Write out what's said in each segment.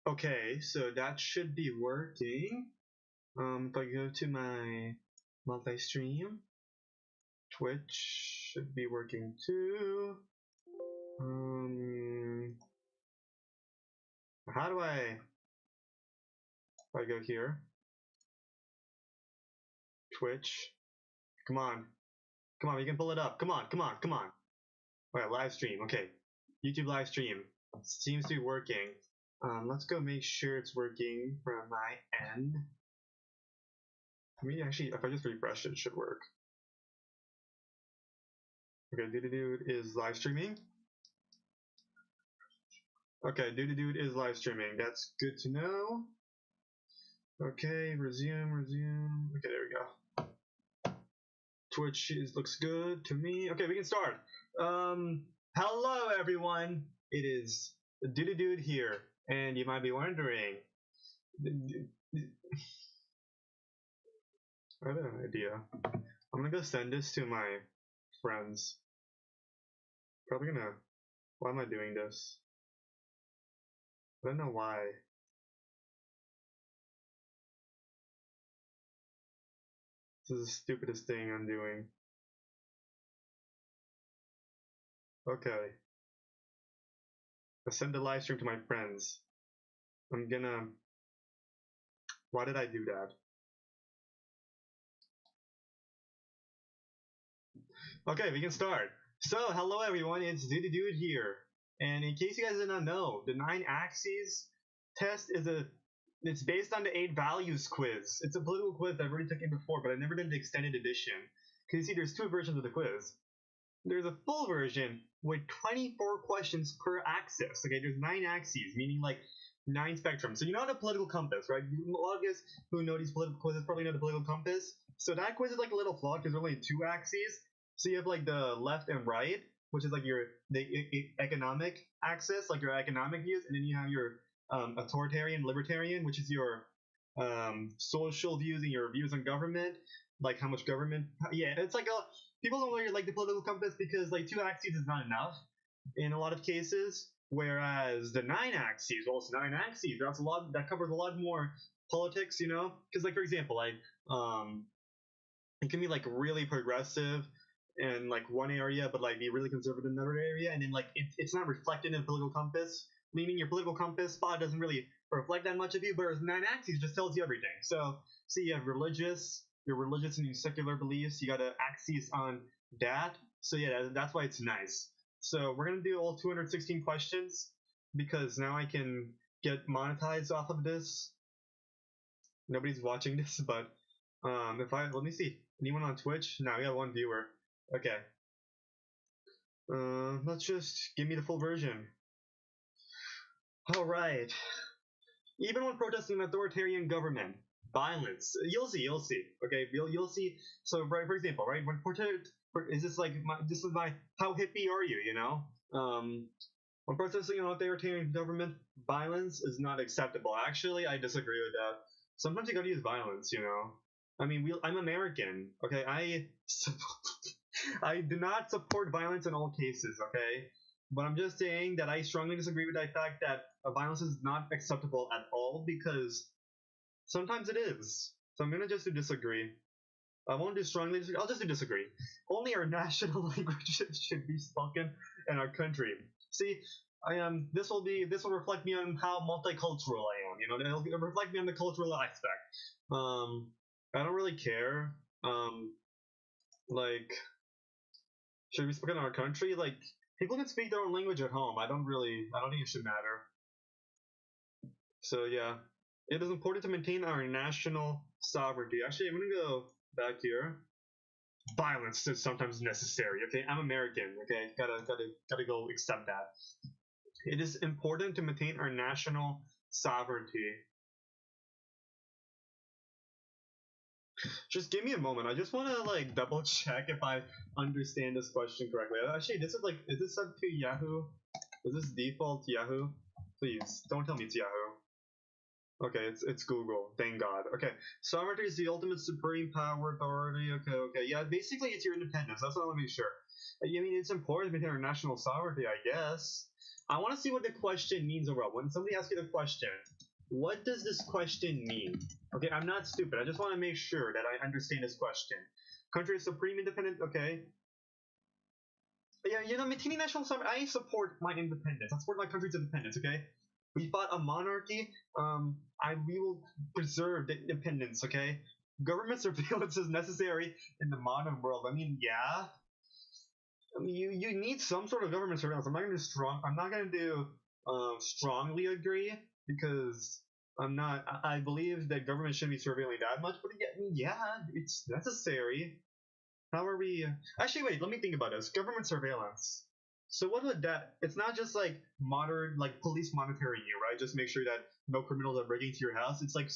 Okay, so that should be working. If I go to my multi-stream, Twitch should be working too. How do I go here? Twitch. Come on. Come on, we can pull it up. Come on, come on, come on. Alright, live stream. Okay. YouTube live stream. Seems to be working. Let's go make sure it's working from my end. Maybe actually, if I just refresh it, it should work. Okay, Dude is live streaming. Okay, Dude is live streaming. That's good to know. Okay, resume. Okay, there we go. Twitch looks good to me. Okay, we can start. Hello everyone. It is Dude here, and you might be wondering. I have an idea. I'm gonna go send this to my friends. Probably gonna. Why am I doing this? I don't know why. This is the stupidest thing I'm doing. Okay. I sent the live stream to my friends. I'm gonna. Why did I do that? Okay, we can start. So, hello everyone, it's Dude here. And in case you guys did not know, the 9 axes test it's based on the 8 values quiz. It's a political quiz I've already taken before, but I've never done the extended edition. Because you see, there's 2 versions of the quiz. There's a full version with 24 questions per axis. Okay, there's 9 axes, meaning like 9 spectrums. So you know the political compass, right? A lot of guys who know these political quizzes probably know the political compass. So that quiz is like a little flawed because there's only 2 axes. So you have like the left and right, which is like the economic axis, like your economic views, and then you have your authoritarian, libertarian, which is your social views and your views on government, like how much government. Yeah, it's like people don't really like the political compass because like 2 axes is not enough in a lot of cases. Whereas the 9 axes, well, it's 9 axes. That's a lot. That covers a lot more politics, you know. Because like for example, like it can be like really progressive in like one area, but like be really conservative in another area, and then like it's not reflected in the political compass. Meaning your political compass spot doesn't really reflect that much of you, whereas 9 axes just tells you everything. So you have your religious and your secular beliefs. You got an axis on that. So yeah, that's why it's nice. So we're gonna do all 216 questions because now I can get monetized off of this. Nobody's watching this, but if I let me see, anyone on Twitch? No, we got 1 viewer. Okay. Let's just give me the full version. All right. Even when protesting an authoritarian government, violence. You'll see. Okay, you'll see. So, right, for example, right, when is this like this is my how hippie are you? You know, when protesting an authoritarian government, violence is not acceptable. Actually, I disagree with that. Sometimes you gotta use violence. You know, I mean, I'm American. Okay, I do not support violence in all cases. Okay, but I'm just saying that I strongly disagree with the fact that violence is not acceptable at all because sometimes it is. So I'm gonna just disagree. I won't do strongly disagree. I'll just do disagree. Only our national languages should be spoken in our country. See, I am. This will reflect me on how multicultural I am. You know, it'll reflect me on the cultural aspect. I don't really care. Like, should we speak in our country? Like, people can speak their own language at home. I don't think it should matter. So yeah, it is important to maintain our national sovereignty. Actually, I'm gonna go back here. Violence is sometimes necessary. Okay, I'm American. Okay, gotta go accept that. It is important to maintain our national sovereignty. Just give me a moment. I just want to like double check if I understand this question correctly. Actually, this is like, is this set to Yahoo? Is this default Yahoo? Please don't tell me it's Yahoo. Okay, it's Google. Thank God. Okay, sovereignty is the ultimate supreme power authority. Okay. Yeah, basically it's your independence. That's what I want to make sure. I mean, it's important to maintain our national sovereignty, I guess. I want to see what the question means overall. When somebody asks you the question, what does this question mean? Okay, I'm not stupid. I just want to make sure that I understand this question. Country of supreme independence. Okay. Yeah, maintaining national sovereignty. I support my independence. I support my country's independence. Okay. We fought a monarchy. We will preserve the independence. Okay. Government surveillance is necessary in the modern world. I mean, yeah. I mean, you need some sort of government surveillance. I'm not gonna do strongly agree because I'm not. I believe that government shouldn't be surveilling that much. But yeah, it's necessary. How are we? Actually, wait. Let me think about this. Government surveillance. So what would that? It's not just like modern, like police monitoring you, right? Just make sure that no criminals are breaking into your house. It's like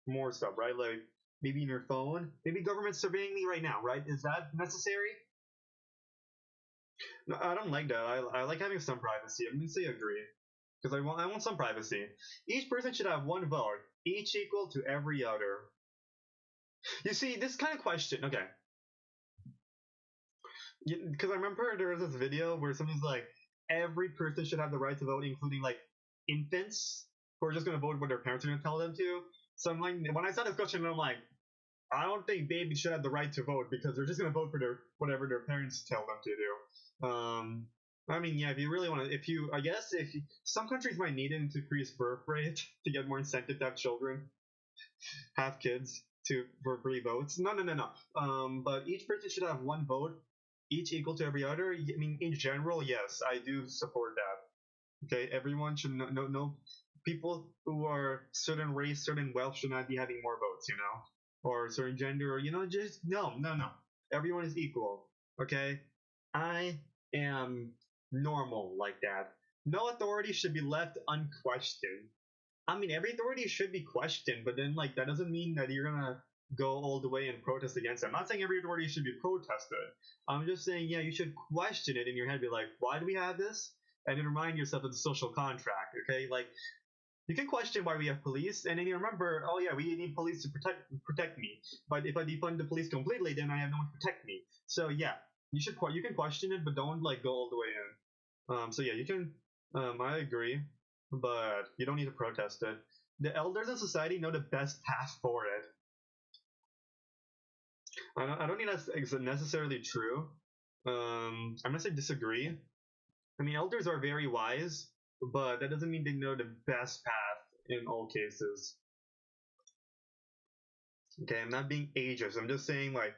more stuff, right? Like maybe in your phone. Maybe government surveying me right now, right? Is that necessary? No, I don't like that. I like having some privacy. I'm gonna say agree because I want some privacy. Each person should have one vote, each equal to every other. You see, this kind of question. Okay, because I remember there was this video where somebody's like, every person should have the right to vote, including like infants who are just gonna vote what their parents are gonna tell them to. So I'm like, when I saw this question, I'm like, I don't think babies should have the right to vote because they're just gonna vote for their whatever their parents tell them to do. I mean, yeah, if you really want to, I guess some countries might need it to increase birth rate to get more incentive to have children, have kids for free votes. No. But each person should have one vote, each equal to every other. I mean, in general, yes, I do support that. Okay, everyone should no people who are certain race, certain wealth should not be having more votes, or certain gender, or just no. Everyone is equal. Okay, I am normal like that. No authority should be left unquestioned. I mean, every authority should be questioned, but then like that doesn't mean that you're gonna go all the way and protest against it. I'm not saying every authority should be protested. I'm just saying, yeah, you should question it in your head. Be like, why do we have this? And then remind yourself of the social contract. Okay, like you can question why we have police, and then you remember, oh yeah, we need police to protect me. But if I defund the police completely, then I have no one to protect me. So yeah, you can question it, but don't like go all the way in. So yeah, you can. I agree, but you don't need to protest it. The elders in society know the best path for it. I don't think that's necessarily true. I'm gonna say disagree. I mean, elders are very wise, but that doesn't mean they know the best path in all cases. Okay, I'm not being ageist. I'm just saying like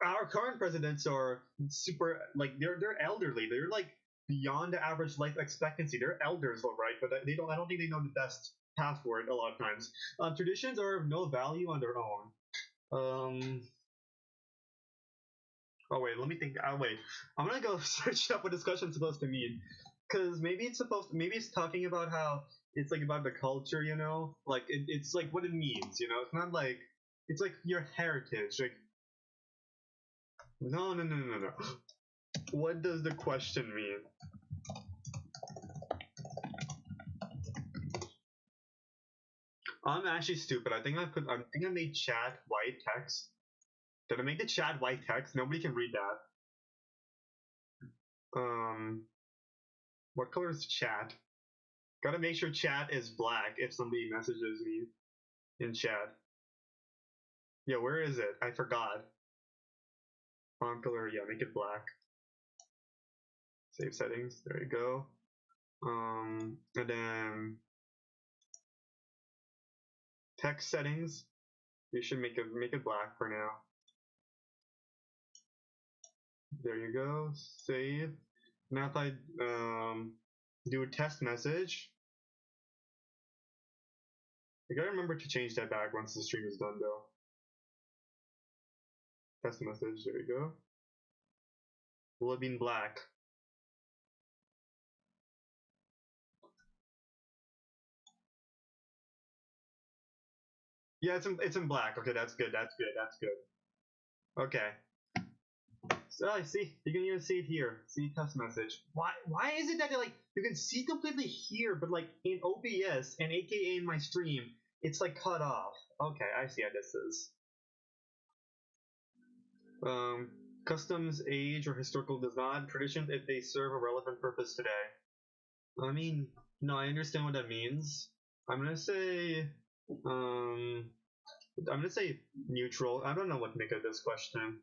our current presidents are super like they're elderly. They're like beyond the average life expectancy. They're elders, all right, but they don't. I don't think they know the best path for it a lot of times. Traditions are of no value on their own. Oh wait, let me think. Oh wait, I'm gonna go search up what discussion's supposed to mean, because maybe it's talking about how it's like about the culture, like it's like what it means, It's not like it's like your heritage, like no. What does the question mean? I'm actually stupid. I think I made chat white text. Did I make the chat white text? Nobody can read that. What color is chat? Gotta make sure chat is black if somebody messages me in chat. Yeah, where is it? I forgot. Font color, yeah, make it black. Save settings, there you go. And then text settings, you should make it black for now. There you go, save. Now if I do a test message, you gotta remember to change that back once the stream is done though. Test message, there you go. Will it be in black? Yeah, it's in black. Okay, that's good. Okay. So I see. You can even see it here. See test message. Why is it that like you can see completely here, but like in OBS and AKA in my stream, it's like cut off. Okay, I see how this is. Customs, age, or historical does not. Traditions if they serve a relevant purpose today. I mean, no, I understand what that means. I'm gonna say, um, I'm gonna say neutral. I don't know what to make of this question.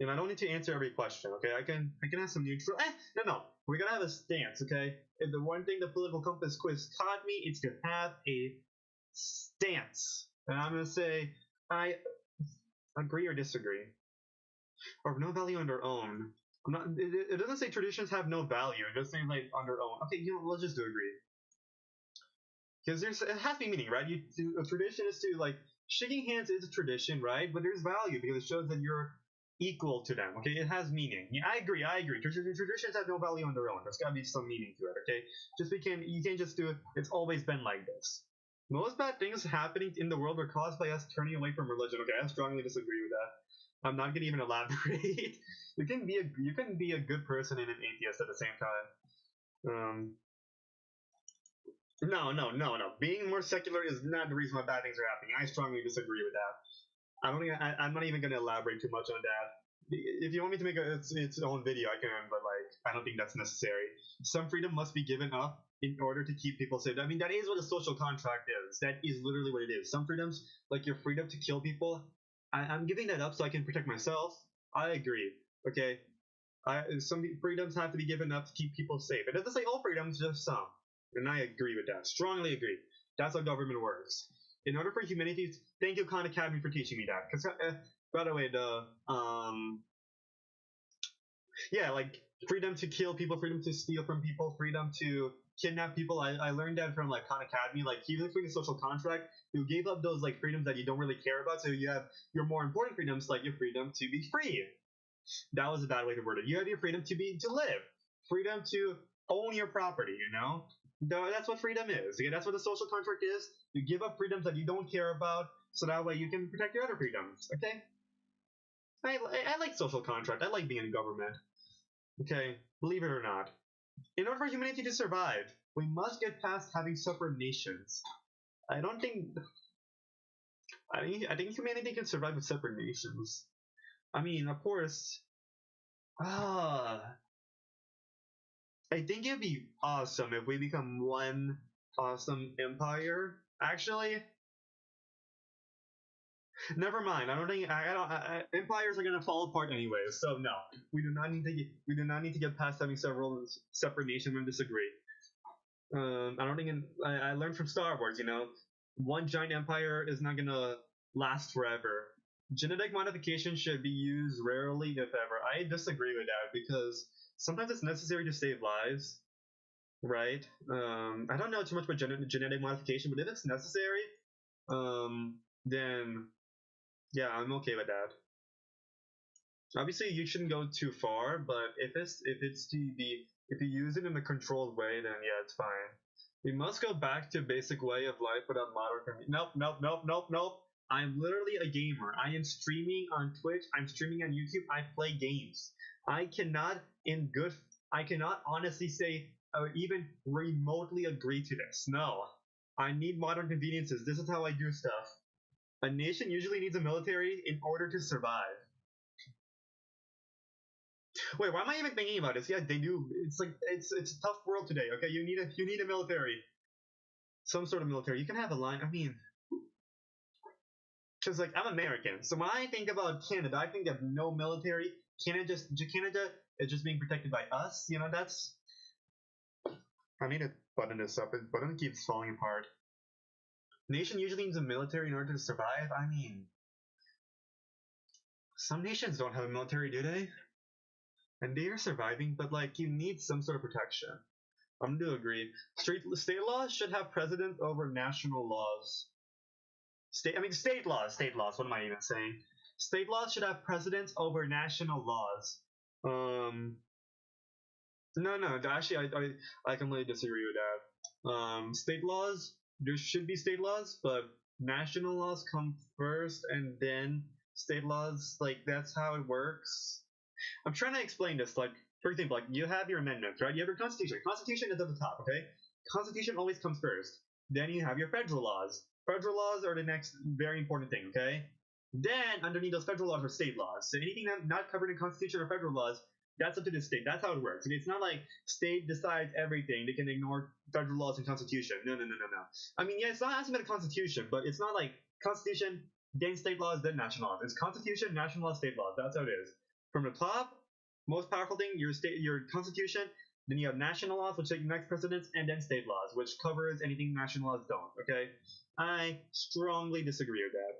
And I don't need to answer every question, okay? I can have some neutral. No. We're gonna have a stance, okay? If the one thing the political compass quiz taught me, it's to have a stance. And I'm gonna say I agree or disagree, or no value on their own. I'm not. It doesn't say traditions have no value. It does say like on their own. Okay, let's just do agree. Because it has to be meaning, right? A tradition is to like shaking hands is a tradition, right? But there's value because it shows that you're equal to them. Okay, it has meaning. Yeah, I agree. Traditions have no value on their own. There's got to be some meaning to it. Okay, you can't just do it. It's always been like this. Most bad things happening in the world are caused by us turning away from religion. Okay, I strongly disagree with that. I'm not gonna even elaborate. You can be a good person and an atheist at the same time. No. Being more secular is not the reason why bad things are happening. I strongly disagree with that. I'm not even going to elaborate too much on that. If you want me to make its own video, I can, but like, I don't think that's necessary. Some freedom must be given up in order to keep people safe. I mean, that is what a social contract is. That is literally what it is. Some freedoms, like your freedom to kill people, I'm giving that up so I can protect myself. I agree. Okay. Some freedoms have to be given up to keep people safe. It doesn't say all freedoms, just some. And I agree with that. Strongly agree. That's how government works. In order for humanity, thank you, Khan Academy, for teaching me that. Because, by the way, yeah, like freedom to kill people, freedom to steal from people, freedom to kidnap people. I learned that from like Khan Academy. Like even between the social contract, you gave up those like freedoms that you don't really care about. So you have your more important freedoms, like your freedom to be free. That was a bad way to word it. You have your freedom to live, freedom to own your property. That's what freedom is. Okay? That's what the social contract is. You give up freedoms that you don't care about, so that way you can protect your other freedoms. Okay. I like social contract. I like being in government. Okay, believe it or not. In order for humanity to survive, we must get past having separate nations. I don't think. I think humanity can survive with separate nations. I mean, of course. Ah, I think it'd be awesome if we become one awesome empire. Actually, never mind. I don't think empires are gonna fall apart anyway. So no, we do not need to get past having several separate nations and disagree. I don't think I learned from Star Wars. One giant empire is not gonna last forever. Genetic modification should be used rarely, if ever. I disagree with that because sometimes it's necessary to save lives, right? I don't know too much about genetic modification, but if it's necessary, then yeah, I'm okay with that. Obviously, you shouldn't go too far, but if you use it in a controlled way, then yeah, it's fine. We must go back to basic way of life without modern. Nope. I'm literally a gamer. I am streaming on Twitch. I'm streaming on YouTube. I play games. I cannot, in good, I cannot honestly say or even remotely agree to this. No, I need modern conveniences. This is how I do stuff. A nation usually needs a military in order to survive. Wait, why am I even thinking about this? Yeah, they do. It's like it's a tough world today. Okay, you need a military, some sort of military. You can have a line. I mean, because like I'm American, so when I think about Canada, I think of no military. Canada is just being protected by us. That's. I need to button this up. It button keeps falling apart. Nation usually needs a military in order to survive. I mean, some nations don't have a military, do they? And they are surviving, but like you need some sort of protection. I'm gonna agree. State laws should have precedence over national laws. State laws. State laws. What am I even saying? State laws should have precedence over national laws. No. Actually, I completely disagree with that. State laws. There should be state laws, but national laws come first, and then state laws. Like that's how it works. I'm trying to explain this. Like, for example, like you have your amendments, right? You have your constitution. Constitution is at the top, okay? Constitution always comes first. Then you have your federal laws. Federal laws are the next very important thing, okay? Then underneath those federal laws are state laws. So anything not covered in constitution or federal laws, that's up to the state. That's how it works. Okay, it's not like state decides everything. They can ignore federal laws and constitution. No, no, no, no, no. I mean, yeah, it's not asking about the constitution, but it's not like constitution, then state laws, then national laws. It's constitution, national law, state laws. That's how it is. From the top, most powerful thing, your constitution. Then you have national laws, which take the next precedence, and then state laws, which covers anything national laws don't. Okay, I strongly disagree with that.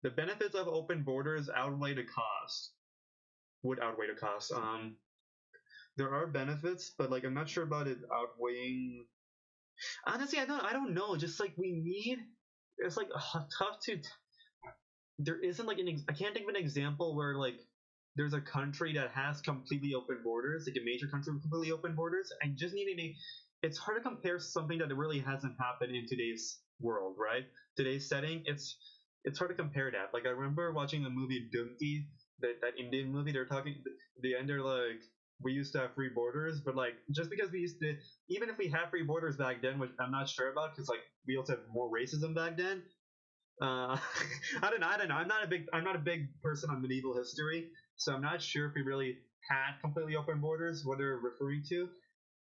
The benefits of open borders outweigh the cost. Would outweigh the cost. There are benefits, but like I'm not sure about it outweighing. Honestly, I don't know. Just like we need, it's like tough to. There isn't like I can't think of an example where like there's a country that has completely open borders, like a major country with completely open borders. I just need a. It's hard to compare something that really hasn't happened in today's world, right? Today's setting, it's hard to compare that. Like I remember watching the movie Dunki, that Indian movie. They're talking the end. They're like, we used to have free borders, but like just because we used to, even if we had free borders back then, which I'm not sure about, because like we also have more racism back then. I don't know. I'm not a big person on medieval history, so I'm not sure if we really had completely open borders. What they're referring to,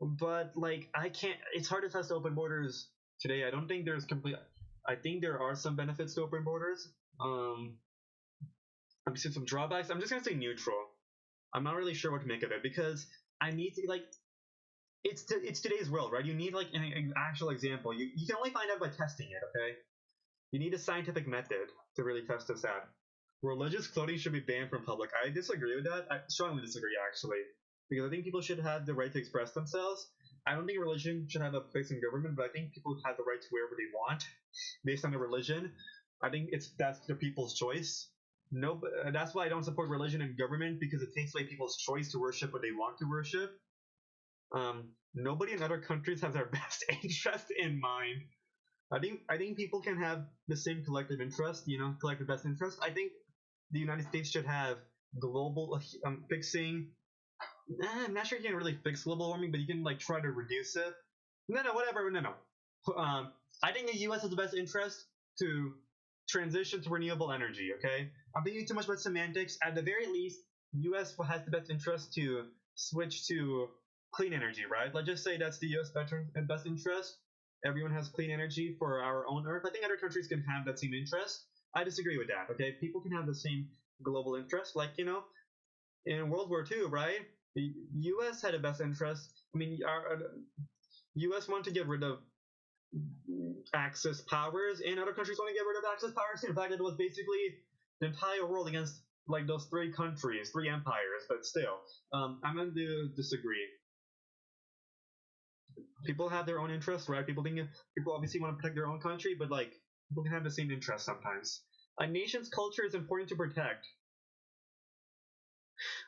but like I can't. It's hard to test open borders today. I don't think there's complete. I think there are some benefits to open borders. I'm seeing some drawbacks. I'm just gonna say neutral. I'm not really sure what to make of it because I need to like. It's today's world, right? You need like an actual example. You can only find out by testing it. Okay. You need a scientific method to really test this out. Religious clothing should be banned from public. I disagree with that. I strongly disagree, actually, because I think people should have the right to express themselves. I don't think religion should have a place in government, but I think people have the right to wear what they want based on their religion. I think that's the people's choice. No, that's why I don't support religion in government because it takes away people's choice to worship what they want to worship. Nobody in other countries has our best interest in mind. I think people can have the same collective interest, collective best interest. I think the United States should have global fixing. I'm not sure you can really fix global warming, but you can like try to reduce it. No, whatever. No. I think the U.S. has the best interest to transition to renewable energy. Okay, I'm thinking too much about semantics. At the very least, U.S. has the best interest to switch to clean energy, right? Let's just say that's the U.S. best interest. Everyone has clean energy for our own Earth. I think other countries can have that same interest. I disagree with that. Okay, people can have the same global interest, like in World War II, right? The U.S. had a best interest. I mean, our U.S. wanted to get rid of Axis powers, and other countries want to get rid of Axis powers too. In fact, it was basically the entire world against like those three countries, three empires. But still, I'm going to disagree. People have their own interests, right? People obviously want to protect their own country, but like people can have the same interests sometimes. A nation's culture is important to protect.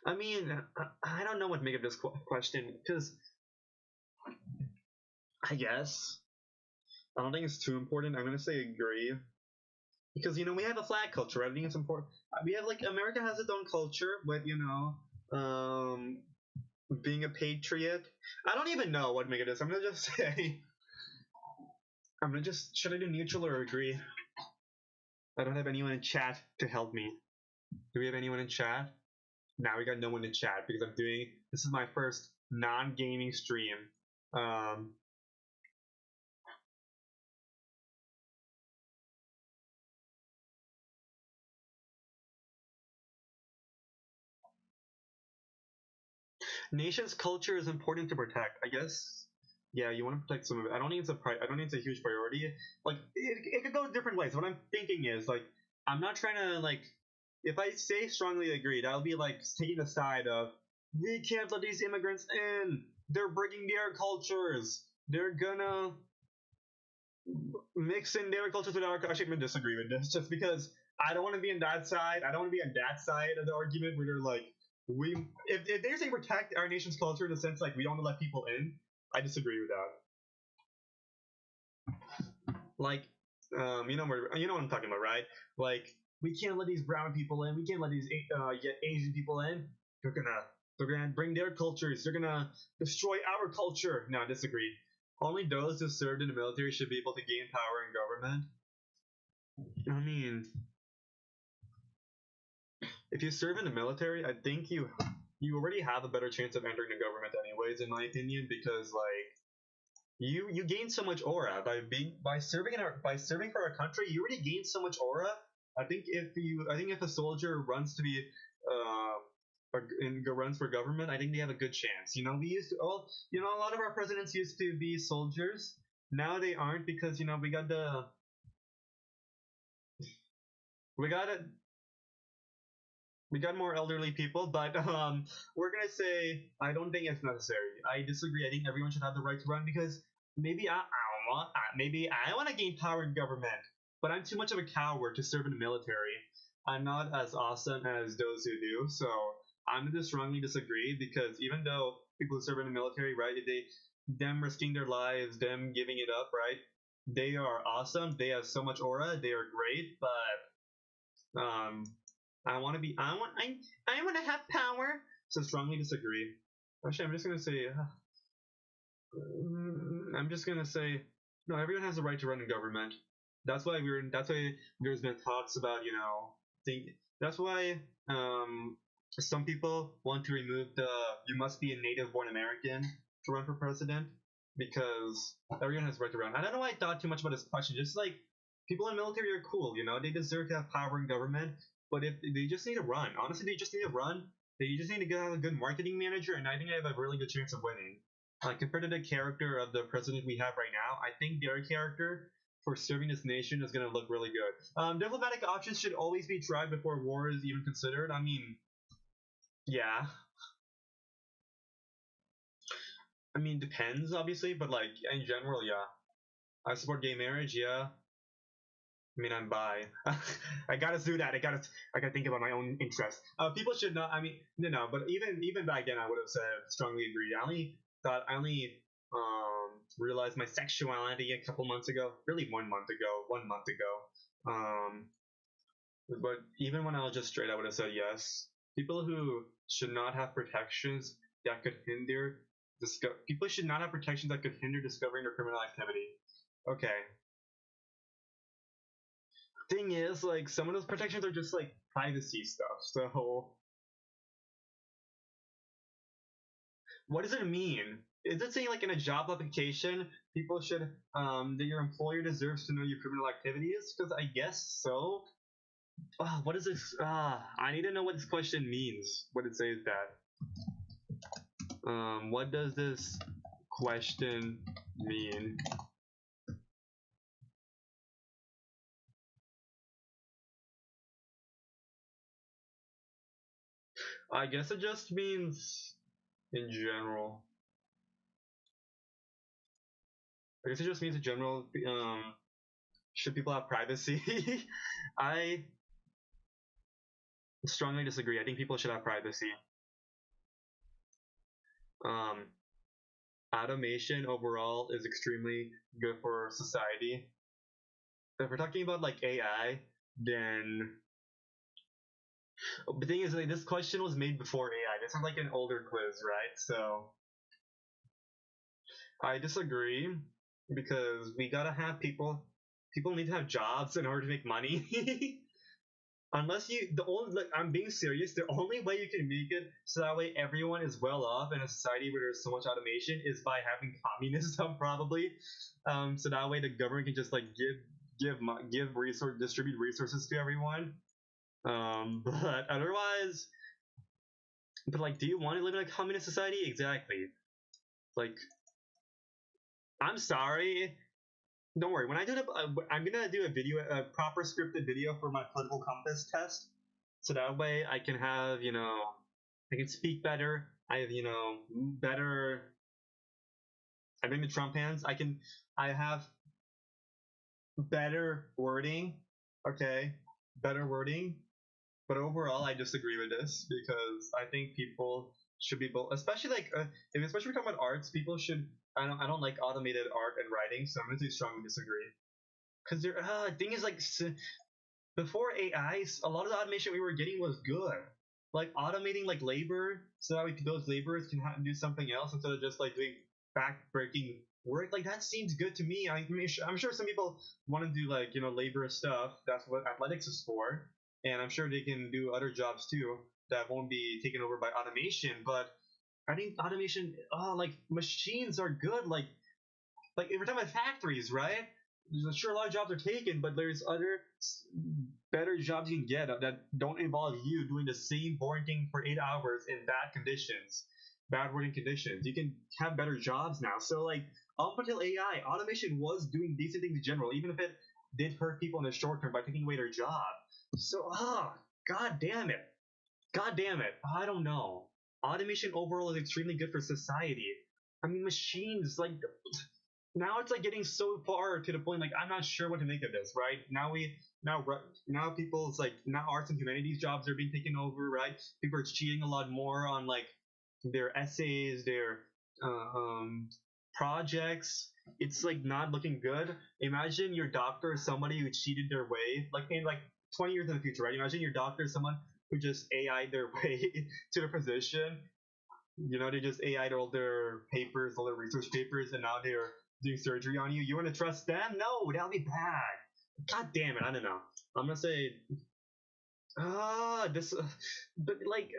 I mean, I don't know what to make of this question because I guess I don't think it's too important. I'm gonna say agree because we have a flag culture. Right? I think it's important. We have like America has its own culture with being a patriot. I don't even know what to make of this. I'm gonna just say should I do neutral or agree? I don't have anyone in chat to help me. Do we have anyone in chat? Now we got no one in chat because this is my first non-gaming stream. Nation's culture is important to protect. I guess. Yeah, you want to protect some of it. I don't think it's a huge priority. Like it could go different ways. What I'm thinking is like I'm not trying to like if I say strongly agree, that'll be like taking the side of we can't let these immigrants in. They're bringing their cultures. They're gonna mix in their cultures with our. Actually, I'm gonna disagree with this just because I don't want to be on that side. I don't want to be on that side of the argument where they're like if they're saying protect our nation's culture in the sense like we don't want to let people in, I disagree with that. Like, you know what I'm talking about, right? Like we can't let these brown people in. We can't let these Asian people in. They're gonna bring their cultures. They're gonna destroy our culture. No, I disagree. Only those who served in the military should be able to gain power in government. I mean, if you serve in the military, I think you already have a better chance of entering the government anyways, in my opinion, because like you gain so much aura by serving by serving for our country. You already gain so much aura. I think if a soldier runs to be and runs for government, I think they have a good chance. You know, we used to all you know a lot of our presidents used to be soldiers. Now they aren't because you know we got it we got more elderly people, but we're gonna say I don't think it's necessary. I disagree. I think everyone should have the right to run because maybe I want to gain power in government, but I'm too much of a coward to serve in the military. I'm not as awesome as those who do, so I'm gonna strongly disagree because even though people who serve in the military, right, them risking their lives, them giving it up, right, they are awesome. They have so much aura. They are great, but I want to have power. So strongly disagree. Actually, I'm just gonna say, no. Everyone has the right to run in government. That's why there's been talks about, think. That's why some people want to remove the you must be a native born American to run for president because everyone has the right to run. I don't know why I thought too much about this question. Just like people in the military are cool, they deserve to have power in government. But if they just need to run, honestly, they just need to run. They just need to have a good marketing manager, and I think they have a really good chance of winning. Compared to the character of the president we have right now, I think their character for serving this nation is going to look really good. Diplomatic options should always be tried before war is even considered. I mean, yeah. I mean, depends, obviously, but like in general, yeah. I support gay marriage, yeah. I mean, I'm bi. I gotta do that. I gotta think about my own interests. People should not. I mean, no. But even back then, I would have said strongly agree. I only realized my sexuality a couple months ago. Really, 1 month ago. 1 month ago. But even when I was just straight, I would have said yes. People who should not have protections that could hinder people should not have protections that could hinder discovering their criminal activity. Okay, thing is, like, some of those protections are just like privacy stuff. So, what does it mean? Is it saying like in a job application, people should that your employer deserves to know your criminal activities? Because I guess so. What is this? I need to know what this question means. What it says that. What does this question mean? I guess it just means in general. I guess it just means in general. Should people have privacy? I strongly disagree. I think people should have privacy. Um, Automation overall is extremely good for society. If we're talking about like AI, then the thing is, like, this question was made before AI. This is like an older quiz, right? So I disagree because we gotta have people. People need to have jobs in order to make money. Unless the only, like, I'm being serious. The only way you can make it so that way everyone is well off in a society where there's so much automation is by having communism, probably. So that way the government can just like distribute resources to everyone. But otherwise, but like, do you want to live in a communist society? Exactly. Like, I'm sorry. Don't worry. When I do I'm gonna do a proper scripted video for my political compass test, so that way I can have I can speak better. I have better. I bring the Trump hands. I have better wording. Okay, better wording. But overall, I disagree with this because I think people should be both, especially like especially if we're talking about arts. People should. I don't like automated art and writing, so I'm going to strongly disagree. Because thing is like before AI, a lot of the automation we were getting was good. Like automating like labor, so that those laborers can do something else instead of just like doing back-breaking work. Like that seems good to me. I'm sure some people want to do like labor stuff. That's what athletics is for. and I'm sure they can do other jobs too that won't be taken over by automation. But I think automation, like machines are good. Like if we're talking about factories, right? Sure, a lot of jobs are taken, but there's other better jobs you can get that don't involve you doing the same boring thing for 8 hours in bad conditions, bad working conditions. You can have better jobs now. So like up until AI, automation was doing decent things in general, even if it did hurt people in the short term by taking away their job. So god damn it, god damn it, I don't know. Automation overall is extremely good for society. I mean, machines like now it's like getting so far to the point like I'm not sure what to make of this. Right now people, it's like now arts and humanities jobs are being taken over. Right, people are cheating a lot more on like their essays, their projects. It's like not looking good. Imagine your doctor is somebody who cheated their way, like in like 20 years in the future. Right, imagine your doctor is someone who just AI their way to the position. They just AI'd all their papers, all their research papers, and now they're doing surgery on you. You want to trust them? No, that'll be bad. God damn it, I don't know. I'm gonna say, this, but like,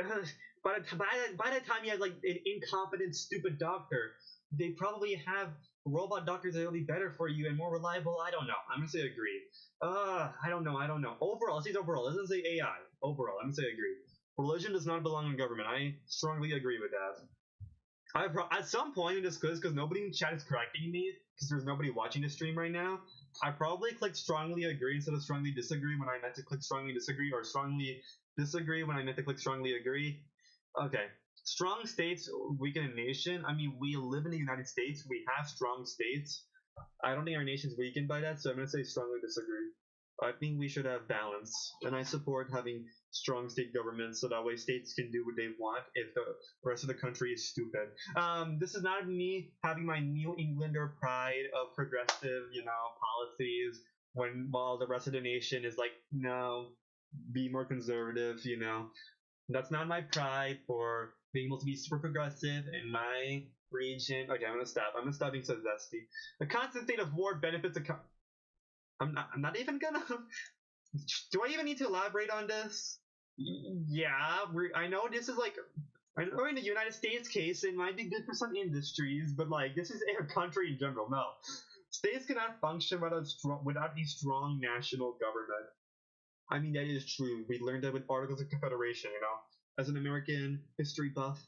by the time you have like an incompetent, stupid doctor, they probably have robot doctors that will be better for you and more reliable. I don't know. I'm gonna say agree. I don't know. Overall, let's say overall. It doesn't say AI. Overall, I'm gonna say agree. Religion does not belong in government. I strongly agree with that. At some point in this quiz, because nobody in chat is correcting me, because there's nobody watching the stream right now, I probably clicked strongly agree instead of strongly disagree when I meant to click strongly disagree, or strongly disagree when I meant to click strongly agree. Okay. Strong states weaken a nation. I mean, we live in the United States. We have strong states. I don't think our nation's weakened by that, so I'm going to say strongly disagree. I think we should have balance, and I support having strong state governments so that way states can do what they want if the rest of the country is stupid. This is not me having my New Englander pride of progressive, policies while the rest of the nation is like, no, be more conservative. That's not my pride for being able to be super progressive in my region. Okay, I'm gonna stop. I'm gonna stop being so zesty. The constant state of war benefits I'm not even gonna. Do I even need to elaborate on this? Yeah, I know this is like. I know in the United States case, it might be good for some industries, but like this is a country in general. No, states cannot function without a strong national government. I mean, that is true. We learned that with Articles of Confederation. As an American history buff,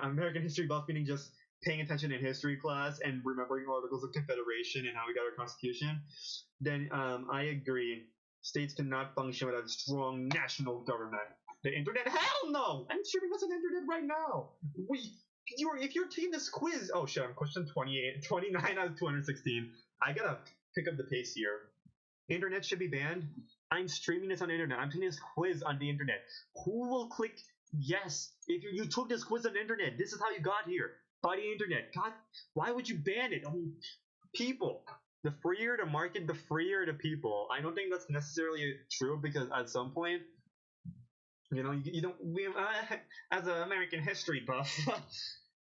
American history buff meaning just paying attention in history class and remembering Articles of Confederation and how we got our Constitution, then I agree. States cannot function without a strong national government. The internet? Hell no! I'm streaming us on the internet right now. If you're taking this quiz, oh shit, I'm question 29 out of 216. I gotta pick up the pace here. Internet should be banned. I'm streaming this on the internet. I'm taking this quiz on the internet. Who will click yes if you took this quiz on the internet? This is how you got here, by the internet. God, why would you ban it? I mean, people. The freer the market, the freer the people. I don't think that's necessarily true because at some point, you don't. As an American history buff,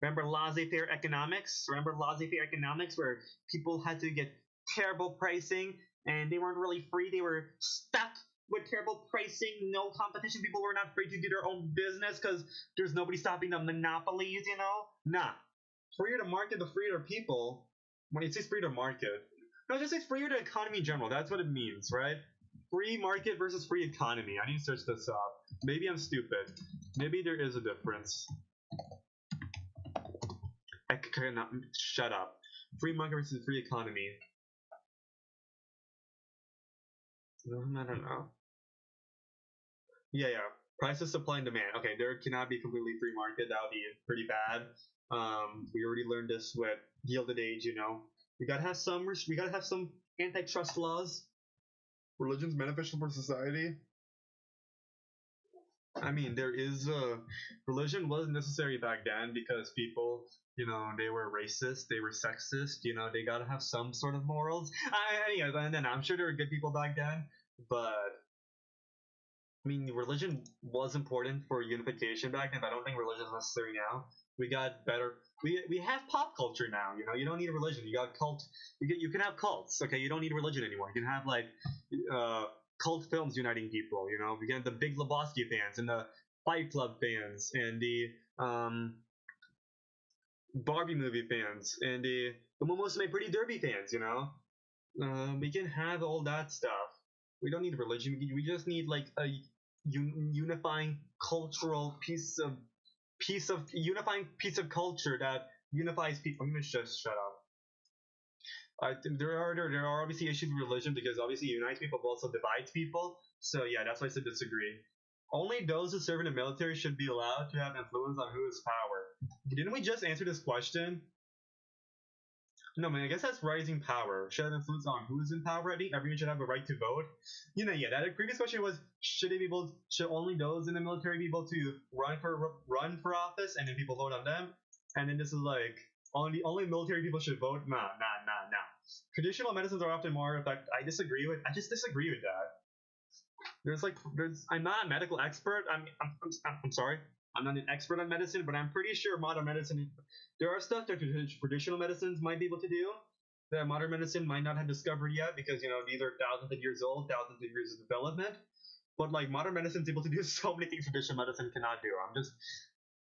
remember laissez-faire economics? Remember laissez-faire economics where people had to get terrible pricing and they weren't really free. They were stuck with terrible pricing, no competition. People were not free to do their own business because there's nobody stopping the monopolies. Nah. Freer to market, the freer to people. When it says free to market, no, it just says freer to economy in general. That's what it means, right? Free market versus free economy. I need to search this up. Maybe I'm stupid. Maybe there is a difference. I cannot shut up. Free market versus free economy. I don't know. Yeah. Prices, supply, and demand. Okay, there cannot be completely free market. That would be pretty bad. We already learned this with Gilded Age. We gotta have some. We gotta have some antitrust laws. Religion's beneficial for society. I mean, there is religion wasn't necessary back then because people, they were racist, they were sexist. They gotta have some sort of morals. And then I'm sure there were good people back then, but I mean, religion was important for unification back then. But I don't think religion is necessary now. We got better. We have pop culture now. You don't need a religion. You got cult. You can have cults. Okay, you don't need religion anymore. You can have like cult films uniting people. You know, we get the Big Lebowski fans and the Fight Club fans and the Barbie movie fans and the Momosame Pretty Derby fans. You know, we can have all that stuff. We don't need religion. We just need like a unifying cultural unifying piece of culture that unifies people. I'm gonna just shut up. I think there are obviously issues with religion because obviously it unites people but also divides people. So yeah, that's why I said disagree. Only those who serve in the military should be allowed to have influence on who has power. Didn't we just answer this question? No, man, I guess that's rising power. Should have influence on who's in power. I think everyone should have a right to vote. Yeah, that previous question was should only those in the military be able to run for office and then people vote on them? And then this is like only military people should vote. Nah. Traditional medicines are often more effective. I just disagree with that. I'm not a medical expert. I'm sorry. I'm not an expert on medicine, but I'm pretty sure modern medicine, there are stuff that traditional medicines might be able to do that modern medicine might not have discovered yet because, these are thousands of years old, thousands of years of development. But like modern medicine is able to do so many things traditional medicine cannot do. I'm just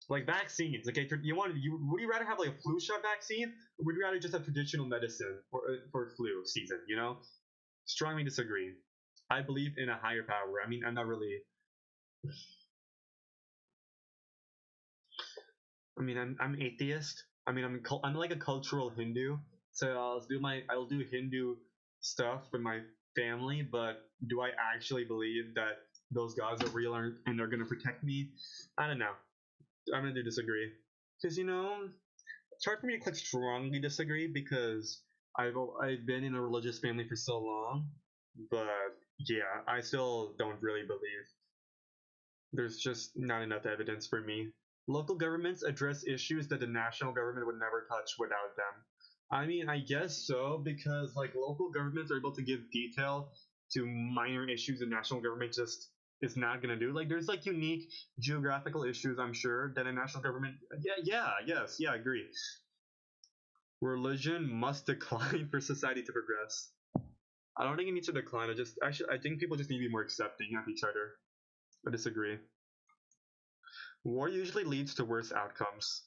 like vaccines. Okay, would you rather have like a flu shot vaccine, or would you rather just have traditional medicine for flu season? Strongly disagree. I believe in a higher power. I mean, I'm not really. I mean, I'm atheist. I mean, I'm like a cultural Hindu. So I'll do Hindu stuff with my family. But do I actually believe that those gods are real and they're gonna protect me? I don't know. I'm gonna disagree because it's hard for me to like strongly disagree because I've been in a religious family for so long, but yeah, I still don't really believe. There's just not enough evidence for me. Local governments address issues that the national government would never touch without them. I mean, I guess so because like local governments are able to give detail to minor issues the national government just is not going to do. Like there's like unique geographical issues, I'm sure, that a national government. Yeah, I agree. Religion must decline for society to progress. I don't think it needs to decline. I think people just need to be more accepting of each other. I disagree. War usually leads to worse outcomes.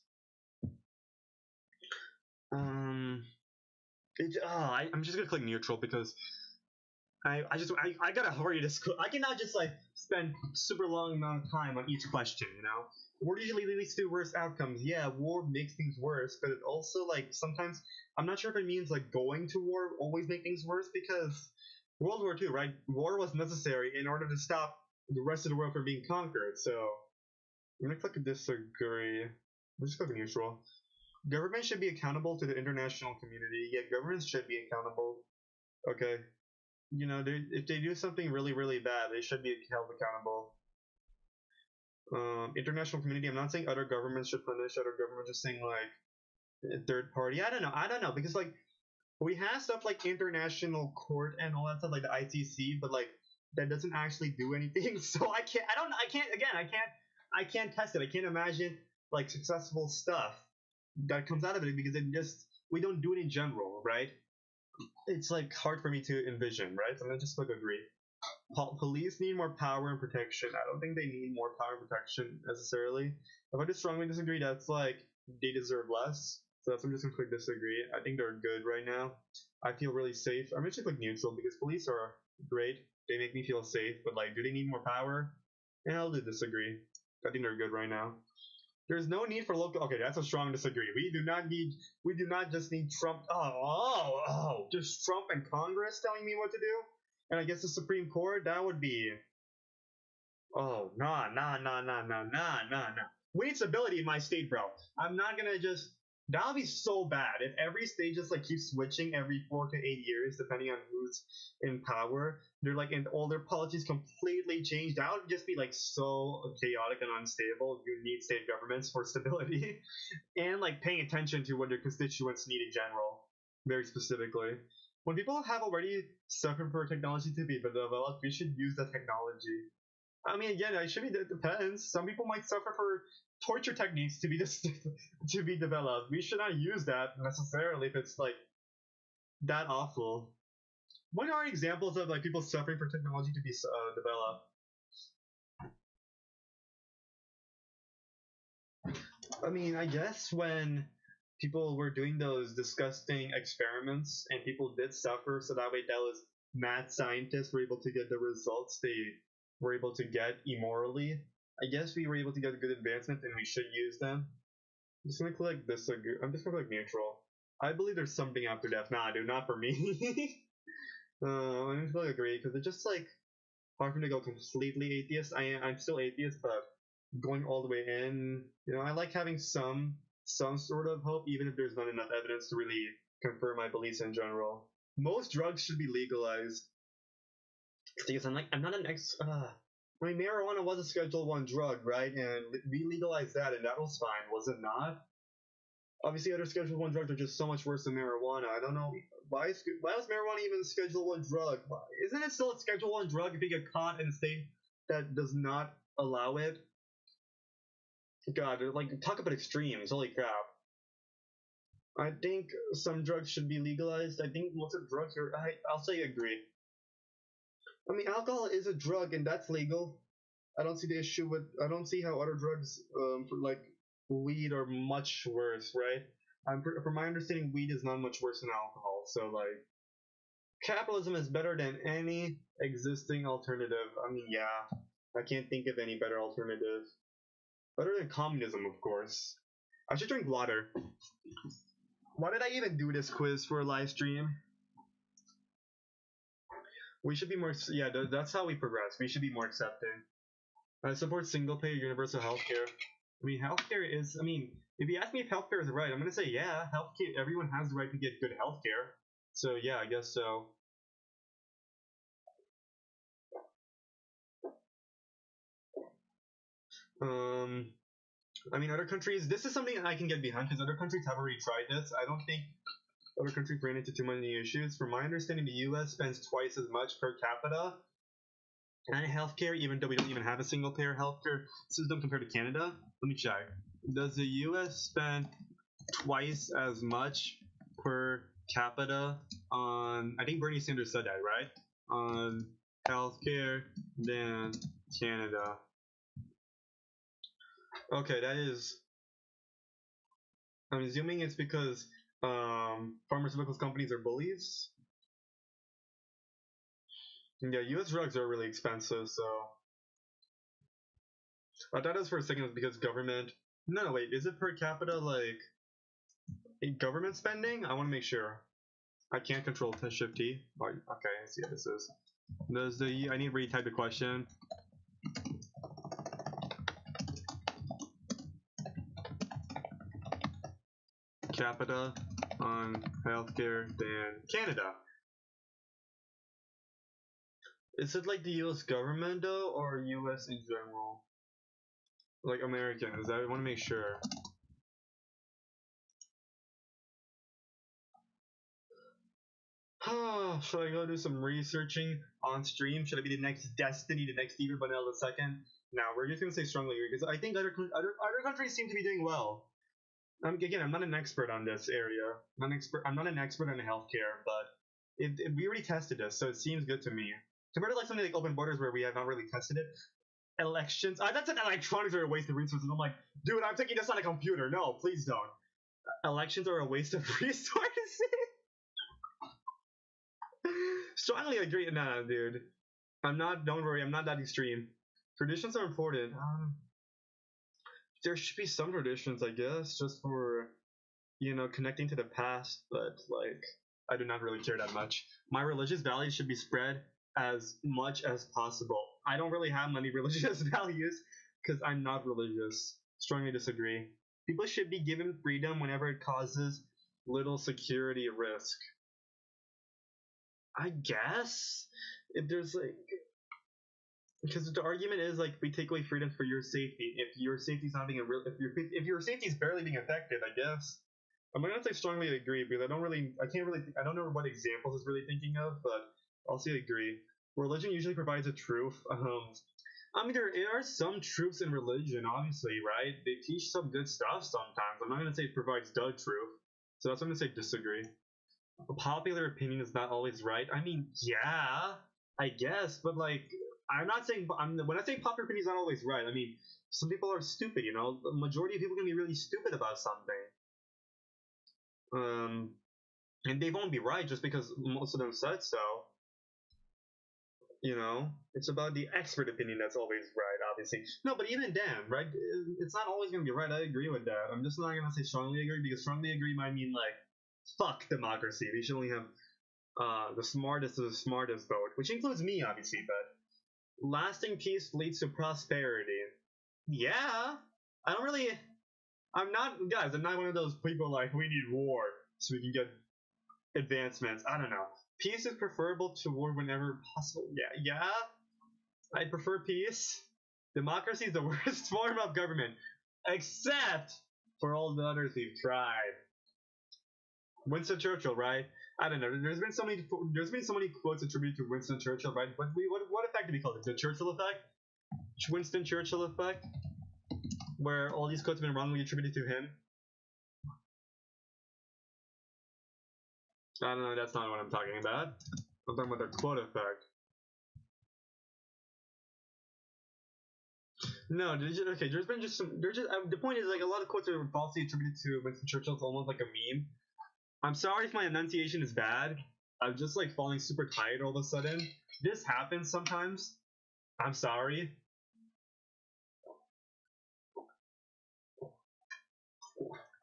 Um, I'm just gonna click neutral because I gotta hurry this. I cannot just like spend super long amount of time on each question. War usually leads to worse outcomes. Yeah, war makes things worse, but it also like sometimes I'm not sure if it means like going to war always make things worse because World War II, right? War was necessary in order to stop the rest of the world from being conquered. So I'm gonna click disagree. I'm just clicking neutral. Government should be accountable to the international community. Yeah, governments should be accountable. Okay. If they do something really, really bad, they should be held accountable. International community. I'm not saying other governments should punish other governments. Just saying like third party. I don't know because like we have stuff like international court and all that stuff like the ICC, but like that doesn't actually do anything. So I can't. I don't. I can't. Again, I can't. I can't test it. I can't imagine like successful stuff that comes out of it because we don't do it in general, right? It's like hard for me to envision, right? So I'm gonna just like agree. Police need more power and protection. I don't think they need more power and protection necessarily. If I just strongly disagree, that's like they deserve less. So that's I'm just gonna click disagree. I think they're good right now. I feel really safe. I'm just click neutral because police are great. They make me feel safe, but like, do they need more power? And I'll do disagree. I think they're good right now. There's no need for local. Okay, that's a strong disagree. We do not need. We do not just need Trump. Just Trump and Congress telling me what to do, and I guess the Supreme Court. That would be. Oh, nah. We need stability in my state, bro. I'm not gonna just. That would be so bad if every state just like keeps switching every 4 to 8 years, depending on who's in power. They're like, and all their policies completely change. That would just be like so chaotic and unstable. You need state governments for stability and like paying attention to what their constituents need in general, very specifically. When people have already suffered for technology to be developed, we should use that technology. I mean, again, it depends. Some people might suffer for torture techniques to be to be developed. We should not use that necessarily if it's like that awful. what are examples of like people suffering for technology to be developed? I mean, I guess when people were doing those disgusting experiments and people did suffer, so that way those mad scientists were able to get the results they were able to get immorally. I guess we were able to get good advancements and we should use them. I'm just gonna click disagree. I'm just gonna click neutral. I believe there's something after death. Nah, dude, not for me. I'm just gonna agree because it's just like hard for me to go completely atheist. I'm still atheist, but going all the way in, I like having some sort of hope, even if there's not enough evidence to really confirm my beliefs in general. Most drugs should be legalized. Because I'm not an ex. I mean, marijuana was a Schedule One drug, right? And we legalized that, and that was fine, was it not? Obviously, other Schedule One drugs are just so much worse than marijuana. I don't know why is marijuana even a Schedule One drug? Isn't it still a Schedule One drug if you get caught in a state that does not allow it? God, like talk about extremes. Holy crap! I think some drugs should be legalized. I think most of the drugs are. I'll say agree. I mean, alcohol is a drug, and that's legal. I don't see the issue with. I don't see how other drugs, for like weed, are much worse, right? From my understanding, weed is not much worse than alcohol. So like, capitalism is better than any existing alternative. I mean, yeah, I can't think of any better alternative. Better than communism, of course. I should drink water. Why did I even do this quiz for a live stream? We should be more. Yeah, that's how we progress. We should be more accepting. I support single payer universal healthcare. I mean, healthcare is. I mean, if you ask me if healthcare is right, I'm gonna say yeah. Healthcare. Everyone has the right to get good healthcare. So yeah, I guess so. I mean, other countries. This is something I can get behind because other countries have already tried this. I don't think other countries ran into too many issues. From my understanding, the U.S. spends twice as much per capita on healthcare, even though we don't even have a single payer healthcare system compared to Canada. Let me check. Does the U.S. spend twice as much per capita on? I think Bernie Sanders said that, right? On healthcare than Canada. Okay, that is. I'm assuming it's because pharmaceutical companies are bullies. Yeah, U.S. drugs are really expensive, so I thought it was for a second it was because government. No, wait, is it per capita like government spending? I want to make sure. I can't control Shift T. Oh, okay, I see what this is. Does the I need to retype the question. Capita on healthcare than Canada. Is it like the U.S. government though, or U.S. in general? Like Americans? I want to make sure. Should I go do some researching on stream? Should I be the next Destiny, the next Steven Bonell the second? No, we're just gonna say strongly because I think other countries seem to be doing well. Again, I'm not an expert on this area. I'm not an expert on healthcare, but we already tested this, so it seems good to me. Compared to like something like open borders where we have not really tested it. Elections. That's an electronics are a waste of resources. I'm like, dude, I'm taking this on a computer. No, please don't. Elections are a waste of resources. Strongly agree. Nah, dude. I'm not. Don't worry. I'm not that extreme. Traditions are important. There should be some traditions, I guess, just for connecting to the past. But like, I do not really care that much. My religious values should be spread as much as possible. I don't really have many religious values because I'm not religious. Strongly disagree. People should be given freedom whenever it causes little security risk. I guess if there's like because the argument is like we take away freedom for your safety. If your safety's not being a real, if your safety is barely being affected, I guess I'm gonna say strongly agree because I can't really, I don't know what examples it's really thinking of, but I'll say agree. Religion usually provides a truth. I mean, there are some truths in religion, obviously, right? They teach some good stuff sometimes. I'm not gonna say it provides the truth, so that's what I'm gonna say disagree. popular opinion is not always right. I mean, yeah, I guess, but like, I'm not saying when I say popular opinion is not always right. I mean, some people are stupid. You know, the majority of people can be really stupid about something. Um, and they won't be right just because most of them said so. You know, it's about the expert opinion that's always right, obviously. No, but even then, right? It's not always gonna be right. I agree with that. I'm just not gonna say strongly agree because strongly agree might mean like fuck democracy. We should only have the smartest of the smartest vote, which includes me, obviously. But lasting peace leads to prosperity. Yeah, I don't really. I'm not, guys. I'm not one of those people like we need war so we can get advancements. I don't know. Peace is preferable to war whenever possible. Yeah, yeah. I prefer peace. Democracy is the worst form of government, except for all the others we've tried. Winston Churchill, right? I don't know. There's been so many quotes attributed to Winston Churchill, right? What effect do we call it? The Churchill effect? Winston Churchill effect, where all these quotes have been wrongly attributed to him. I don't know. That's not what I'm talking about. I'm talking about the quote effect. No, okay. There's been just some. There's just the point is like a lot of quotes are falsely attributed to Winston Churchill. It's almost like a meme. I'm sorry if my enunciation is bad. I'm just like falling super tired all of a sudden. This happens sometimes. I'm sorry.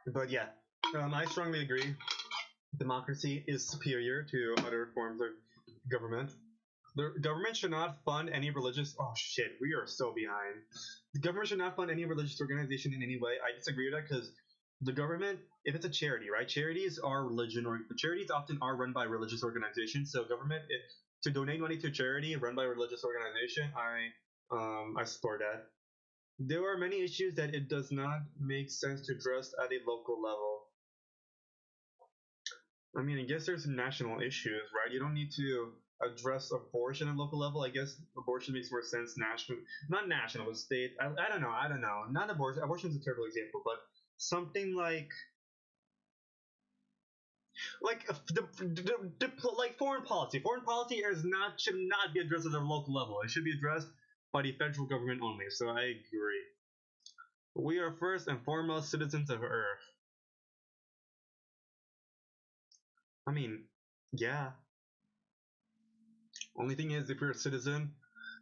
But yeah, I strongly agree. Democracy is superior to other forms of government. The government should not fund any religious. Oh shit, we are so behind. The government should not fund any religious organization in any way. I disagree with that because the government, if it's a charity, right? Charities are religion, or charities often are run by religious organizations. So government, to donate money to a charity run by a religious organization, I support that. There are many issues that it does not make sense to address at a local level. I mean, I guess there's national issues, right? You don't need to address abortion at local level. I guess abortion makes more sense national, not national, but state. I don't know. I don't know. Not abortion. Abortion is a terrible example, but something like foreign policy. Foreign policy is not should not be addressed at a local level. It should be addressed by the federal government only. So I agree. We are first and foremost citizens of Earth. I mean, yeah. Only thing is, if you're a citizen,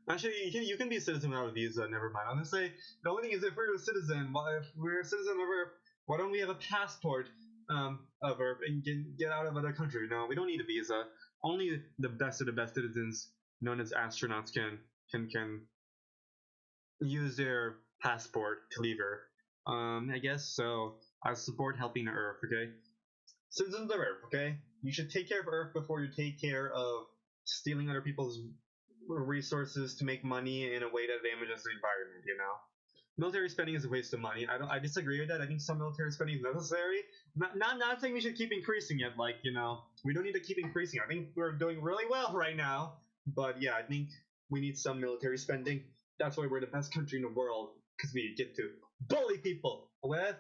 actually, you can be a citizen without a visa. Never mind. I'm gonna say the only thing is, if we're a citizen, if we're a citizen of Earth, why don't we have a passport of Earth and get out of other country? No, we don't need a visa. Only the best of the best citizens, known as astronauts, can use their passport to leave Earth. I guess so. I support helping the Earth. Okay, citizens of Earth. Okay, you should take care of Earth before you take care of stealing other people's resources to make money in a way that damages the environment. You know, military spending is a waste of money. I disagree with that. I think some military spending is necessary. Not saying we should keep increasing it. Like, you know, we don't need to keep increasing. I think we're doing really well right now. But yeah, I think we need some military spending. That's why we're the best country in the world, because we get to bully people with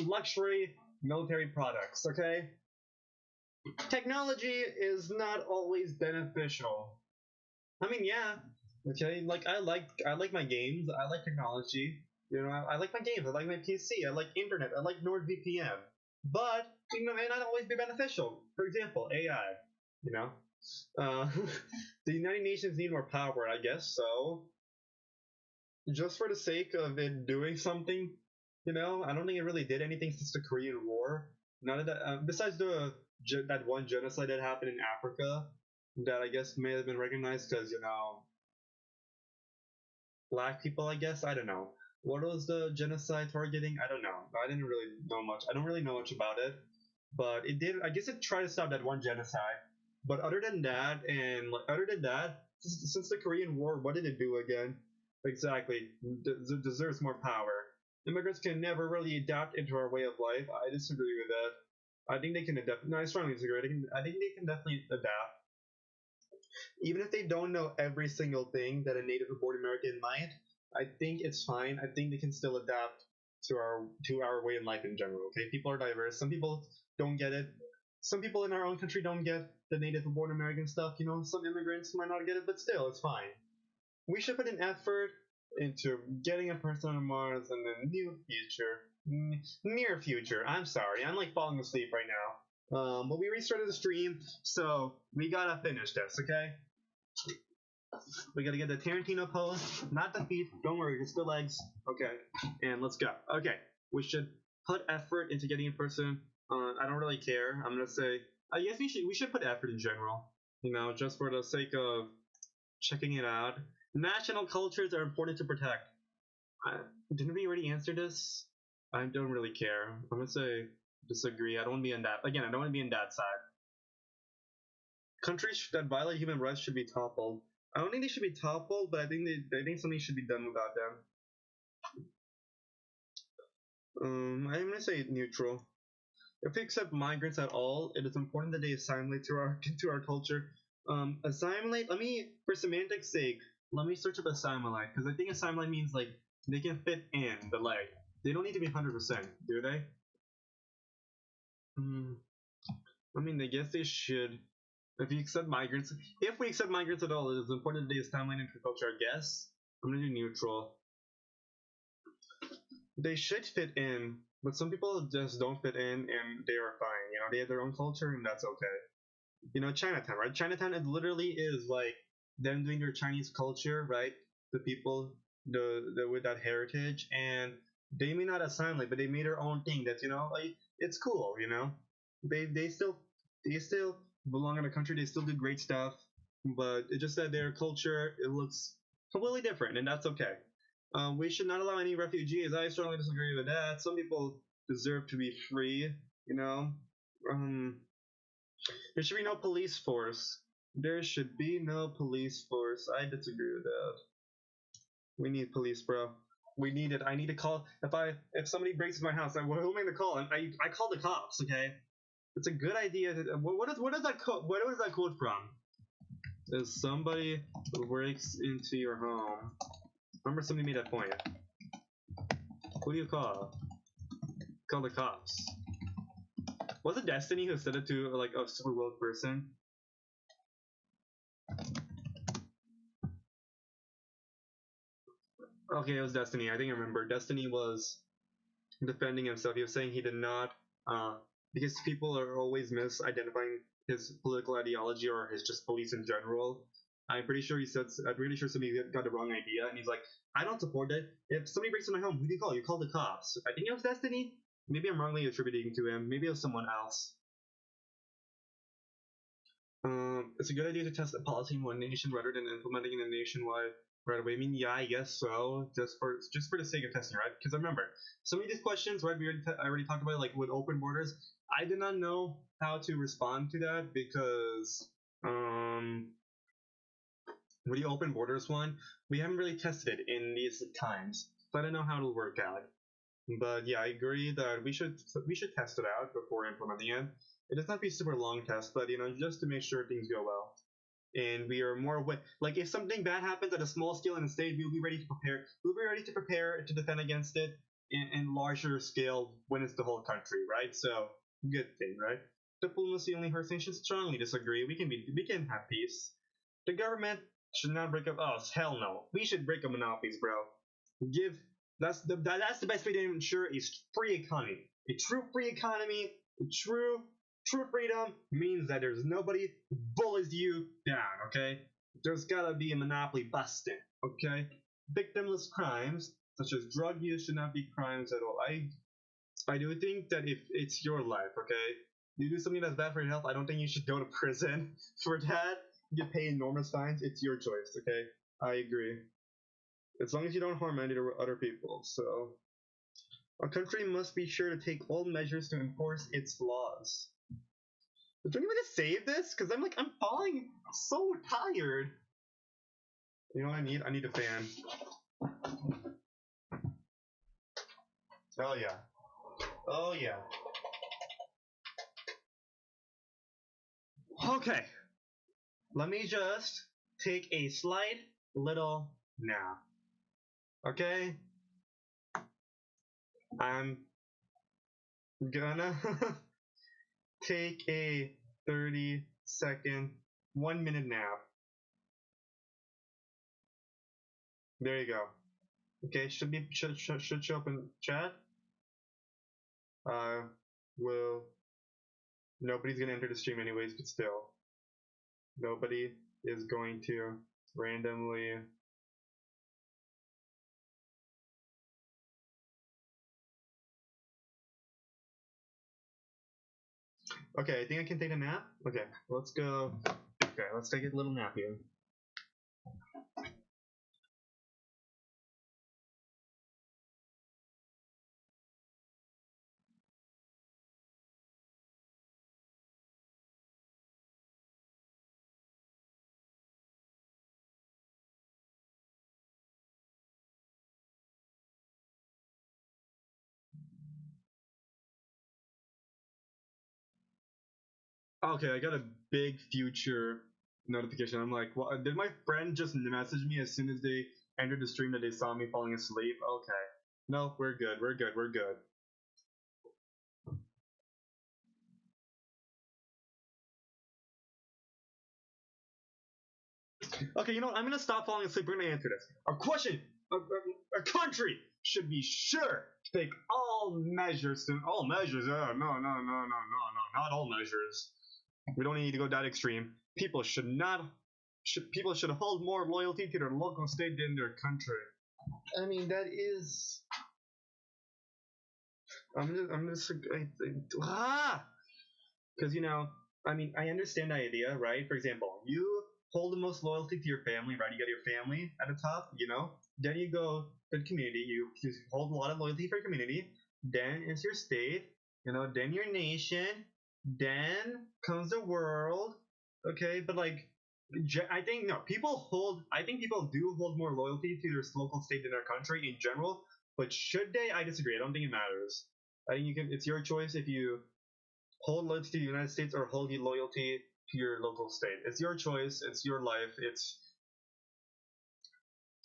luxury military products. Okay, technology is not always beneficial. I mean, yeah. Okay, like I like my games. I like technology. You know, I like my games. I like my PC. I like internet. I like NordVPN. But you know, it may not always be beneficial. For example, AI. You know, uh, the United Nations need more power. I guess so. Just for the sake of it doing something. You know, I don't think it really did anything since the Korean War. None of that. Besides that one genocide that happened in Africa, that I guess may have been recognized because you know black people, I guess. I don't know. What was the genocide targeting? I don't know. I didn't really know much. I don't really know much about it, but it did. I guess it tried to stop that one genocide. But other than that, since the Korean War, what did it do again? Exactly, deserves more power. Immigrants can never really adapt into our way of life. I disagree with that. I think they can adapt. No, I strongly disagree. I think they can definitely adapt even if they don't know every single thing that a native born American might, I think it's fine. I think they can still adapt to our way of life in general. Okay, people are diverse. Some people don't get it. Some people in our own country don't get the Native born American stuff, you know, some immigrants might not get it, but still, it's fine. We should put an effort into getting a person on Mars in the near future. I'm sorry, I'm like falling asleep right now. But we restarted the stream, so we gotta finish this, okay? We gotta get the Tarantino pose, not the feet. Don't worry, just the legs. Okay, and let's go. Okay, we should put effort into getting a person. I don't really care. I'm gonna say, I guess we should put effort in general. You know, just for the sake of checking it out. National cultures are important to protect. I, didn't we already answer this? I don't really care. I'm gonna say disagree. I don't want to be on that. Again, I don't want to be on that side. Countries that violate human rights should be toppled. I don't think they should be toppled, but I think something should be done about them. I'm gonna say neutral. If we accept migrants at all, it is important that they assimilate to our to our culture. Assimilate. Let me, for semantics' sake, let me search up assimilate because I think assimilate means like they can fit in, but like they don't need to be 100%, do they? I mean, I guess they should. If we accept migrants, at all, it is important that they assimilate into culture. I guess I'm gonna do neutral. They should fit in, but some people just don't fit in, and they are fine. You know, they have their own culture, and that's okay. You know, Chinatown, right? Chinatown, it literally is like them doing their Chinese culture, right? The people, the with that heritage, and they may not assimilate, but they made their own thing. That's, you know, like it's cool. You know, they still belong in the country. They still do great stuff, but it's just that their culture, it looks completely different, and that's okay. We should not allow any refugees. I strongly disagree with that. Some people deserve to be free. You know, um, there should be no police force. There should be no police force. I disagree with that. We need police, bro. We need it. I need to call. If somebody breaks into my house, who am I gonna call? I call the cops. Okay. It's a good idea. What is that quote? What is that quote from? If somebody breaks into your home, remember somebody made that point. Who do you call? Call the cops. Was it Destiny who said it to like a super world person? Okay, it was Destiny. I think I remember. Destiny was defending himself. He was saying he did not, because people are always misidentifying his political ideology or his just beliefs in general. I'm pretty sure somebody got the wrong idea, and he's like, I don't support it. If somebody breaks into my home, who do you call? You call the cops. I think it was Destiny. Maybe I'm wrongly attributing to him. Maybe it was someone else. It's a good idea to test a policy in one nation rather than implementing it nationwide right away. I mean, yeah, I guess so. Just for the sake of testing, right? Because remember, some of these questions, right? I already talked about it, like with open borders. I did not know how to respond to that because with the open borders one, we haven't really tested it in these times, so I don't know how it'll work out. But yeah, I agree that we should test it out before implementing it. It does not be a super long test, but you know, just to make sure things go well. And we are more like if something bad happens at a small scale in the state, we'll be ready to prepare. We'll be ready to prepare to defend against it in larger scale when it's the whole country, right? So good thing, right? Diplomacy only hurts nations. Strongly disagree. We can have peace. The government should not break up. Oh hell no! We should break up monopolies, bro. Give that's the best way to ensure a free economy. A true free economy, a true freedom means that there's nobody bullies you down. Okay, there's gotta be a monopoly busting. Okay, victimless crimes such as drug use should not be crimes at all. I do think that if it's your life, okay, you do something that's bad for your health, I don't think you should go to prison for that. You pay enormous fines. It's your choice. Okay, I agree as long as you don't harm any other people. So, a country must be sure to take all measures to enforce its laws. Do you want me to save this? Because I'm falling so tired. You know what I need? I need a fan. Oh yeah. Oh yeah. Okay. Let me just take a slight little nap. Okay? I'm gonna take a 30-second, 1-minute nap. There you go. Okay, should show up in chat. Will nobody's gonna enter the stream anyways, but still, nobody is going to randomly. Okay, I think I can take a nap. Okay, let's go. Okay, let's take a little nap here. Okay, I got a big future notification. I'm like, well, did my friend just message me as soon as they entered the stream that they saw me falling asleep? Okay. No, we're good. We're good. We're good. Okay, you know what? I'm gonna stop falling asleep. We're gonna answer this. A question. A country should be sure to take all measures. All measures. No, not all measures. We don't need to go that extreme. People should not. People should hold more loyalty to their local state than their country. I mean, that is. Because you know, I mean, I understand the idea, right? For example, you hold the most loyalty to your family, right? You got your family at the top, you know. Then you go to the community. You hold a lot of loyalty for your community. Then it's your state, you know. Then your nation. Then comes the world. Okay, but like, I think no, people hold. I think people do hold more loyalty to their local state than their country in general. But should they? I disagree. I don't think it matters. I think you can. It's your choice if you hold loyalty to the United States or hold loyalty to your local state. It's your choice. It's your life. It's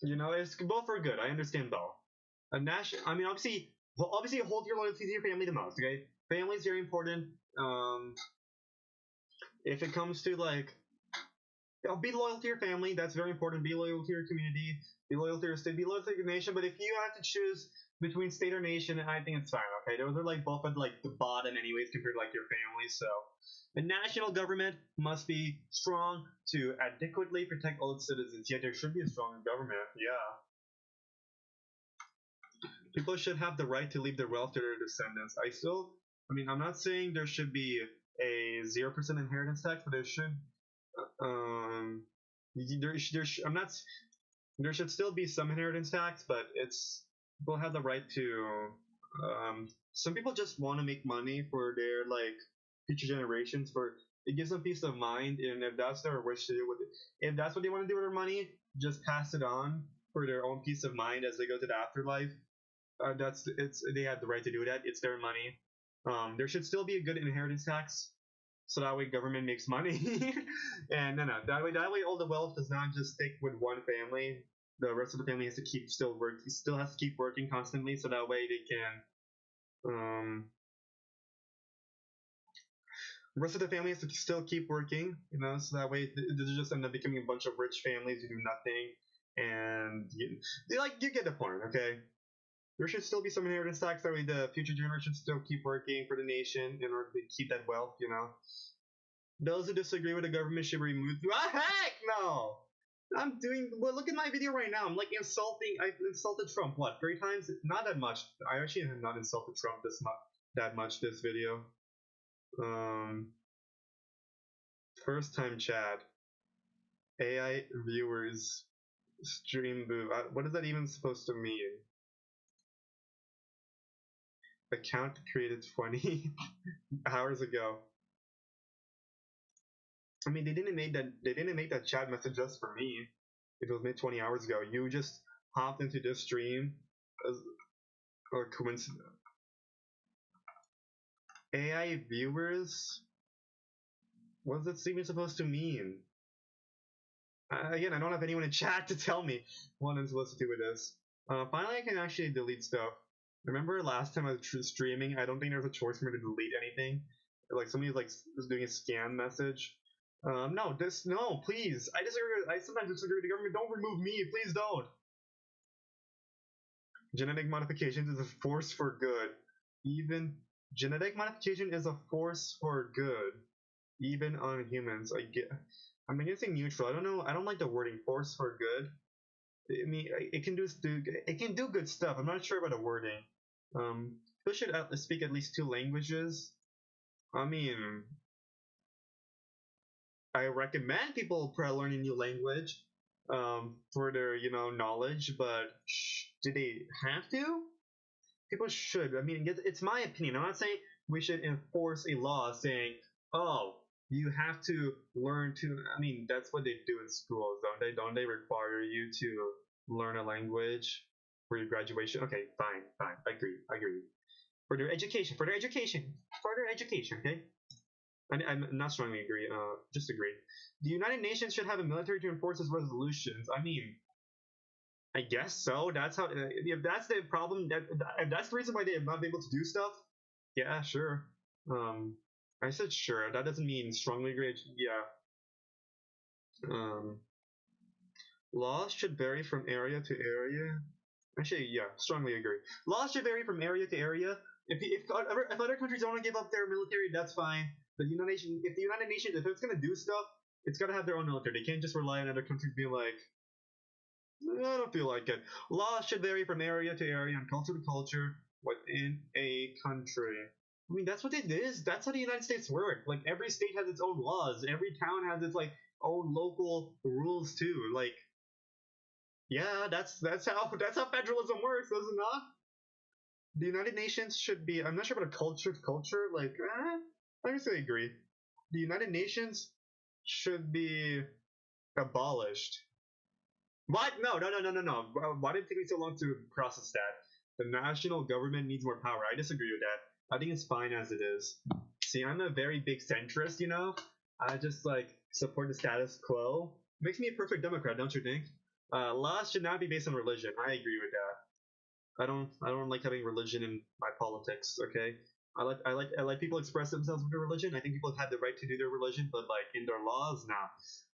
it's both are good. I understand both. A national. I mean, obviously, hold your loyalty to your family the most. Okay, family is very important. If it comes to like, be loyal to your family. That's very important. Be loyal to your community. Be loyal to your state. Be loyal to your nation. But if you have to choose between state or nation, I think it's fine. Okay, those are like both at like the bottom, anyways, compared to like your family. So the national government must be strong to adequately protect all its citizens. Yet there should be a strong government. Yeah. People should have the right to leave their wealth to their descendants. I mean, I'm not saying there should be a 0% inheritance tax, but there should um I'm not there should still be some inheritance tax, but it's people have the right to some people just want to make money for their like future generations. For it gives them peace of mind, and if that's their wish to do with it, if that's what they want to do with their money, just pass it on for their own peace of mind as they go to the afterlife. They have the right to do that. It's their money. There should still be a good inheritance tax, so that way government makes money. And no, that way all the wealth does not just stick with one family. The rest of the family has to still has to keep working constantly, so that way they can the rest of the family has to still keep working, so that way they just end up becoming a bunch of rich families who do nothing. And you get the point. Okay, there should still be some inheritance tax, that way the future generations still keep working for the nation in order to keep that wealth. Those who disagree with the government should be removed. Heck no! Well, look at my video right now. I'm like I've insulted Trump, what, 3 times? Not that much. I actually have not insulted Trump that much this video. First time chat. AI viewers. Stream booth. What is that even supposed to mean? Account created 20 hours ago. I mean, they didn't make that chat message just for me. It was made 20 hours ago. You just hopped into this stream or coincidence. AI viewers? What's that even supposed to mean? Again, I don't have anyone in chat to tell me what I'm supposed to do with this. Finally, I can actually delete stuff. Remember last time I was streaming, I don't think there was a choice for me to delete anything. Like somebody's like doing a scam message. No, no, please. I disagree. I sometimes disagree with the government. Don't remove me, please don't. Genetic modifications is a force for good. Even genetic modification is a force for good, even on humans. I'm gonna say neutral. I don't know. I don't like the wording force for good. I mean, it can do good stuff. I'm not sure about the wording. People should speak at least 2 languages. I mean, I recommend people learn a new language for their knowledge, but do they have to? People should. I mean, it's my opinion. I'm not saying we should enforce a law saying, oh, you have to learn to. I mean, that's what they do in schools, don't they? Don't they require you to learn a language for your graduation? Okay, fine, fine. I agree. For their education, okay? I'm not strongly agree. Just agree. The United Nations should have a military to enforce its resolutions. I mean, I guess so. That's how. If that's the problem, if that's the reason why they have not been able to do stuff, yeah, sure. Um, I said sure. That doesn't mean strongly agree. Yeah. Um, laws should vary from area to area. Actually, yeah, strongly agree. Laws should vary from area to area. If other countries don't want to give up their military, that's fine. If the United Nations, if it's gonna do stuff, it's gotta have their own military. They can't just rely on other countries being like, I don't feel like it. Laws should vary from area to area and culture to culture within a country. I mean, that's what it is. That's how the United States work. Like every state has its own laws. Every town has its like own local rules too. Like, yeah, that's how federalism works, does it not? The United Nations should be. I'm not sure about a culture to culture. Like, I guess I agree. The United Nations should be abolished. What? No, no, no, no, no, no. Why did it take me so long to process that? The national government needs more power. I disagree with that. I think it's fine as it is. See, I'm a very big centrist, you know? I just like support the status quo. Makes me a perfect Democrat, don't you think? Laws should not be based on religion. I agree with that. I don't like having religion in my politics, okay? I like people express themselves with their religion. I think people have the right to do their religion, but like in their laws, nah.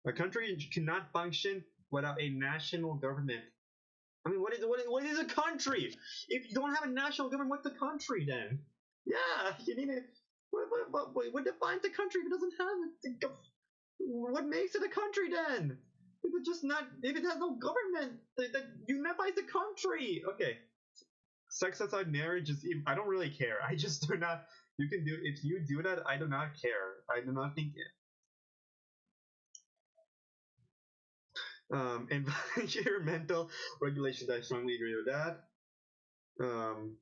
A country cannot function without a national government. I mean, what is a country? If you don't have a national government, what's a country then? Yeah, you need it. What defines a country if it doesn't have it? What makes it a country then? If it has no government, that unifies the country. Okay, sex outside marriage is. I don't really care. I just do not. You can do if you do that. I do not care. I do not think. Environmental regulations. I strongly agree with that.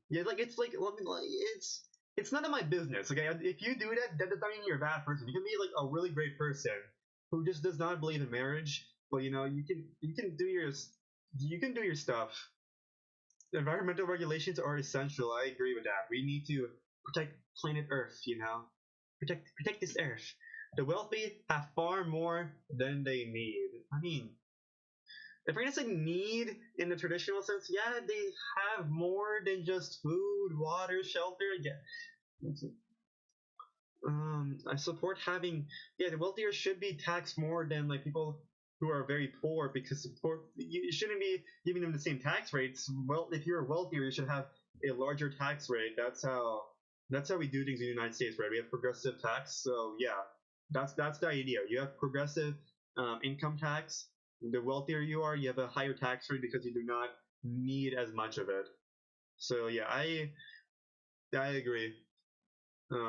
Yeah, like it's none of my business. Okay, if you do that, that doesn't mean you're a bad person. You can be like a really great person who just does not believe in marriage, but you can do your stuff. Environmental regulations are essential. I agree with that. We need to protect planet Earth. Protect this Earth. The wealthy have far more than they need. I mean, if we're gonna say need in the traditional sense, yeah, they have more than just food, water, shelter. Yeah. I support having. Yeah, the wealthier should be taxed more than like people who are very poor because support you shouldn't be giving them the same tax rates. Well, if you're wealthier, you should have a larger tax rate. That's how we do things in the United States, right? We have progressive tax, so yeah, that's the idea. You have progressive income tax. The wealthier you are, you have a higher tax rate because you do not need as much of it. So yeah, I agree.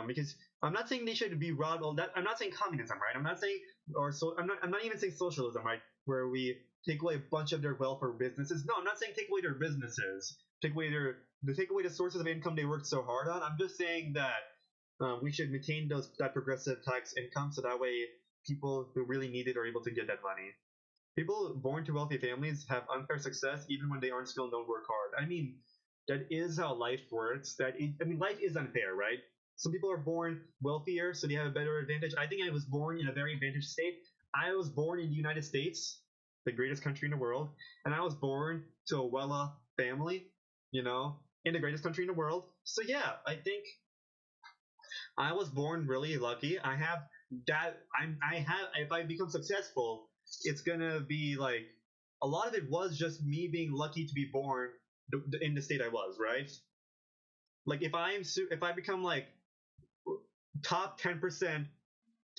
Because I'm not saying they should be robbed. All that I'm not saying communism, right? I'm not saying I'm not even saying socialism, right? Where we take away a bunch of their wealth for businesses. No, I'm not saying take away their businesses. Take away the sources of income they worked so hard on. I'm just saying that we should maintain that progressive tax income so that way people who really need it are able to get that money. People born to wealthy families have unfair success even when they aren't skilled and don't work hard. I mean, that is how life works. Life is unfair, right? Some people are born wealthier, so they have a better advantage. I think I was born in a very advantaged state. I was born in the United States, the greatest country in the world, and I was born to a well-off family, in the greatest country in the world. So yeah, I think I was born really lucky. I have that. I have. If I become successful, it's gonna be like a lot of it was just me being lucky to be born in the state I was. Right. Like if I become like top 10%,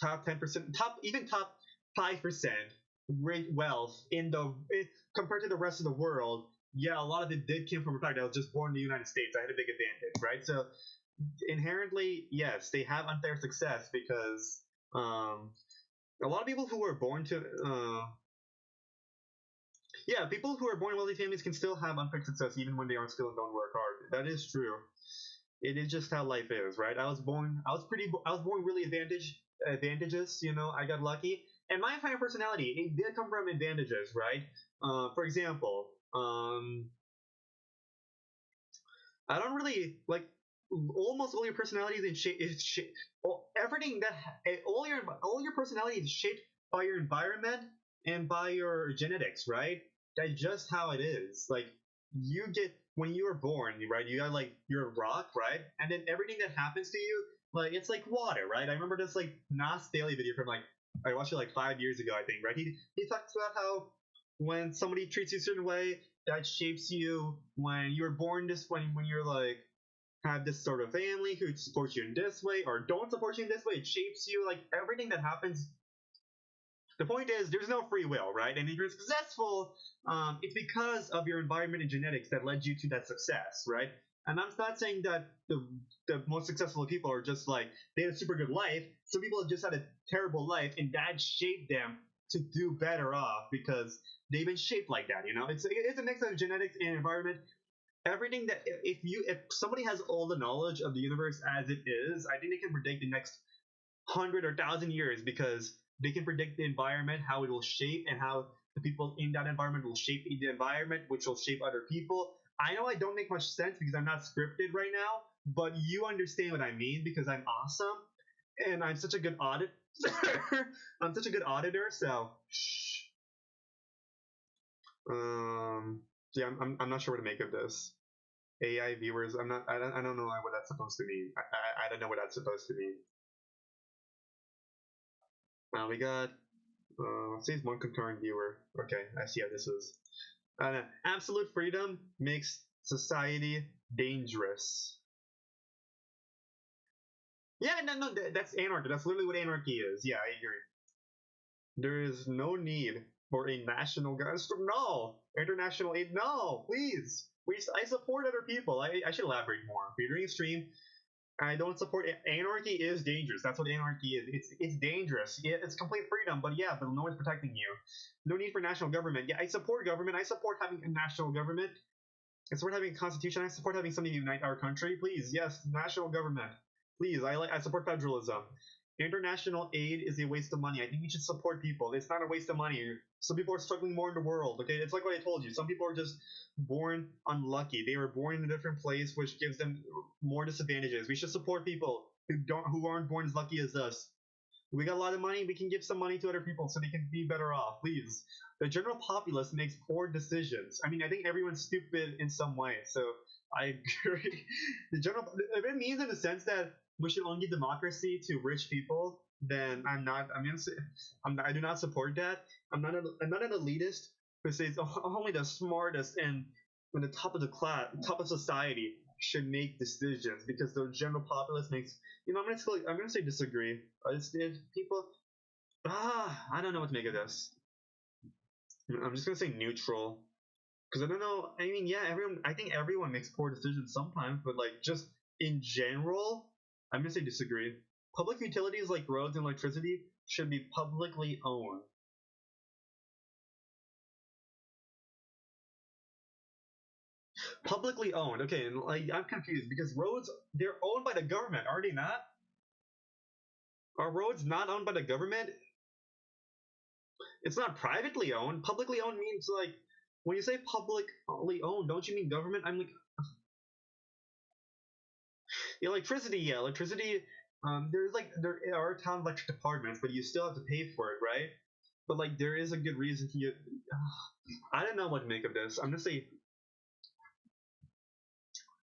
top 10%, top even top 5% wealth in compared to the rest of the world. Yeah, a lot of it did come from the fact that I was just born in the United States. I had a big advantage, right? So inherently, yes, they have unfair success because um, a lot of people who are born to yeah, people who are born in wealthy families can still have unfair success even when they aren't still and don't work hard. That is true. It is just how life is, right? I was born really advantageous. You know, I got lucky, and my entire personality it did come from advantages, right? For example, I don't really like almost all your personalities in shape is everything that all your personality is shaped by your environment and by your genetics, right? That's just how it is. Like you get when you were born, right? You got like you're a rock, right? And then everything that happens to you, like it's like water, right? I remember this like Nas Daily video from like I watched it like 5 years ago, I think, right? He talks about how when somebody treats you a certain way, that shapes you when you were born this when you're like have this sort of family who supports you in this way or don't support you in this way. It shapes you like everything that happens. The point is, there's no free will, right? And if you're successful, it's because of your environment and genetics that led you to that success, right? And I'm not saying that the most successful people are just like they had a super good life. Some people have just had a terrible life, and that shaped them to do better off because they've been shaped like that. You know, it's a mix of genetics and environment. Everything that if somebody has all the knowledge of the universe as it is, I think they can predict the next 100 or 1,000 years because they can predict the environment, how it will shape, and how the people in that environment will shape the environment, which will shape other people. I know I don't make much sense because I'm not scripted right now, but you understand what I mean because I'm awesome and I'm such a good auditor. I'm such a good auditor, so shh. Um, yeah, I'm not sure what to make of this. AI viewers, I don't know what that's supposed to mean. I don't know what that's supposed to mean. We got says one concurrent viewer. Okay, I see how this is. Absolute freedom makes society dangerous. Yeah, no, that's anarchy. That's literally what anarchy is. Yeah, I agree. There is no need for a national guard. No, international aid. No, please. I support other people. I should elaborate more. If you're doing a stream, I don't support anarchy. Is dangerous. That's what anarchy is. It's dangerous. Yeah, it's complete freedom, but yeah, but no one's protecting you. No need for national government. Yeah, I support government. I support having a national government. I support having a constitution. I support having something to unite our country. Please, yes, national government. Please, I support federalism. International aid is a waste of money. I think we should support people. It's not a waste of money. Some people are struggling more in the world. Okay, it's like what I told you. Some people are just born unlucky. They were born in a different place, which gives them more disadvantages. We should support people who aren't born as lucky as us. We got a lot of money. We can give some money to other people so they can be better off. Please. The general populace makes poor decisions. I mean, I think everyone's stupid in some way. So I agree. The general, if it means in the sense that we should only give democracy to rich people, then I'm not. I mean, I do not support that. I'm not an elitist who says only the smartest and the top of the class, top of society should make decisions because the general populace makes. You know, I'm gonna say disagree. It's people. I don't know what to make of this. I'm just gonna say neutral because I don't know. I mean, yeah, everyone. I think everyone makes poor decisions sometimes, but like just in general, I'm gonna say disagree. Public utilities like roads and electricity should be publicly owned. Publicly owned. Okay, and like I'm confused because roads they're owned by the government, are they not? Are roads not owned by the government? It's not privately owned. Publicly owned means like when you say publicly owned, don't you mean government? I'm like electricity. Yeah, electricity. There are town electric departments, but you still have to pay for it, right? But like there is a good reason to. I don't know what to make of this. I'm gonna say,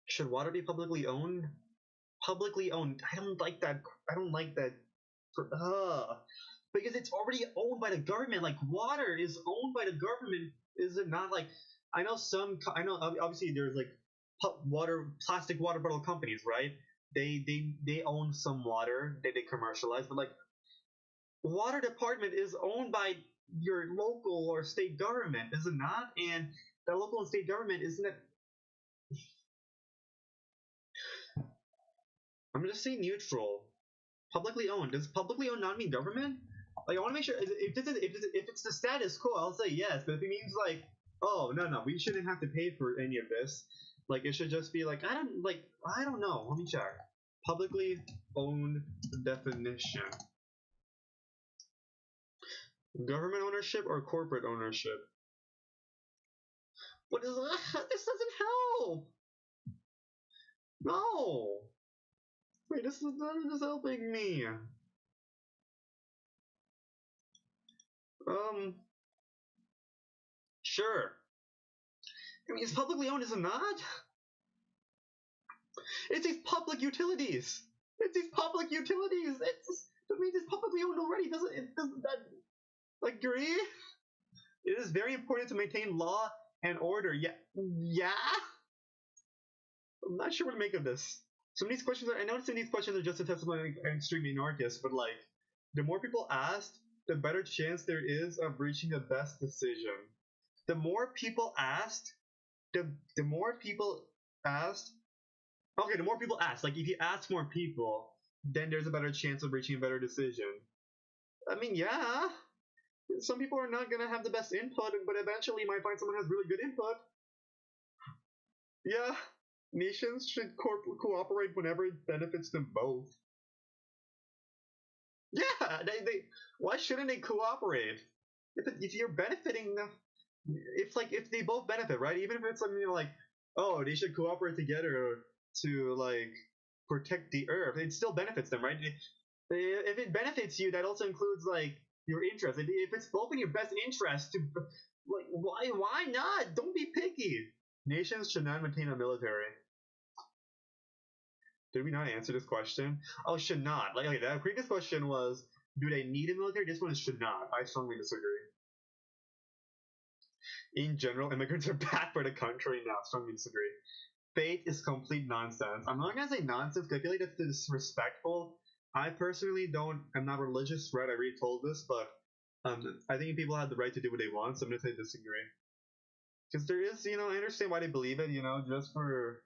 should water be publicly owned? publicly owned. I don't like that. I don't like that. Because it's already owned by the government. Like water is owned by the government, is it not? Like I know I know obviously there's like plastic water bottle companies, right? They own some water that they commercialize, but like water department is owned by your local or state government, is it not? And the local and state government isn't it? I'm just saying neutral. Publicly owned. Does publicly owned not mean government? Like I want to make sure if it's the status quo, I'll say yes. But if it means like, oh no, we shouldn't have to pay for any of this. Like it should just be like I don't know. Let me check. Publicly owned definition. Government ownership or corporate ownership? What is this? Doesn't help. No. Wait, this is not just helping me. Sure. I mean, it's publicly owned, is it not? It's these public utilities. It's these public utilities. That means it's publicly owned already. Doesn't that agree? It is very important to maintain law and order. Yeah. Yeah. I'm not sure what to make of this. Some of these questions I noticed some of these questions are just a test of my extreme anarchist, but like, the more people asked, the better chance there is of reaching the best decision. The more people asked, the more people asked. Okay, the more people ask. Like, if you ask more people, then there's a better chance of reaching a better decision. I mean, yeah. Some people are not gonna have the best input, but eventually you might find someone who has really good input. Yeah. Nations should cooperate whenever it benefits them both. Yeah, why shouldn't they cooperate? If you're benefiting them, if they both benefit, right? Even if it's something like, oh, they should cooperate together to like protect the earth, it still benefits them, right? If it benefits you, that also includes like your interest. If it's both in your best interest, to like why not? Don't be picky. Nations should not maintain a military. Did we not answer this question? Oh, should not. Like, okay, that previous question was, do they need a military? This one is should not. I strongly disagree. In general, immigrants are bad for the country. No, strongly disagree. Faith is complete nonsense. I'm not gonna say nonsense because I feel like that's disrespectful. I personally don't. I'm not religious, right? I already told this, but I think people have the right to do what they want. So I'm gonna say disagree. Because there is, I understand why they believe it. Just for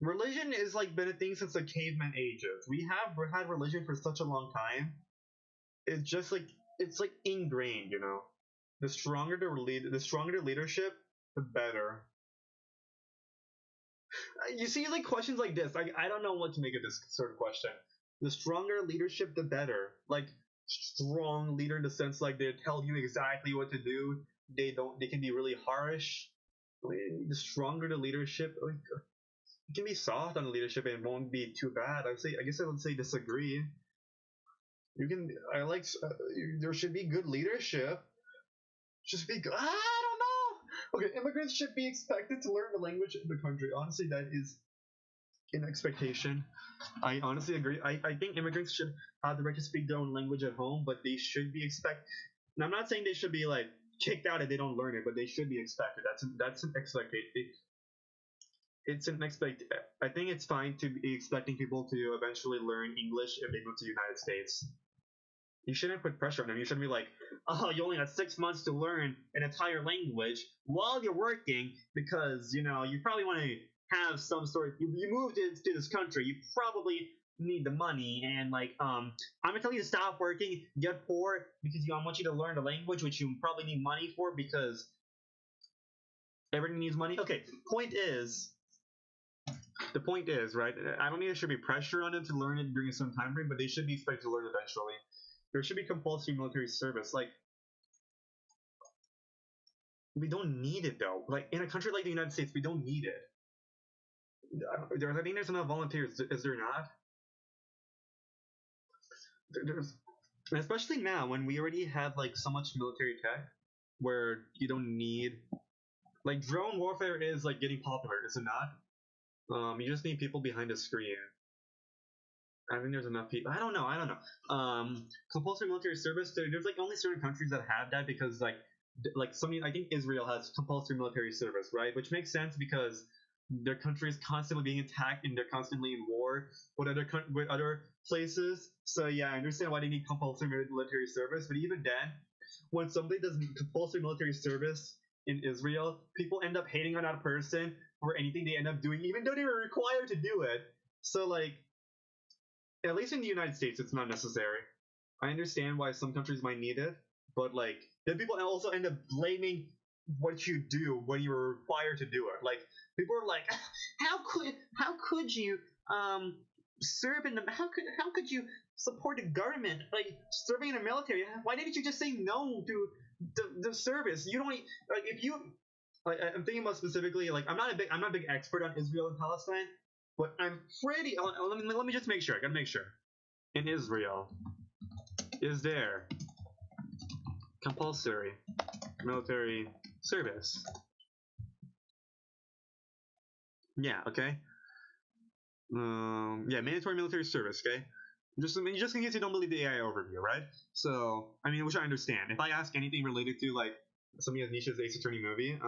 religion is like been a thing since the caveman ages. We have had religion for such a long time. It's just like it's like ingrained. The stronger the stronger the leadership, the better. You see, like questions like this, I don't know what to make of this sort of question. The stronger leadership, the better. Like strong leader in the sense like they tell you exactly what to do. They can be really harsh. I mean, the stronger the leadership, like, you can be soft on the leadership and it won't be too bad. I guess I would say disagree. You can, I like, there should be good leadership. Just be good. I don't know. Okay, immigrants should be expected to learn the language of the country. Honestly, that is an expectation. I honestly agree. I think immigrants should have the right to speak their own language at home, but they should be expected. I'm not saying they should be like kicked out if they don't learn it, but they should be expected. That's an expectation. It's an expect. I think it's fine to be expecting people to eventually learn English if they move to the United States. You shouldn't put pressure on them. You shouldn't be like, oh, you only got 6 months to learn an entire language while you're working because, you probably want to have some sort of, you moved into this country, you probably need the money and like, I'm going to tell you to stop working, get poor because I want you to learn the language, which you probably need money for because everything needs money. Okay, the point is, right, I don't think there should be pressure on them to learn it during a certain time frame, but they should be expected to learn eventually. There should be compulsory military service. Like, we don't need it though. Like in a country like the United States, we don't need it. I think there's enough volunteers. Is there not? There's, especially now when we already have like so much military tech, where you don't need like drone warfare is like getting popular, is it not? You just need people behind a screen. I think there's enough people. I don't know. Compulsory military service. There's like only certain countries that have that because like something. I think Israel has compulsory military service, right? Which makes sense because their country is constantly being attacked and they're constantly in war with with other places. So yeah, I understand why they need compulsory military service. But even then, when somebody does compulsory military service in Israel, people end up hating on that person for anything they end up doing, even though they were required to do it. So like at least in the United States, it's not necessary. I understand why some countries might need it, but like then people also end up blaming what you do when you're required to do it. Like people are like, how could you serve in the how could you support the government like serving in the military? Why didn't you just say no to the service? You don't like if you like I'm thinking about specifically like I'm not a big expert on Israel and Palestine, but I'm pretty. Let me just make sure. I gotta make sure. In Israel, is there compulsory military service? Yeah. Okay. Yeah, mandatory military service. Okay. Just in case you don't believe the AI overview, right? So, I mean, which I understand. If I ask anything related to like something as niche as the Ace Attorney movie,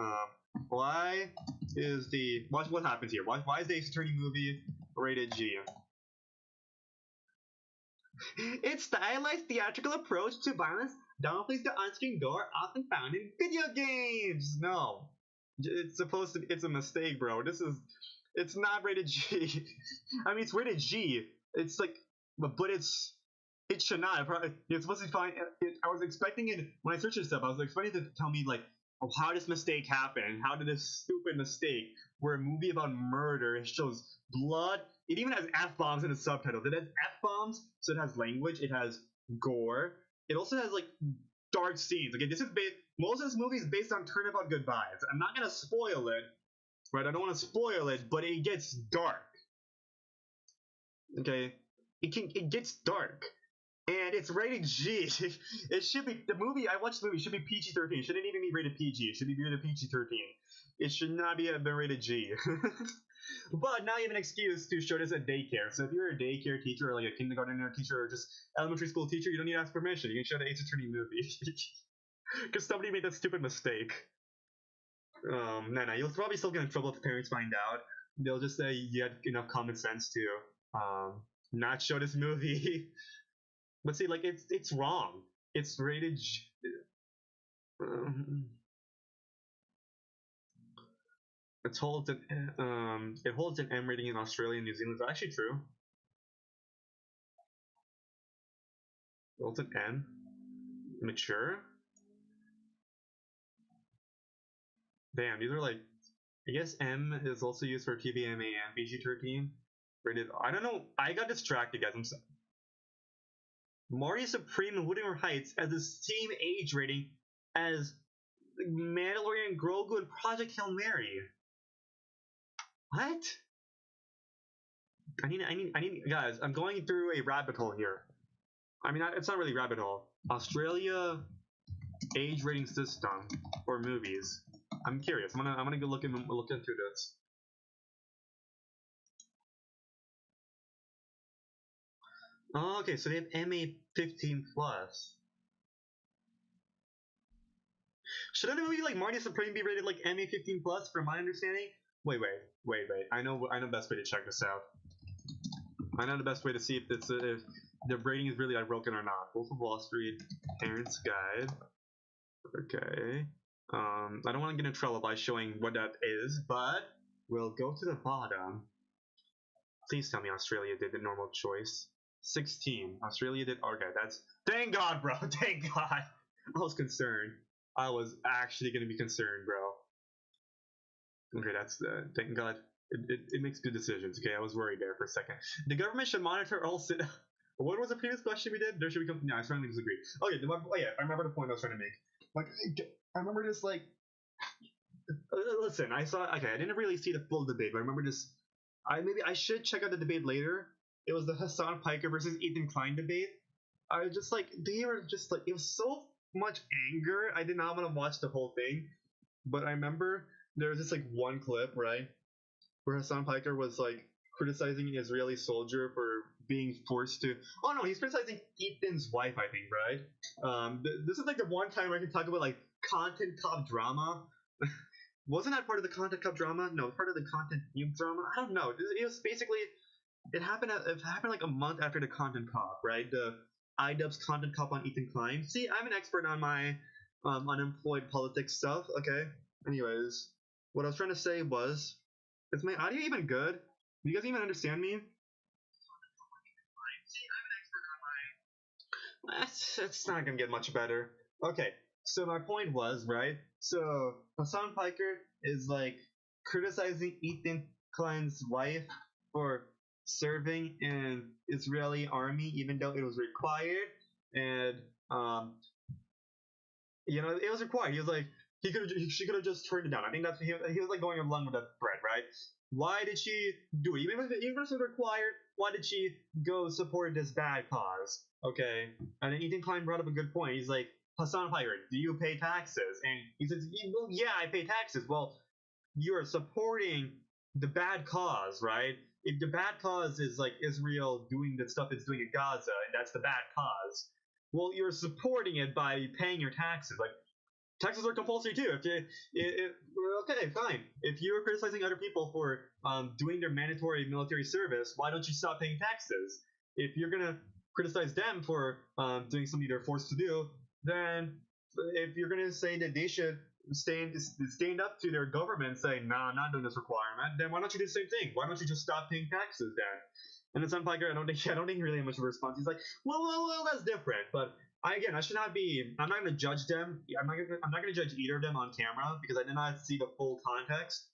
why is what happens here? Why is the Ace Attorney movie rated G? Its stylized theatrical approach to violence downplays the on-screen gore often found in video games. No, it's a mistake, bro. It's not rated G. I mean, it's rated G. It's like, but it should not. It's supposed to be fine. I was expecting it when I searched this up. I was expecting it to tell me like, oh, how this mistake happened? How did this stupid mistake, where a movie about murder, it shows blood. It even has f bombs in the subtitles. It has f bombs, so it has language. It has gore. It also has like dark scenes. Okay, this is based. Most of this movie is based on Turnabout Goodbyes. I'm not gonna spoil it, right? I don't want to spoil it, but it gets dark. Okay, it gets dark, and it's rated G. It should be the movie. I watched the movie. It should be PG-13. It shouldn't even be rated PG. It should be rated PG-13. It should not be been rated G. But now you have an excuse to show this at daycare. So if you're a daycare teacher or like a kindergarten teacher or just elementary school teacher, you don't need to ask permission. You can show the Ace Attorney movie. Because somebody made that stupid mistake. No, you'll probably still get in trouble if the parents find out. They'll just say you had enough common sense to not show this movie. But see, like it's wrong. It's rated. Um, it holds an M rating in Australia and New Zealand. Is that actually true? It holds an M. Mature. Damn, these are like. I guess M is also used for TVMA and PG-13. Rated. I don't know. I got distracted, guys. I'm sorry. Marty Supreme and Wuthering Heights as the same age rating as Mandalorian Grogu and Project Hail Mary. What? Guys, I'm going through a rabbit hole here. I mean, it's not really rabbit hole. Australia age rating system for movies. I'm curious. I'm gonna go look into this. Oh, okay, so they have MA 15 plus. Shouldn't a movie like Marty Supreme be rated like MA 15 plus? From my understanding. Wait. I know the best way to check this out. I know the best way to see if the rating is really broken or not. Wolf of Wall Street, Parents Guide. Okay. I don't want to get in trouble by showing what that is, but we'll go to the bottom. Please tell me Australia did the normal choice. 16. Australia did. Okay, that's. Thank God, bro. Thank God. I was concerned. I was actually going to be concerned, bro. Okay, that's. Thank God. It makes good decisions. Okay, I was worried there for a second. The government should monitor all What was the previous question we did? There should be. No, I strongly disagree. Okay, yeah, I remember the point I was trying to make. Like, I remember just like. Listen, I saw. Okay, I didn't really see the full debate, but I remember just. I should check out the debate later. It was the Hassan Piker versus Ethan Klein debate. I was just like they were just like it was so much anger. I did not want to watch the whole thing, but I remember there was just like one clip right where Hassan Piker was like criticizing an Israeli soldier for being forced to. Oh no, he's criticizing Ethan's wife, I think, right? This is like the one time where I can talk about like content cop drama. Wasn't that part of the content cop drama? No, part of the content cube drama. I don't know. It was basically it happened. It happened like a month after the content cop, right? The iDubbbz content cop on Ethan Klein. See, I'm an expert on my unemployed politics stuff. Okay. Anyways, what I was trying to say was, is my audio even good? Do you guys even understand me? It's not gonna get much better. Okay, so my point was, right? So Hassan Piker is like criticizing Ethan Klein's wife for serving in Israeli army, even though it was required, and um, it was required. He was like, she could have just turned it down. I think that's he was like going along with that thread, right? Why did she do it? Even if it was required, why did she go support this bad cause? Okay, and then Ethan Klein brought up a good point. He's like, Hassan Piker, do you pay taxes? And he says, well, yeah, I pay taxes. Well, you're supporting the bad cause, right? If the bad cause is like Israel doing the stuff it's doing in Gaza, and that's the bad cause, well, you're supporting it by paying your taxes. Like, taxes are compulsory too. Okay, fine. If you're criticizing other people for doing their mandatory military service, why don't you stop paying taxes? If you're gonna criticize them for doing something they're forced to do, then if you're gonna say that they should stand up to their government, saying, "Nah, I'm not doing this requirement," then why don't you do the same thing? Why don't you just stop paying taxes then? And then Sam Piker, I don't think he really had much of a response. He's like, well, that's different. But I should not be. I'm not going to judge them. I'm not going to judge either of them on camera because I did not see the full context.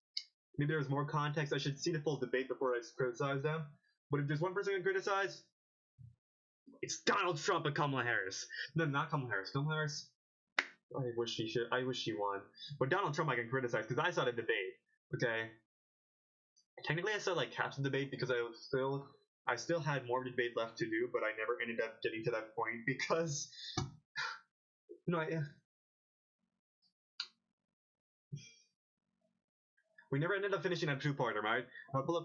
Maybe there was more context. I should see the full debate before I criticize them. But if there's one person I can criticize, it's Donald Trump and Kamala Harris. No, not Kamala Harris. Kamala Harris. I wish she should. I wish she won. But Donald Trump I can criticize because I saw the debate. Okay. Technically, I saw like half the debate because I still had more debate left to do, but I never ended up getting to that point because no, we never ended up finishing that two-parter, right? If I pull up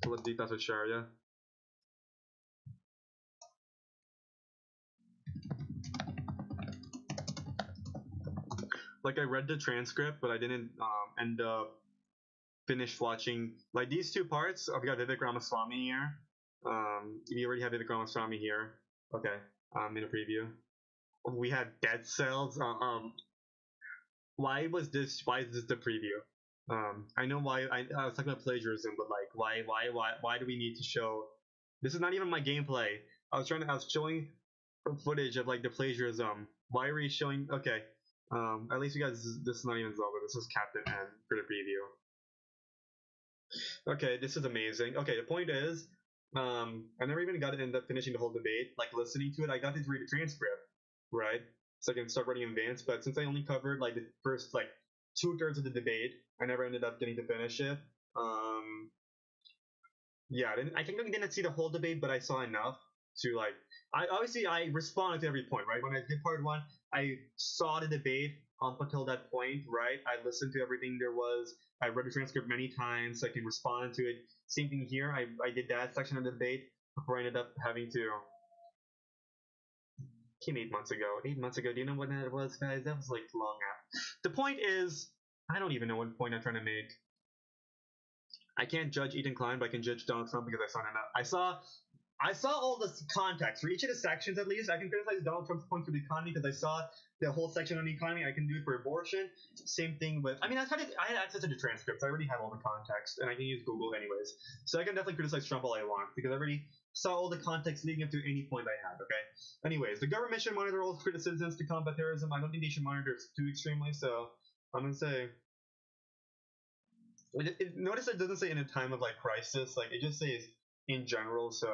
pull up Deep Desert Sharia. Like I read the transcript, but I didn't end up finish watching like these two parts. I've got Vivek Ramaswamy here. You already have Vivek Ramaswamy here. Okay, in a preview. We had Dead Cells. Why is this the preview? I know why I was talking about plagiarism, but like why do we need to show? This is not even my gameplay. I was showing footage of like the plagiarism. Why are we showing? Okay, at least you guys, this is not even Zelda. This is Captain N for the preview. Okay, this is amazing. Okay, the point is, I never even got to end up finishing the whole debate. Like listening to it, I got to read the transcript, right? So I can start writing in advance. But since I only covered like the first like 2/3 of the debate, I never ended up getting to finish it. Yeah, I technically didn't see the whole debate, but I saw enough to like. I responded to every point, right? When I did part one, I saw the debate up until that point, right? I listened to everything there was. I read the transcript many times, so I can respond to it. Same thing here. I did that section of the debate before I ended up having to. Came 8 months ago. 8 months ago. Do you know when that was, guys? That was like long after. The point is, I don't even know what point I'm trying to make. I can't judge Ethan Klein, but I can judge Donald Trump because I saw enough. I saw all the context for each of the sections at least. I can criticize Donald Trump's point for the economy because I saw the whole section on the economy. I can do it for abortion. Same thing with. I mean, I had access to the transcripts. I already have all the context, and I can use Google anyways. So I can definitely criticize Trump all I want because I already saw all the context leading up to any point I had. Okay. Anyways, the government should monitor all citizens to combat terrorism. I don't think they should monitor too extremely. So I'm gonna say. Notice it doesn't say in a time of like crisis. Like it just says in general. So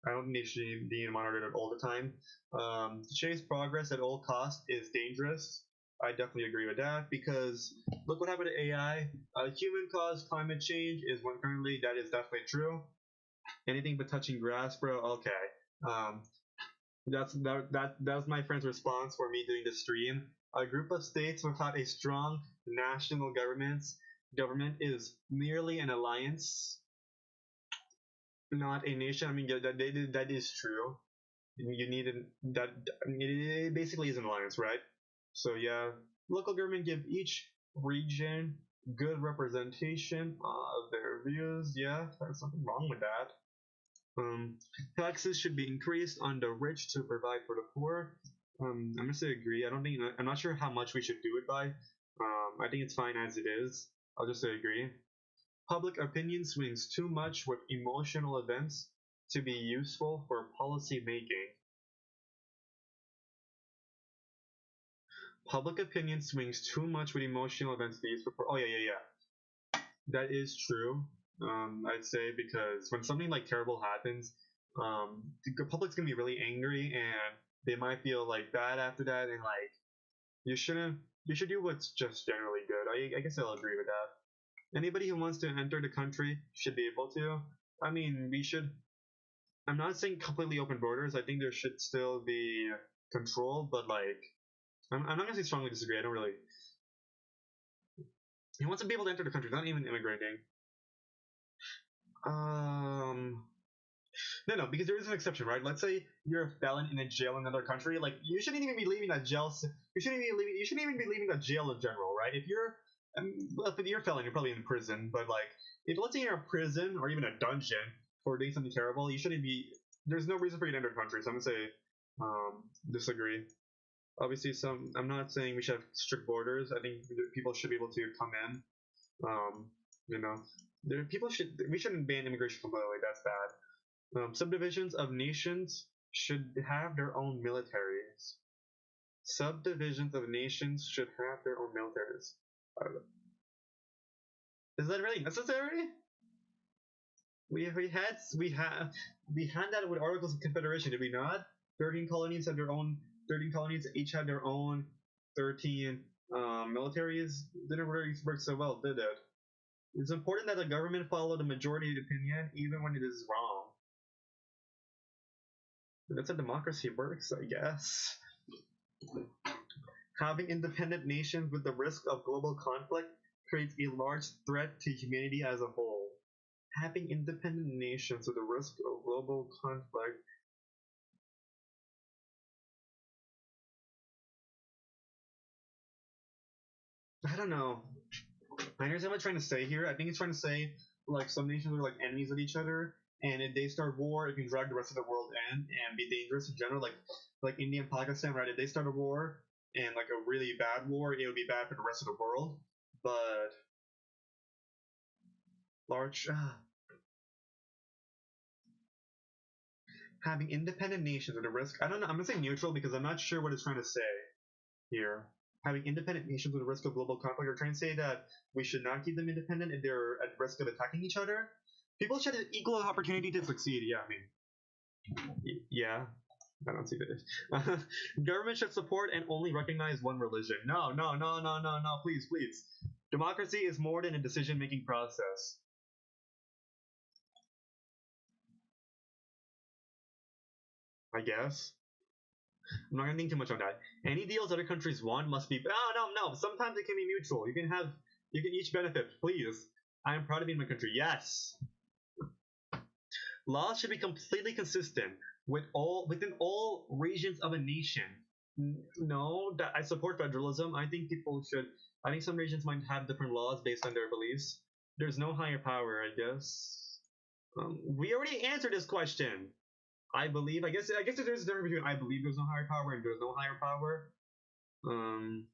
I don't think they should be monitored all the time. To chase progress at all costs is dangerous. I definitely agree with that because look what happened to AI. Human-caused climate change is one currently. That is definitely true. Anything but touching grass, bro. Okay. That was my friend's response for me doing the stream. A group of states without a strong national governments government is merely an alliance, not a nation. I mean, yeah, that is true. You need that. I mean, it basically is an alliance, right? So yeah, local government give each region good representation of their views. Yeah, there's something wrong with that. Um, Taxes should be increased on the rich to provide for the poor. I'm gonna say agree. I don't think I'm not sure how much we should do it by. I think it's fine as it is. I'll just say agree. Public opinion swings too much with emotional events to be useful for policy making. Public opinion swings too much with emotional events to be useful for. Oh yeah, yeah, yeah. That is true. I'd say because when something like terrible happens, the public's gonna be really angry and they might feel like bad after that, and like you shouldn't. You should do what's just generally good. I guess I'll agree with that. Anybody who wants to enter the country should be able to. I mean, we should. I'm not saying completely open borders. I think there should still be control, but like, I'm not gonna say strongly disagree. I don't really. He wants to be able to enter the country, not even immigrating. Um, no, because there is an exception, right? Let's say you're a felon in a jail in another country, like you shouldn't even be leaving that jail. You shouldn't even leaving. You shouldn't even be leaving that jail in general, right? Well, if you're a felon, you're probably in prison. But like, if let's say you're in a prison or even a dungeon for doing something terrible, you shouldn't be. There's no reason for you to enter the country. So I'm gonna say disagree. Obviously, I'm not saying we should have strict borders. I think people should be able to come in. Um, you know, we shouldn't ban immigration completely. That's bad. Subdivisions of nations should have their own militaries. Subdivisions of nations should have their own militaries. Is that really necessary? We had that with Articles of Confederation, did we not? 13 colonies have their own. 13 colonies each had their own 13 militaries. Didn't really work so well, did it? It's important that the government follow the majority opinion, even when it is wrong. That's how democracy works, I guess. Having independent nations with the risk of global conflict creates a large threat to humanity as a whole. Having independent nations with the risk of global conflict. I don't know. I understand what I'm trying to say here. I think it's trying to say like some nations are like enemies of each other, and if they start war, it can drag the rest of the world in and be dangerous in general. Like India and Pakistan, right? If they start a war and like a really bad war, it would be bad for the rest of the world. But large having independent nations with a risk. I don't know. I'm gonna say neutral because I'm not sure what it's trying to say here. Having independent nations with a risk of global conflict, are trying to say that we should not keep them independent if they're at risk of attacking each other. People should have equal opportunity to succeed. Yeah, I mean, yeah, I don't see this. Government should support and only recognize one religion. No, no, no, no, no, no. Please, please. Democracy is more than a decision-making process. I guess. I'm not gonna think too much on that. Any deals other countries want must be. No, no, no. Sometimes it can be mutual. You can each benefit. Please. I am proud to be in my country. Yes. Laws should be completely consistent within all regions of a nation. No, that I support federalism. I think people should. I think some regions might have different laws based on their beliefs. There's no higher power, I guess. We already answered this question. I believe. I guess there's a difference between I believe there's no higher power and there's no higher power. Um,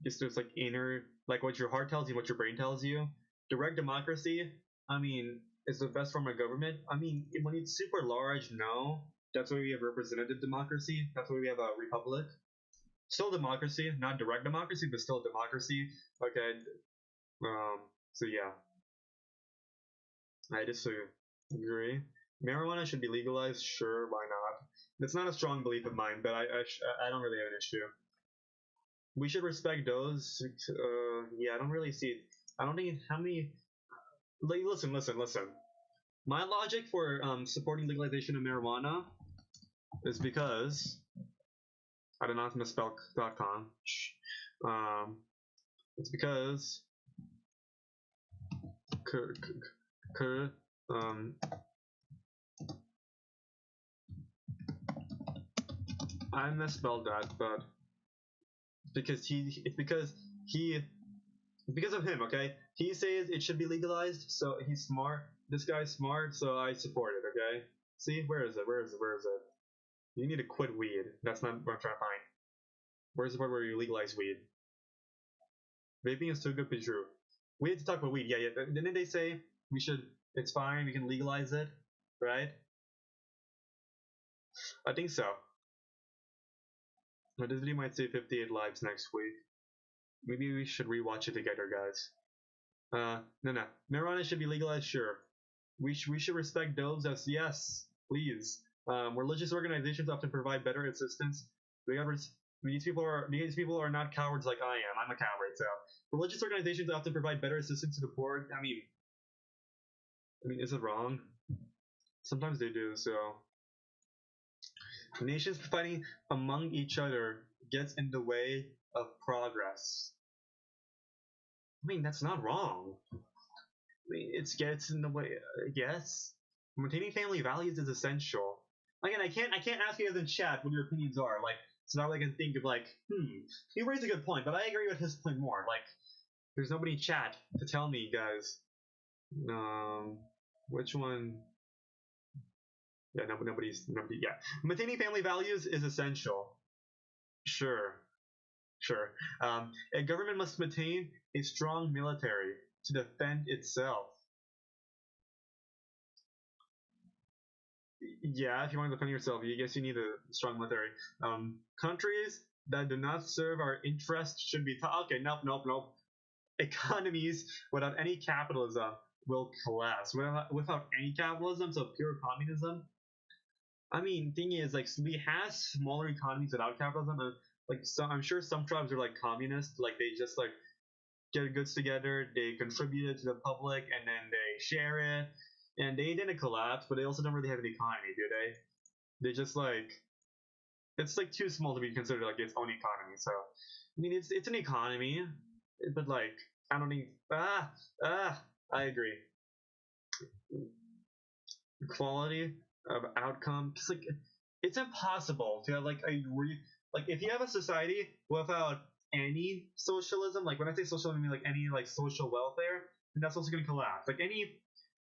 just there's like inner, like what your heart tells you, what your brain tells you. Direct democracy. I mean, is the best form of government. I mean, when it's super large, no. That's why we have representative democracy. That's why we have a republic. Still democracy, not direct democracy, but still democracy. Okay. Um. So yeah, I disagree. Marijuana should be legalized. Sure, why not? It's not a strong belief of mine, but I don't really have an issue. We should respect those. Yeah, I don't really see. I don't think how many. Like, listen. My logic for supporting legalization of marijuana is because I don't know how to misspell .com. It's because I misspelled that, but because of him, okay? He says it should be legalized, so he's smart. This guy's smart, so I support it, okay? See, where is it? You need to quit weed. That's not what I'm trying to find. Where's the part where you legalize weed? Vaping is too good to be true. We had to talk about weed. Yeah. Didn't they say we should? It's fine. We can legalize it, right? I think so. But this video might say 58 lives next week. Maybe we should rewatch it together, guys. No. Marijuana should be legalized, sure. We should respect those as yes, please. Religious organizations often provide better assistance. These people are not cowards like I am. I'm a coward, so religious organizations often provide better assistance to the poor. I mean, is it wrong? Sometimes they do. So nations fighting among each other gets in the way of progress. I mean, that's not wrong. I mean, it gets in the way. Yes, maintaining family values is essential. Again, I can't ask you guys in chat what your opinions are. Like, so now I can think of like, he raised a good point, but I agree with his point more. Like, there's nobody in chat to tell me, guys. Which one? Yeah, nobody. Yeah, maintaining family values is essential. Sure. A government must maintain a strong military to defend itself. Yeah, if you want to defend yourself, I guess you need a strong military. Countries that do not serve our interests should be okay. Nope. Economies without any capitalism will collapse. Without any capitalism, so pure communism. I mean, thing is, like, we have smaller economies without capitalism, and like, so I'm sure some tribes are like communist, like they just like get goods together, they contribute it to the public, and then they share it, and they didn't collapse, but they also don't really have an economy, do they? They just like it's like too small to be considered like its own economy. So I mean, it's an economy, but like I don't think I agree. Quality of outcome, because like it's impossible to have like like if you have a society without any socialism, like when I say socialism, I mean like any like social welfare, then that's also going to collapse. Like if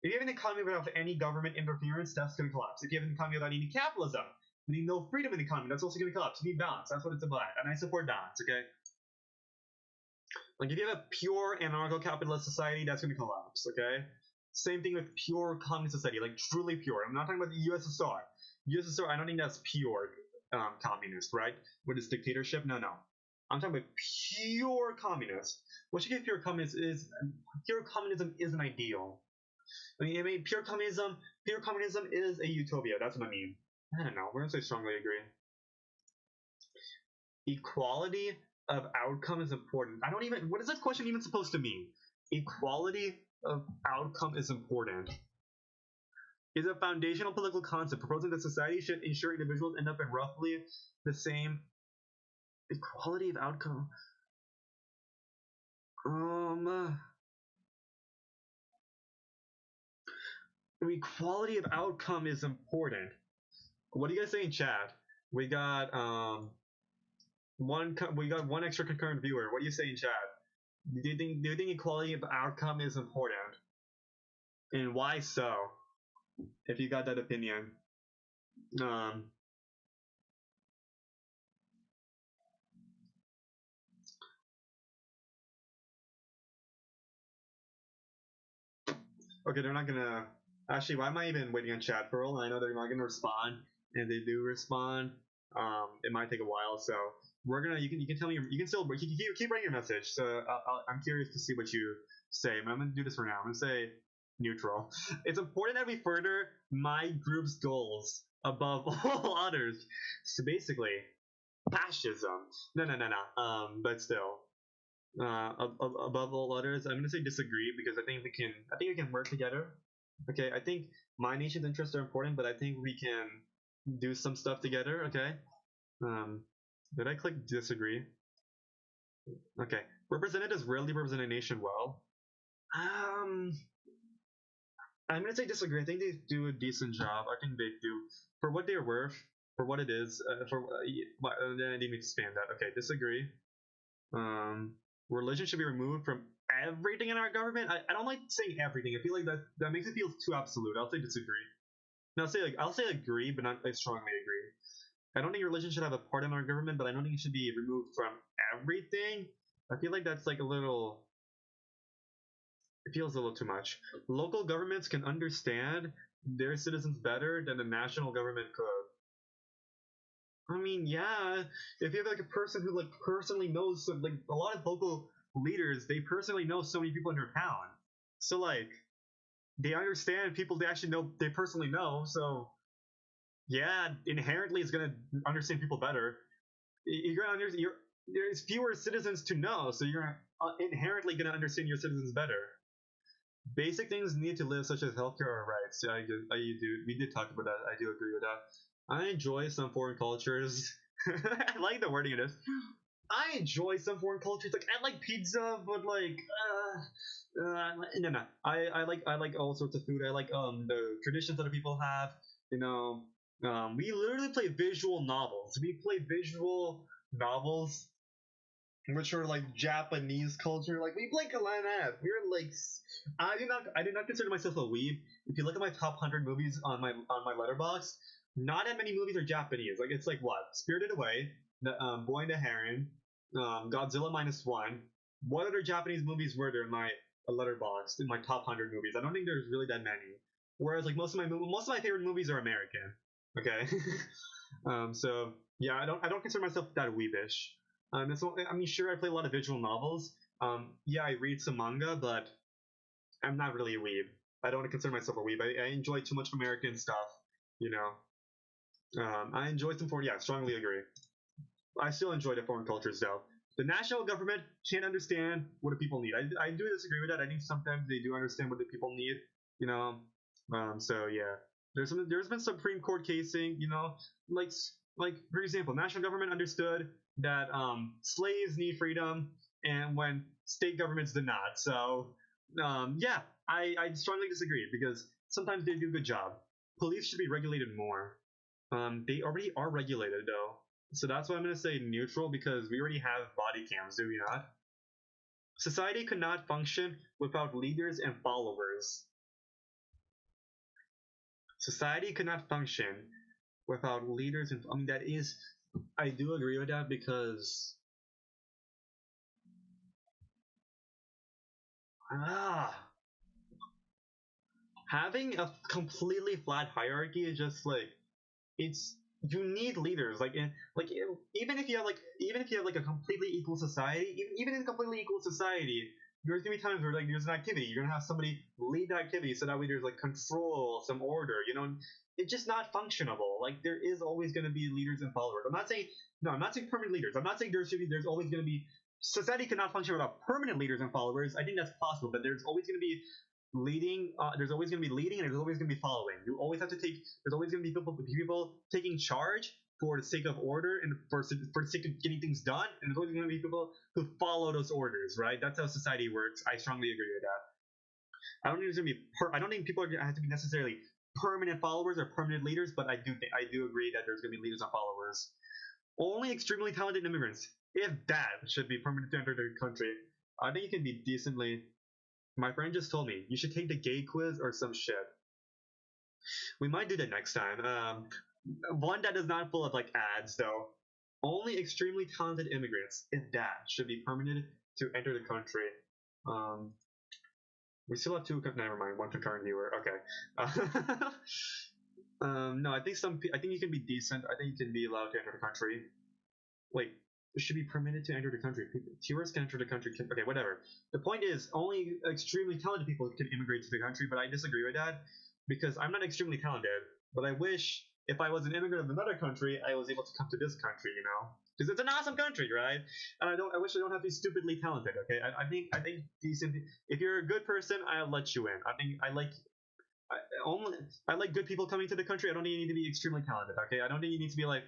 you have an economy without any government interference, that's going to collapse. If you have an economy without any capitalism, meaning no freedom in the economy, that's also going to collapse. You need balance. That's what it's about, and I support balance. Okay. Like if you have a pure anarcho-capitalist society, that's going to collapse. Okay. Same thing with pure communist society, like truly pure. I'm not talking about the USSR. USSR, I don't think that's pure communist, right? With its dictatorship, no. I'm talking about pure communist. What you get pure communism is an ideal. I mean, pure communism is a utopia. That's what I mean. I don't know. We're gonna say strongly agree. Equality of outcome is important. I don't even. What is this question even supposed to mean? Equality of outcome is important. Is a foundational political concept proposing that society should ensure individuals end up in roughly the same equality of outcome. Equality of outcome is important. What do you guys say in chat? We got one extra concurrent viewer. What do you say in chat? Do you think equality of outcome is important? And why so? If you got that opinion. Okay, they're not gonna. Actually, why am I even waiting on chat for all? I know they're not gonna respond, and they do respond. It might take a while, so we're gonna. You can tell me. You can still. You can keep writing your message. So I'm curious to see what you say. But I'm gonna do this for now. I'm gonna say neutral. It's important that we further my group's goals above all others. So basically, fascism. No. But still, above all others, I'm gonna say disagree because I think we can work together. Okay, I think my nation's interests are important, but I think we can do some stuff together. Okay. Did I click disagree? Okay. Representatives rarely represent a nation well. I'm gonna say disagree. I think they do a decent job. I think they do for what they're worth, for what it is. Then I didn't expand that. Okay, disagree. Um, Religion should be removed from everything in our government. I don't like saying everything. I feel like that makes it feel too absolute. I'll say disagree. No, I'll say agree, but not like strongly agree. I don't think religion should have a part in our government, but I don't think it should be removed from everything. I feel like that's like a little. It feels a little too much. Local governments can understand their citizens better than the national government could. I mean, yeah, if you have like a person who like personally knows like a lot of local leaders, they personally know so many people in their town. So like they understand people they actually know they personally know. So yeah, inherently it's gonna understand people better. You're gonna understand. There's fewer citizens to know, so you're inherently gonna understand your citizens better. Basic things need to live, such as healthcare or rights. Yeah, I do. We did talk about that. I do agree with that. I enjoy some foreign cultures. I like the wording of this. I enjoy some foreign cultures. Like I like pizza, but like, no. I like all sorts of food. I like the traditions that people have. You know, we literally play visual novels. We play visual novels, which are like Japanese culture. Like we play Kalana. We're like, I do not consider myself a weeb. If you look at my top 100 movies on my letterbox, not that many movies are Japanese. Like it's like what Spirited Away, the Boy and the Heron, Godzilla minus one. What other Japanese movies were there in my letterbox in my top 100 movies? I don't think there's really that many. Whereas like most of my favorite movies are American. Okay, so yeah, I don't consider myself that weebish. I mean, sure, I play a lot of visual novels. Yeah, I read some manga, but I'm not really a weeb. I don't consider myself a weeb. I enjoy too much American stuff, you know. I enjoy some foreign. Yeah, strongly agree. I still enjoy the foreign cultures though. The national government can't understand what the people need. I do disagree with that. I think sometimes they do understand what the people need, you know. So yeah, there's been Supreme Court casing, you know, like like for example, national government understood that slaves need freedom, and when state governments did not. So yeah, I strongly disagree because sometimes they do a good job. Police should be regulated more. They already are regulated though. So that's why I'm going to say neutral because we already have body cams, do we not? Society could not function without leaders and followers. Society could not function without leaders and I mean that is I do agree with that because ah having a completely flat hierarchy is just like it's you need leaders even if you have like a completely equal society even in a completely equal society there's gonna be times where like there's an activity you're gonna have somebody lead the activity so that way there's like control some order you know it's just not functionable like there is always gonna be leaders and followers I'm not saying permanent leaders I'm not saying there's always gonna be society cannot function without permanent leaders and followers I think that's possible but there's always gonna be leading there's always going to be leading and there's always going to be following you always have to take there's always going to be people taking charge for the sake of order and for the sake of getting things done and there's always going to be people who follow those orders right that's how society works I strongly agree with that I don't think people are going to have to be necessarily permanent followers or permanent leaders but I do agree that there's going to be leaders and followers only extremely talented immigrants if that should be permanent to enter the country I think it can be decently my friend just told me you should take the gay quiz or some shit. We might do that next time. One that is not full of like ads though. Only extremely talented immigrants, if that, should be permitted to enter the country. Um, we still have two. Never mind. One concurrent viewer. Okay. No, I think you can be decent. I think you can be allowed to enter the country. Wait, it should be permitted to enter the country. Tourists can enter the country. Okay, whatever. The point is, only extremely talented people can immigrate to the country, but I disagree with that because I'm not extremely talented. But I wish if I was an immigrant of another country, I was able to come to this country, you know, because it's an awesome country, right? And I wish I don't have to be stupidly talented. Okay, I think decent. If you're a good person, I'll let you in. I think I, only I like good people coming to the country. I don't think you need to be extremely talented. Okay, I don't think you need to be like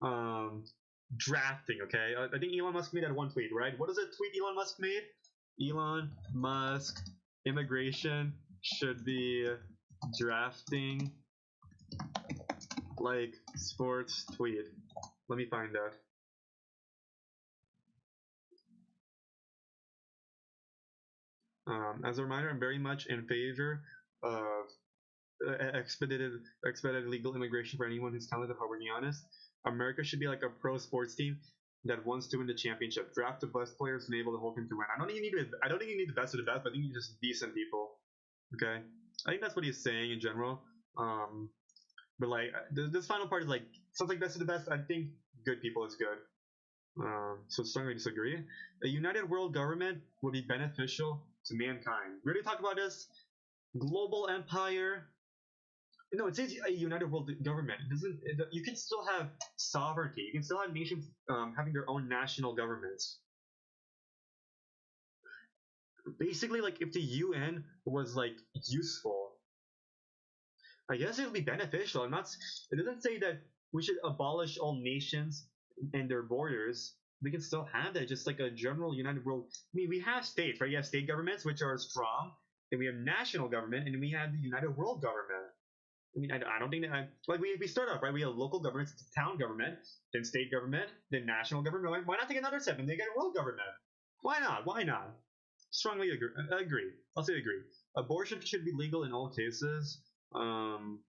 um, drafting. Okay, I think Elon Musk made that one tweet, right? What is it? Tweet Elon Musk made? Elon Musk immigration should be drafting like sports tweet. Let me find that. As a reminder, I'm very much in favor of expedited legal immigration for anyone who's talented. If we're being honest, America should be like a pro sports team that wants to win the championship. Draft the best players and enable the whole team to win. I don't think you need. I don't think you need the best of the best, but I think you need just decent people. Okay, I think that's what he's saying in general. But like this final part is like sounds like best of the best. I think good people is good. So strongly disagree. A united world government would be beneficial to mankind. We already talked about this. Global empire. No, it says a united world government. It doesn't. You can still have sovereignty. You can still have nations having their own national governments. Basically, like if the UN was like useful, I guess it would be beneficial. I'm not. It doesn't say that we should abolish all nations and their borders. We can still have that, just like a general united world. I mean, we have states, right? You have state governments, which are strong. Then we have national government, and we have the united world government. I mean, I don't think that like we start off right. We have local governments, town government, then state government, then national government. Why not take another step and they get a world government? Why not? Why not? Strongly agree. Agree. I'll say agree. Abortion should be legal in all cases. Um,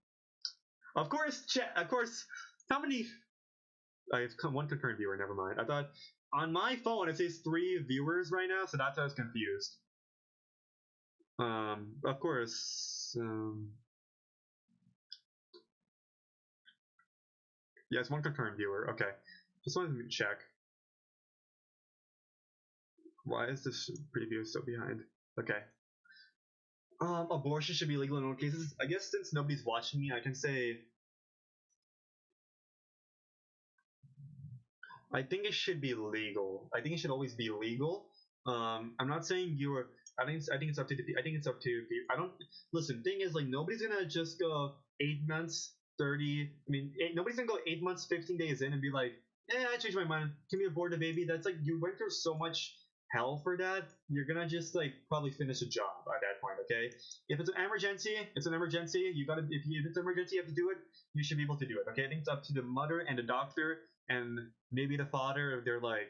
of course, of course. How many? I have one concurrent viewer. Never mind. I thought on my phone it says 3 viewers right now, so that's why I was confused. Of course. Yes, one concurrent viewer. Okay. Just wanted to check. Why is this preview still behind? Okay. Abortion should be legal in all cases. I guess since nobody's watching me, I can say I think it should be legal. I think it should always be legal. I'm not saying you're. I think it's up to the. I think it's up to. I don't listen. Thing is, like nobody's gonna just go 8 months, 30. I mean, nobody's gonna go 8 months, 15 days in and be like, "Yeah, I changed my mind. Can we abort the baby?" That's like you went through so much hell for that. You're gonna just like probably finish a job at that point. Okay. If it's an emergency, it's an emergency. You gotta. If it's an emergency, you have to do it. You should be able to do it. Okay. I think it's up to the mother and the doctor and maybe the father if they're like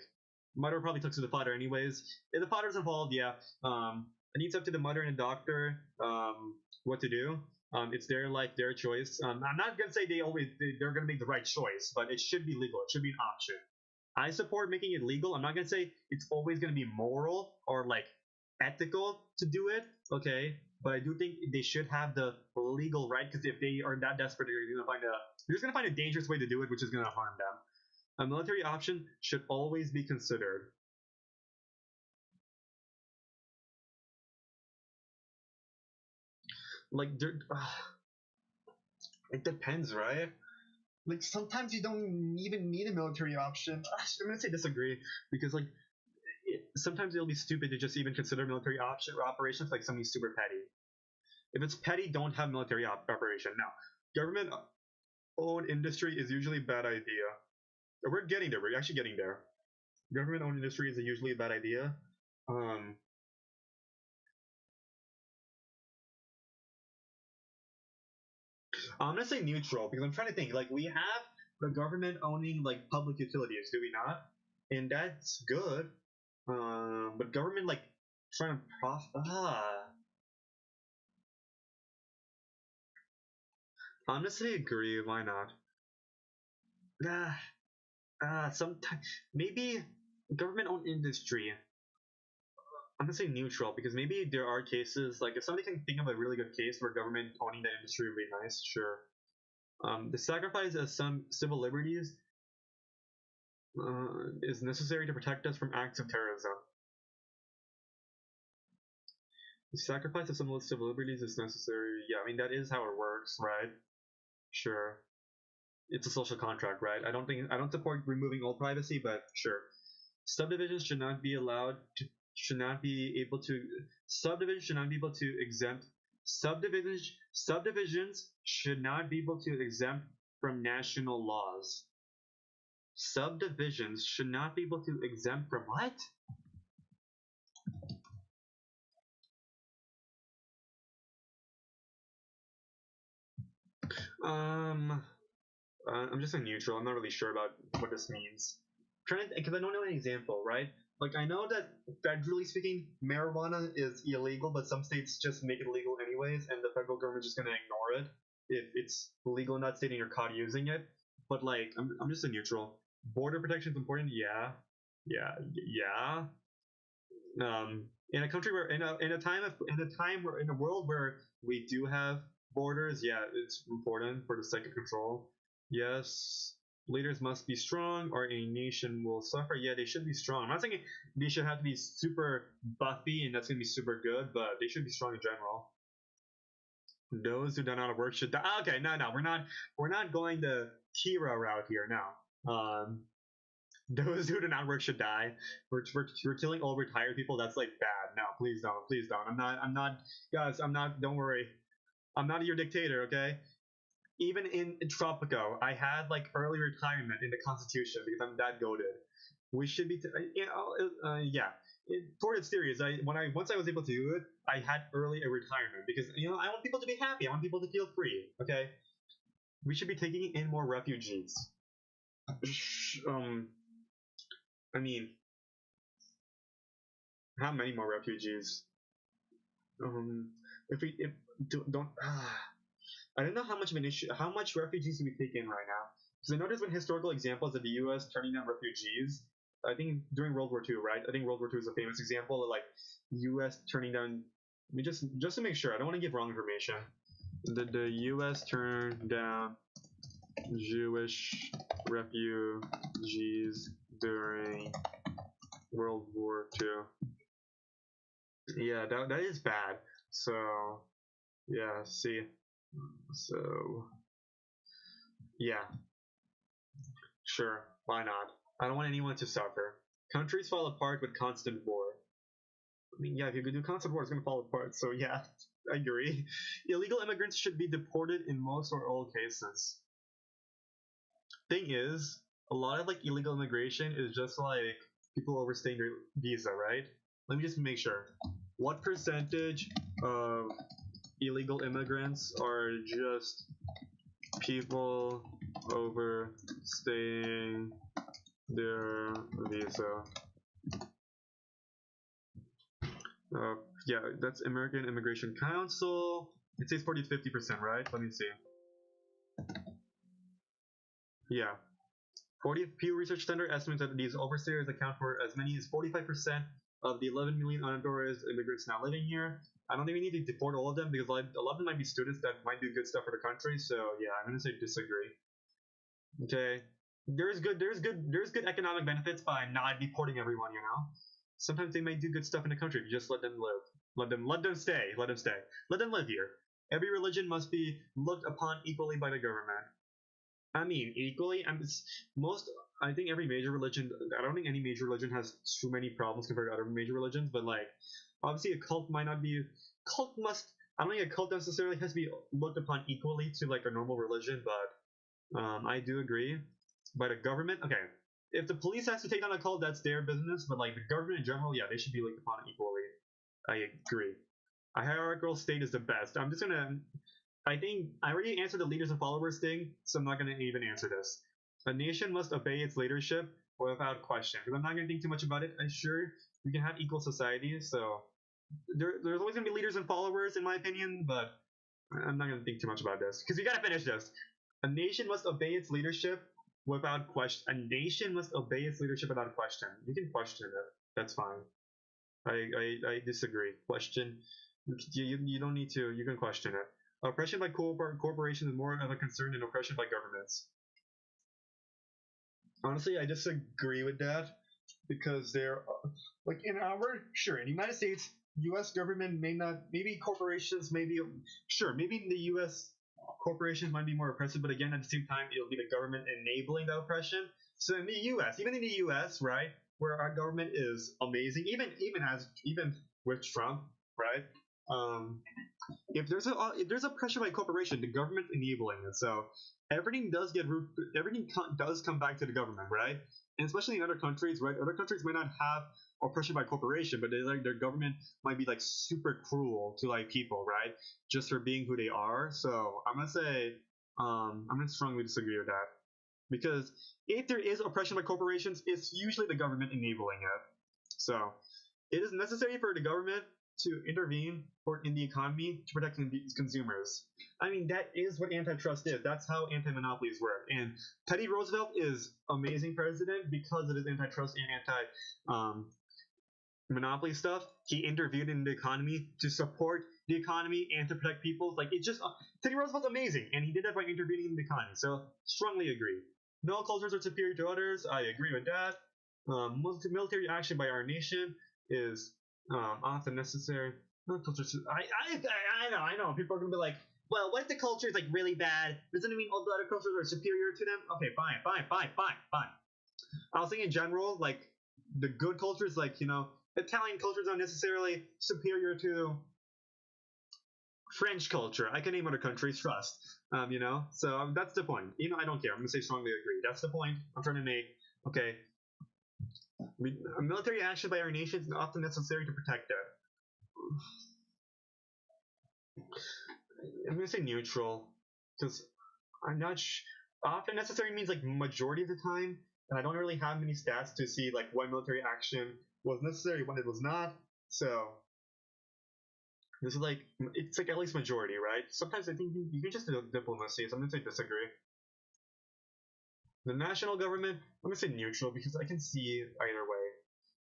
mother probably took to the father anyways. If the father's involved, yeah. I think it's up to the mother and the doctor what to do. It's their choice. I'm not gonna say they're gonna make the right choice, but it should be legal. It should be an option. I support making it legal. I'm not gonna say it's always gonna be moral or like ethical to do it. Okay, but I do think they should have the legal right because if they are that desperate, you're just gonna find a dangerous way to do it, which is gonna harm them. A military option should always be considered. Like, it depends, right? Like, sometimes you don't even need a military option. I'm gonna say disagree because, like, sometimes it'll be stupid to just even consider military operations like something super petty. If it's petty, don't have military operation. Now, government owned industry is usually a bad idea. We're getting there. We're actually getting there. Government owned industry is usually a bad idea. Um, I'm gonna say neutral because I'm trying to think. Like we have the government owning like public utilities, do we not? And that's good. But government like trying to profit. I'm gonna say agree. Why not? Sometimes maybe government owned industry. I'm gonna say neutral because maybe there are cases like if somebody can think of a really good case where government owning that industry would be nice, sure. The sacrifice of some civil liberties is necessary to protect us from acts of terrorism. The sacrifice of some civil liberties is necessary. Yeah, I mean that is how it works, right? Sure. It's a social contract, right? I don't support removing all privacy, but sure. Subdivisions should not be allowed to should not be able to subdivisions should not be able to exempt subdivisions should not be able to exempt from national laws. Subdivisions should not be able to exempt from what? I'm just a neutral. I'm not really sure about what this means. Because I don't know an example, right? Like I know that federally speaking, marijuana is illegal, but some states just make it legal anyways, and the federal government's just gonna ignore it if it's legal in that state and you're caught using it. But like, I'm just a neutral. Border protection is important, yeah, yeah. In a country where in a time of, in a time where in a world where we do have borders, yeah, it's important for the sake of control. Yes, leaders must be strong, or a nation will suffer. Yeah, they should be strong. I'm not saying they should have to be super buffy and that's gonna be super good, but they should be strong in general. Those who don't know how to work should die. Okay, no, we're not going the Kira route here now. Those who do not work should die. We're killing all retired people. That's like bad. No, please don't. I'm not, guys. I'm not. Don't worry. I'm not your dictator. Okay. Even in Tropico, I had like early retirement in the Constitution because I'm that goaded. We should be. Yeah. For its theories, once I was able to do it, I had early retirement because I want people to be happy. I want people to feel free. Okay. We should be taking in more refugees. Um, I mean, how many more refugees? If we if don't I don't know how much of an issue, how much refugees do we take in right now? Because I know there's been historical examples of the U.S. turning down refugees. I think during World War II, right? I think World War II is a famous example of like U.S. turning down. I mean, just to make sure, I don't want to give wrong information. The U.S. turned down Jewish refugees during World War II. Yeah, that is bad. So yeah, see, so yeah, sure, why not? I don't want anyone to suffer. Countries fall apart with constant war. I mean, yeah, if you do constant war, it's gonna fall apart. So yeah, I agree. Illegal immigrants should be deported in most or all cases. Thing is, a lot of like illegal immigration is just like people overstaying their visa, right? Let me just make sure. What percentage of illegal immigrants are just people overstaying their visa? Uh, yeah, that's American Immigration Council. It says 40 to 50%, right? Let me see. Yeah. 40 Pew Research Center estimates that these overstayers account for as many as 45% of the 11 million unauthorized immigrants now living here. I don't think we need to deport all of them because like, a lot of them might be students that might do good stuff for the country. So yeah, I'm gonna say disagree. Okay. There's good economic benefits by not deporting everyone, Sometimes they might do good stuff in the country if you just let them live. Let them stay. Let them stay. Let them live here. Every religion must be looked upon equally by the government. I mean, equally. Most. I think every major religion. I don't think any major religion has too many problems compared to other major religions. But like, obviously, a cult might not be. Cult must. I don't think a cult necessarily has to be looked upon equally to like a normal religion. But I do agree. By the government, okay. If the police has to take on a cult, that's their business. But like the government in general, yeah, they should be looked upon equally. I agree. A hierarchical state is the best. I'm just gonna. I think I already answered the leaders and followers thing, so I'm not gonna even answer this. A nation must obey its leadership without question. Because I'm not gonna think too much about it. I'm sure we can have equal societies, so there's always gonna be leaders and followers, in my opinion. But I'm not gonna think too much about this because we gotta finish this. A nation must obey its leadership without question. A nation must obey its leadership without question. You can question it. That's fine. I disagree. Question. You don't need to. You can question it. Oppression by corporations is more of a concern than oppression by governments. Honestly, I disagree with that because they're like in our sure in the United States, U.S. government may not. Maybe corporations, maybe sure, maybe in the U.S. corporations might be more oppressive, but again, at the same time, it'll be the government enabling the oppression. So in the U.S., even in the U.S., right, where our government is amazing, even with Trump, right? Um, if there's a pressure by corporation, the government enabling it. So everything does come back to the government, right? And especially in other countries, right? Other countries might not have oppression by corporation, but they like their government might be like super cruel to like people, right? Just for being who they are. So I'm gonna say I'm gonna strongly disagree with that because if there is oppression by corporations, it's usually the government enabling it. So it is necessary for the government to intervene in the economy to protect consumers. I mean, that is what antitrust is. That's how anti-monopolies work. And Teddy Roosevelt is amazing president because of his antitrust and monopoly stuff. He intervened in the economy to support the economy and to protect people. Like, it's just Teddy Roosevelt's amazing, and he did that by intervening in the economy. So strongly agree. No cultures are superior to others. I agree with that. Military action by our nation is often necessary. No cultures. I know. People are gonna be like, well, what if the culture is like really bad? Doesn't it mean all the other cultures are superior to them? Okay, fine. I was thinking in general, like the good cultures, like Italian culture is not necessarily superior to French culture. I can name other countries, trust. So that's the point. I don't care. I'm gonna say strongly agree. That's the point I'm trying to make. Okay, military action by our nation is often necessary to protect it. I'm gonna say neutral because I'm not. Often necessary means like majority of the time, and I don't really have many stats to see like what military action was necessary when it was not. So this is like it's like at least majority, right? Sometimes I think you can just do diplomacy. So I'm gonna say disagree. The national government, I'm gonna say neutral because I can see either way.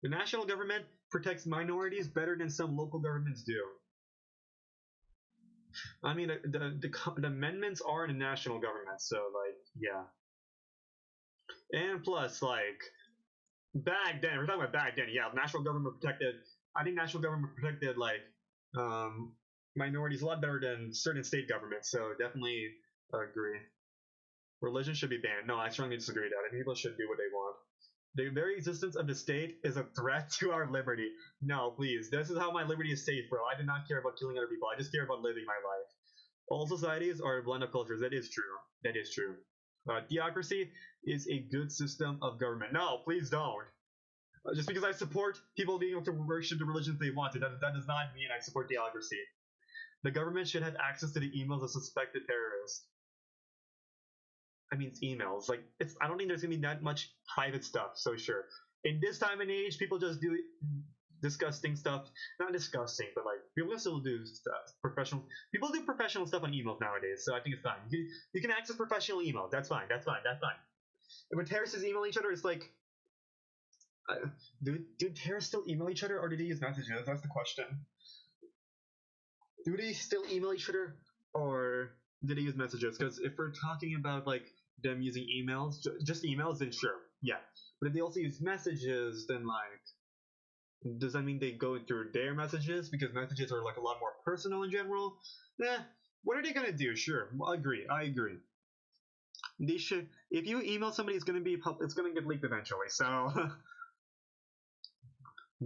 The national government protects minorities better than some local governments do. I mean, the amendments are in the national government, so like, yeah. And plus, like, back then, we're talking about back then, yeah, national government protected. I think national government protected like um, minorities a lot better than certain state governments. So definitely agree. Religion should be banned. No, I strongly disagree with that. I think people should do what they want. The very existence of the state is a threat to our liberty. No, please. This is how my liberty is safe, bro. I do not care about killing other people. I just care about living my life. All societies are a blend of cultures. That is true. That is true. Theocracy is a good system of government. No, please don't. Just because I support people being able to worship the religions they want to, that does not mean I support theocracy. The government should have access to the emails of suspected terrorists. I mean, it's emails. Like, I don't think there's gonna be that much private stuff. So sure, in this time and age, people just do disgusting stuff. Not disgusting, but like people can still do stuff. Professional people do professional stuff on emails nowadays. So I think it's fine. You can access professional email. That's fine. That's fine. That's fine. And when terrorists email each other, it's like, do terrorists still email each other, or do they use messages? That's the question. Do they still email each other, or do they use messages? Because if we're talking about like them using emails, just emails, then sure, yeah. But if they also use messages, then like, does that mean they go through their messages? Because messages are like a lot more personal in general. What are they gonna do? Sure, I agree. They should. If you email somebody, it's gonna get leaked eventually. So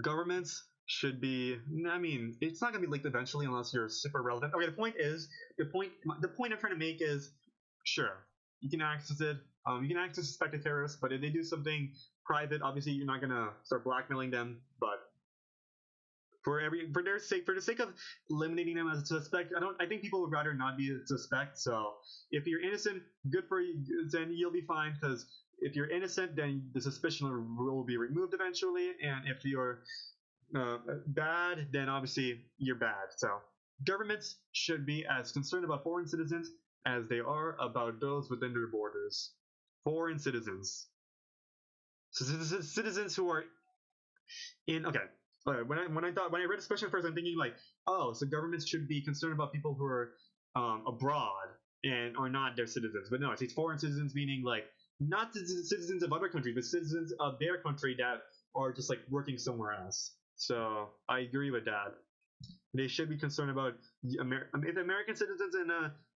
governments should be. I mean, it's not gonna be leaked eventually unless you're super relevant. Okay, the point I'm trying to make is, sure, you can access it. You can access suspected terrorists, but if they do something private, obviously you're not gonna start blackmailing them. But for the sake of eliminating them as a suspect, I think people would rather not be a suspect. So if you're innocent, good for you, then you'll be fine. Because if you're innocent, then the suspicion will be removed eventually, and if you're bad, then obviously you're bad. So governments should be as concerned about foreign citizens as they are about those within their borders. Foreign citizens, so citizens who are in. Okay, when I read this question first, I'm thinking like, oh, so governments should be concerned about people who are abroad and are not their citizens. But no, it's foreign citizens, meaning like not citizens of other countries, but citizens of their country that are just like working somewhere else. So I agree with that. They should be concerned about if American citizens in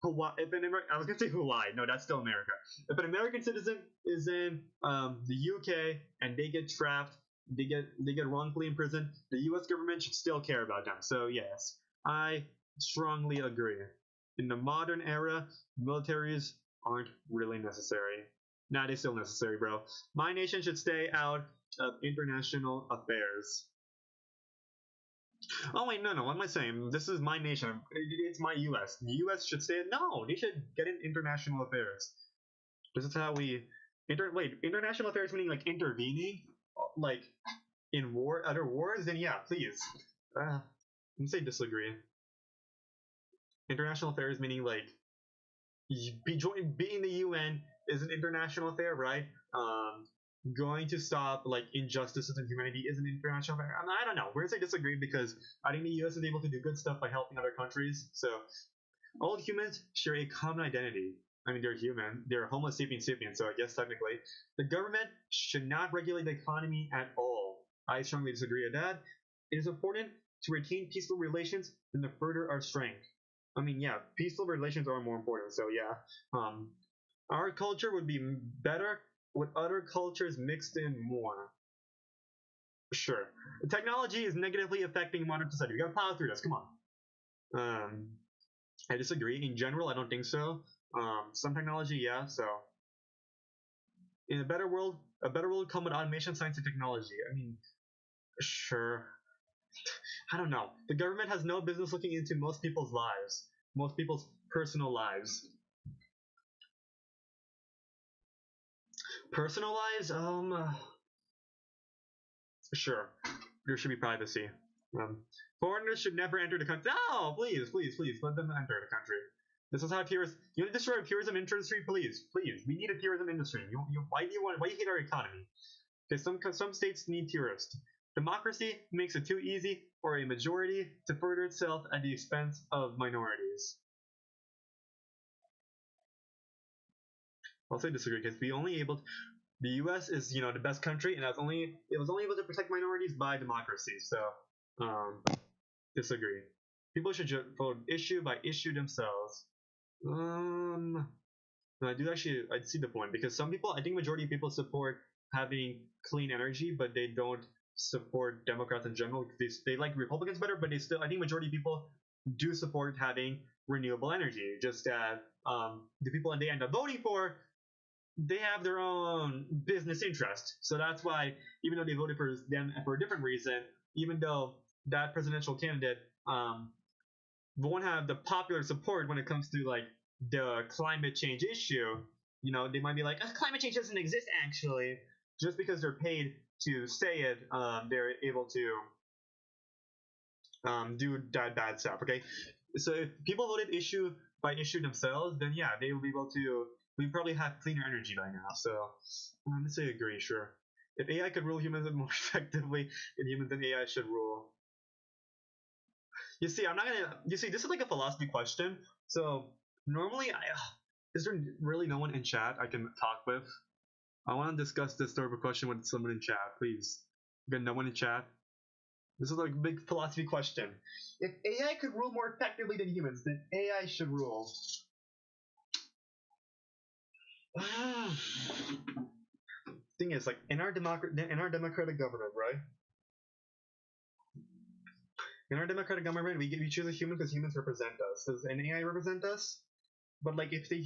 Hawaii. I was gonna say Hawaii. No, that's still America. If an American citizen is in the UK and they get trapped, they get wrongfully imprisoned, the U.S. government should still care about them. So yes, I strongly agree. In the modern era, militaries aren't really necessary. Nah, they're still necessary, bro. My nation should stay out of international affairs. Oh wait, no, what am I saying? This is my nation. It's my U.S. The U.S. should say it. No, they should get in international affairs. This is how we international affairs meaning like intervening, like in other wars. Then yeah, please. I'm say disagree. International affairs meaning like being the UN is an international affair, right? Going to stop like injustices in humanity is an international affair. I don't know. We're gonna say disagree because I think the U.S. is able to do good stuff by helping other countries. So all humans share a common identity. I mean, they're human. They're Homo sapiens sapiens. So I guess technically, the government should not regulate the economy at all. I strongly disagree with that. It is important to retain peaceful relations and to further our strength. I mean, yeah, peaceful relations are more important. So yeah, our culture would be better with other cultures mixed in more. Sure, technology is negatively affecting modern society. We gotta plow through this. Come on. I disagree. In general, I don't think so. Some technology, yeah. So, in a better world come with automation, science, and technology. I mean, sure. I don't know. The government has no business looking into most people's lives, most people's personal lives. Personal lives, sure. There should be privacy. Um, Foreigners should never enter the country. No, please, let them enter the country. This is how tourism. You want to destroy a tourism industry? Please. We need a tourism industry. Why do you hate our economy? Because some states need tourists. Democracy makes it too easy for a majority to further itself at the expense of minorities. I'll say disagree because the U.S. is the best country, and it was only able to protect minorities by democracy. So, disagree. People should vote issue by issue themselves. I see the point because some people, I think majority of people support having clean energy, but they don't support Democrats in general. They like Republicans better, but I think majority of people do support having renewable energy. Just that the people that they end up voting for, they have their own business interest. So that's why, even though they voted for them for a different reason, even though that presidential candidate won't have the popular support when it comes to like the climate change issue, they might be like, climate change doesn't exist actually. Just because they're paid to say it, they're able to do that bad stuff. Okay, so if people voted issue by issue themselves, then yeah, they will be able to. We probably have cleaner energy by now. So I'm gonna say agree. Sure, if AI could rule humans more effectively than humans, then AI should rule. You see, I'm not gonna. You see, this is like a philosophy question. So normally, is there really no one in chat I can talk with? I want to discuss this sort of a question with someone in chat, please. Again, no one in chat. This is like a big philosophy question. If AI could rule more effectively than humans, then AI should rule. Thing is, like in our democratic government, right? In our democratic government, we choose a human because humans represent us. Does an AI represent us? But like if they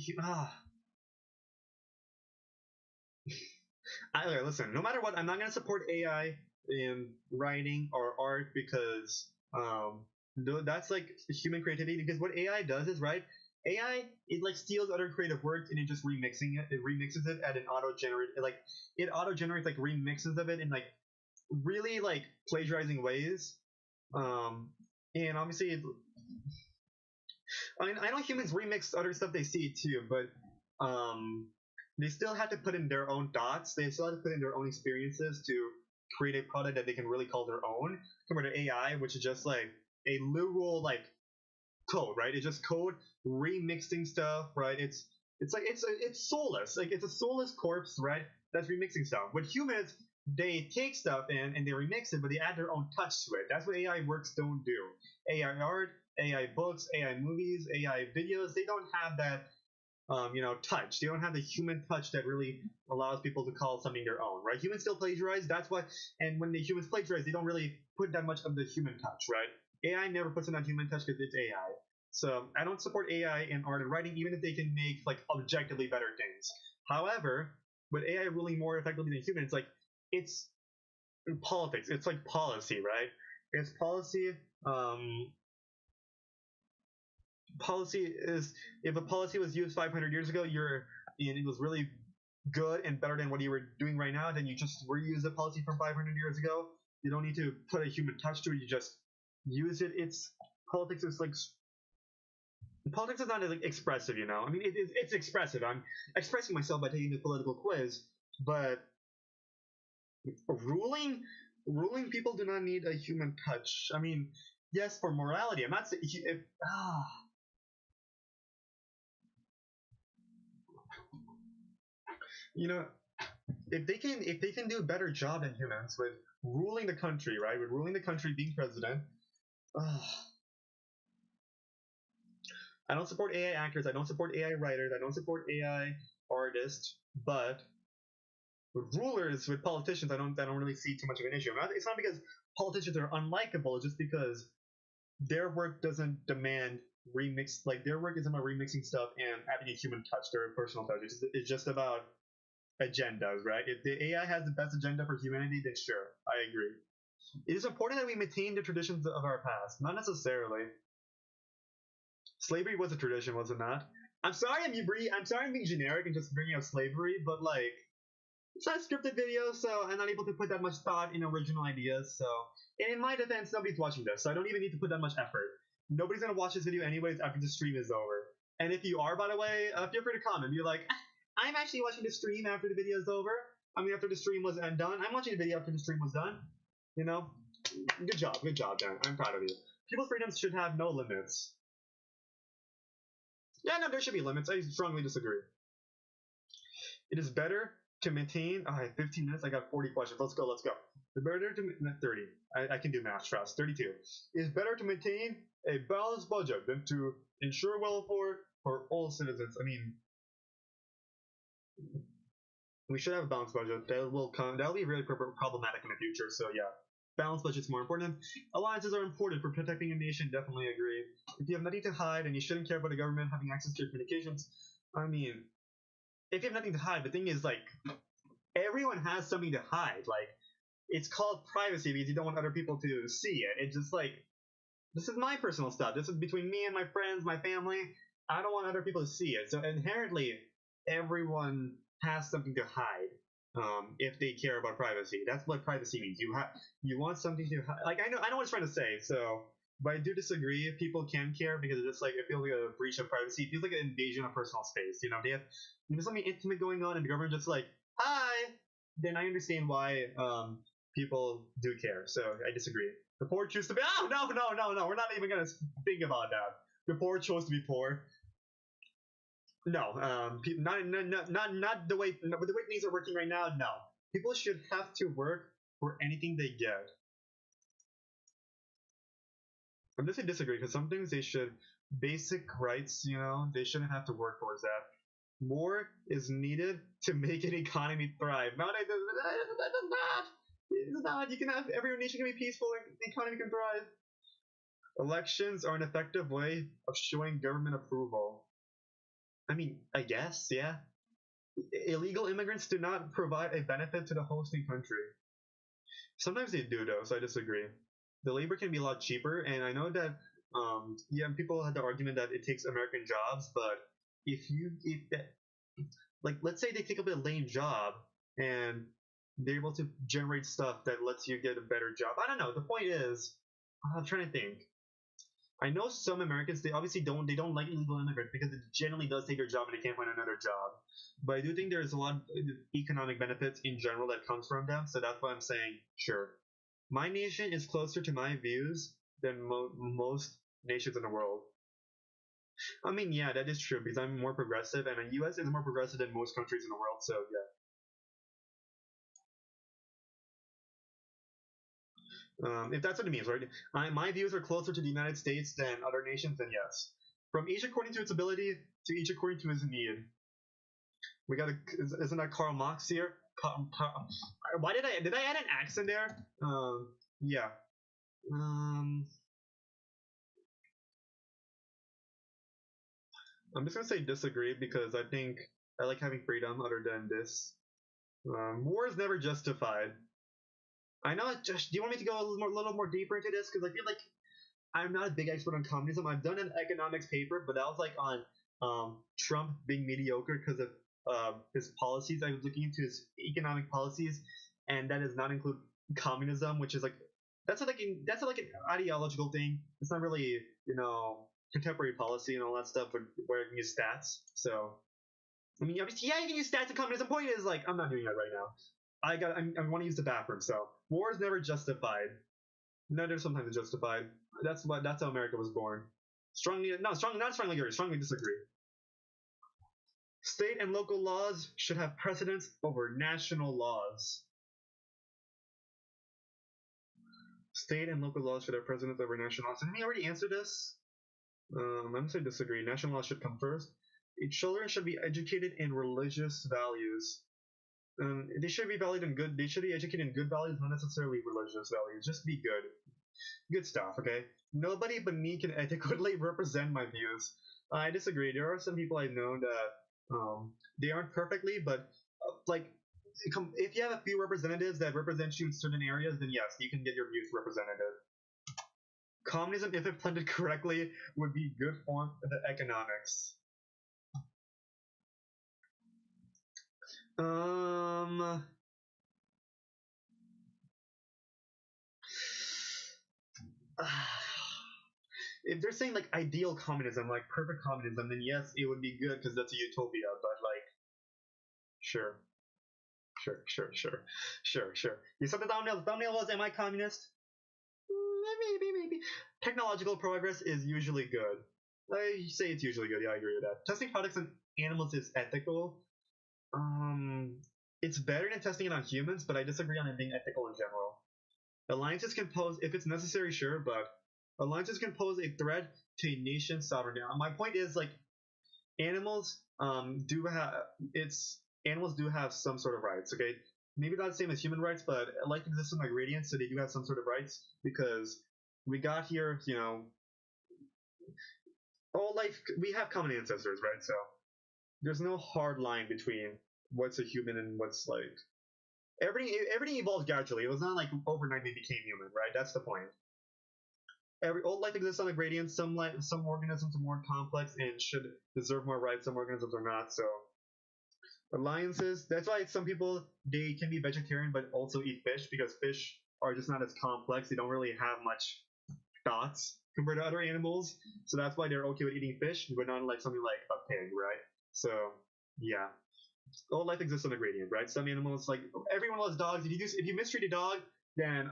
okay, listen. No matter what, I'm not gonna support AI in writing or art because that's like human creativity. Because what AI does is right. AI it like steals other creative work and it just remixing it. It remixes it at an auto generate like it auto generates like remixes of it in like really like plagiarizing ways. And obviously, I mean I know humans remix other stuff they see too, but they still have to put in their own thoughts. They still have to put in their own experiences to create a product that they can really call their own. Compared to AI, which is just like a literal like code, right? It's just code remixing stuff, right? It's soulless. Like it's a soulless corpse, right? That's remixing stuff. With humans, they take stuff and they remix it, but they add their own touch to it. That's what AI works don't do. AI art, AI books, AI movies, AI videos, they don't have that touch. They don't have the human touch that really allows people to call something their own, right? Humans still plagiarize. That's why, and when the humans plagiarize, they don't really put that much of the human touch, right? AI never puts in that human touch because it's AI. So I don't support AI in art and writing, even if they can make like objectively better things. However, with AI ruling more effectively than humans, like it's politics. It's like policy, right? its policy is, if a policy was used 500 years ago, and it was really good and better than what you were doing right now, then you just reuse the policy from 500 years ago. You don't need to put a human touch to it. You just use it. It's politics is like politics is not like expressive, you know. I mean, it's expressive. I'm expressing myself by taking the political quiz, but ruling people do not need a human touch. I mean, yes, for morality. I'm not saying you know, if they can do a better job than humans with ruling the country, right? With ruling the country, being president. I don't support AI actors. I don't support AI writers. I don't support AI artists. But with rulers, with politicians, I don't really see too much of an issue. It's not because politicians are unlikable. It's just because their work doesn't demand remix. Like their work isn't about remixing stuff and adding a human touch, their personal touch. It's just about agendas, right? If the AI has the best agenda for humanity, then sure, I agree. It is important that we maintain the traditions of our past. Not necessarily. Slavery was a tradition, was it not? I'm sorry I'm being generic and just bringing up slavery, but like, it's not a scripted video, so I'm not able to put that much thought in original ideas. So, in my defense, nobody's watching this, so I don't even need to put that much effort. Nobody's gonna watch this video anyways after the stream is over. And if you are, by the way, feel free to comment. Be like, I'm actually watching the stream after the video is over. I mean, after the stream was done. I'm watching the video after the stream was done. You know, good job, Dan. I'm proud of you. People's freedoms should have no limits. Yeah, no, there should be limits. I strongly disagree. It is better to maintain. I have 15 minutes. I got 40 questions. Let's go. The better to 30. I can do math. Trust. 32. It is better to maintain a balanced budget than to ensure welfare for all citizens. I mean, we should have a balanced budget. That'll be really problematic in the future. So yeah, balanced budget's more important. Alliances are important for protecting a nation. Definitely agree. If you have nothing to hide and you shouldn't care about the government having access to your communications, I mean, if you have nothing to hide, the thing is like everyone has something to hide. Like it's called privacy because you don't want other people to see it. It's just like this is my personal stuff. This is between me and my friends, my family. I don't want other people to see it. So inherently, everyone has something to hide. If they care about privacy, that's what privacy means. You want something to hide. Like I know what it's trying to say. So, but I do disagree. People can care because it's just like it feels like a breach of privacy. It feels like an invasion of personal space. You know, there's something intimate going on, and the government just like hi. Then I understand why people do care. So I disagree. The poor choose to be. Oh no. We're not even gonna think about that. The poor chose to be poor. No, not the way things are working right now. No, people should have to work for anything they get. I'm just gonna disagree because some things they should basic rights. You know, they shouldn't have to work towards that. More is needed to make an economy thrive. Nowadays, it's not. You can have every nation can be peaceful and the economy can thrive. Elections are an effective way of showing government approval. I mean, I guess, yeah. Illegal immigrants do not provide a benefit to the hosting country. Sometimes they do, though, so I disagree. The labor can be a lot cheaper, and I know that, yeah, people had the argument that it takes American jobs, but like, let's say they take up a lame job and they're able to generate stuff that lets you get a better job. I don't know. The point is, I'm trying to think. I know some Americans they obviously don't like illegal immigrants because it generally does take their job and they can't find another job. But I do think there's a lot of economic benefits in general that comes from them. So that's why I'm saying sure. My nation is closer to my views than most nations in the world. I mean, yeah, that is true because I'm more progressive, and the U.S. is more progressive than most countries in the world. So yeah. If that's what it means, right? My views are closer to the United States than other nations, then yes. From each according to its ability to each according to his need. We got isn't that Karl Marx here? Why did I add an accent there? Yeah. I'm just gonna say disagree because I think I like having freedom other than this. War is never justified. I know. Just do you want me to go a little more deeper into this? Because I feel like I'm not a big expert on communism. I've done an economics paper, but that was like on Trump being mediocre because of his policies. I was looking into his economic policies, and that does not include communism, which is like that's like an ideological thing. It's not really contemporary policy and all that stuff, but where you can use stats. So I mean, obviously, yeah, you can use stats in communism. Point is like I'm not doing that right now. I want to use the bathroom. So war is never justified. Neither sometimes justified. That's how America was born. Not strongly agree. Strongly disagree. State and local laws should have precedence over national laws. State and local laws should have precedence over national laws. Didn't we already answer this? I'm gonna say disagree. National laws should come first. Children should be educated in religious values. They should be valued in good. They should be educated in good values, not necessarily religious values. Just be good. Good stuff, okay? Nobody but me can adequately represent my views. I disagree. There are some people I know that they aren't perfectly, but like if you have a few representatives that represent you in certain areas, then yes, you can get your views represented. Communism, if implemented correctly, would be good form of the economics. If they're saying like ideal communism, like perfect communism, then yes, it would be good because that's a utopia. But like, sure, sure. You saw the thumbnail. The thumbnail was, "Am I communist?" Maybe. Technological progress is usually good. I say it's usually good. Yeah, I agree with that. Testing products on animals is ethical. It's better than testing it on humans, but I disagree on it being ethical in general. Alliances can pose, if it's necessary, sure, but alliances can pose a threat to a nation's sovereignty. My point is like animals do have animals do have some sort of rights. Okay, maybe not the same as human rights, but life exists in gradients, so they do have some sort of rights because we got here. All life we have common ancestors, right? So there's no hard line between what's a human and what's like everything evolved gradually. It was not like overnight they became human, right? That's the point. All life exists on a gradient. Some organisms are more complex and should deserve more rights. Some organisms are not. So alliances. That's why some people they can be vegetarian but also eat fish because fish are just not as complex. They don't really have much thoughts compared to other animals. So that's why they're okay with eating fish, but not like something like a pig, right? So yeah, all life exists on a gradient, right? Some animals, like everyone loves dogs. If you mistreat a dog, then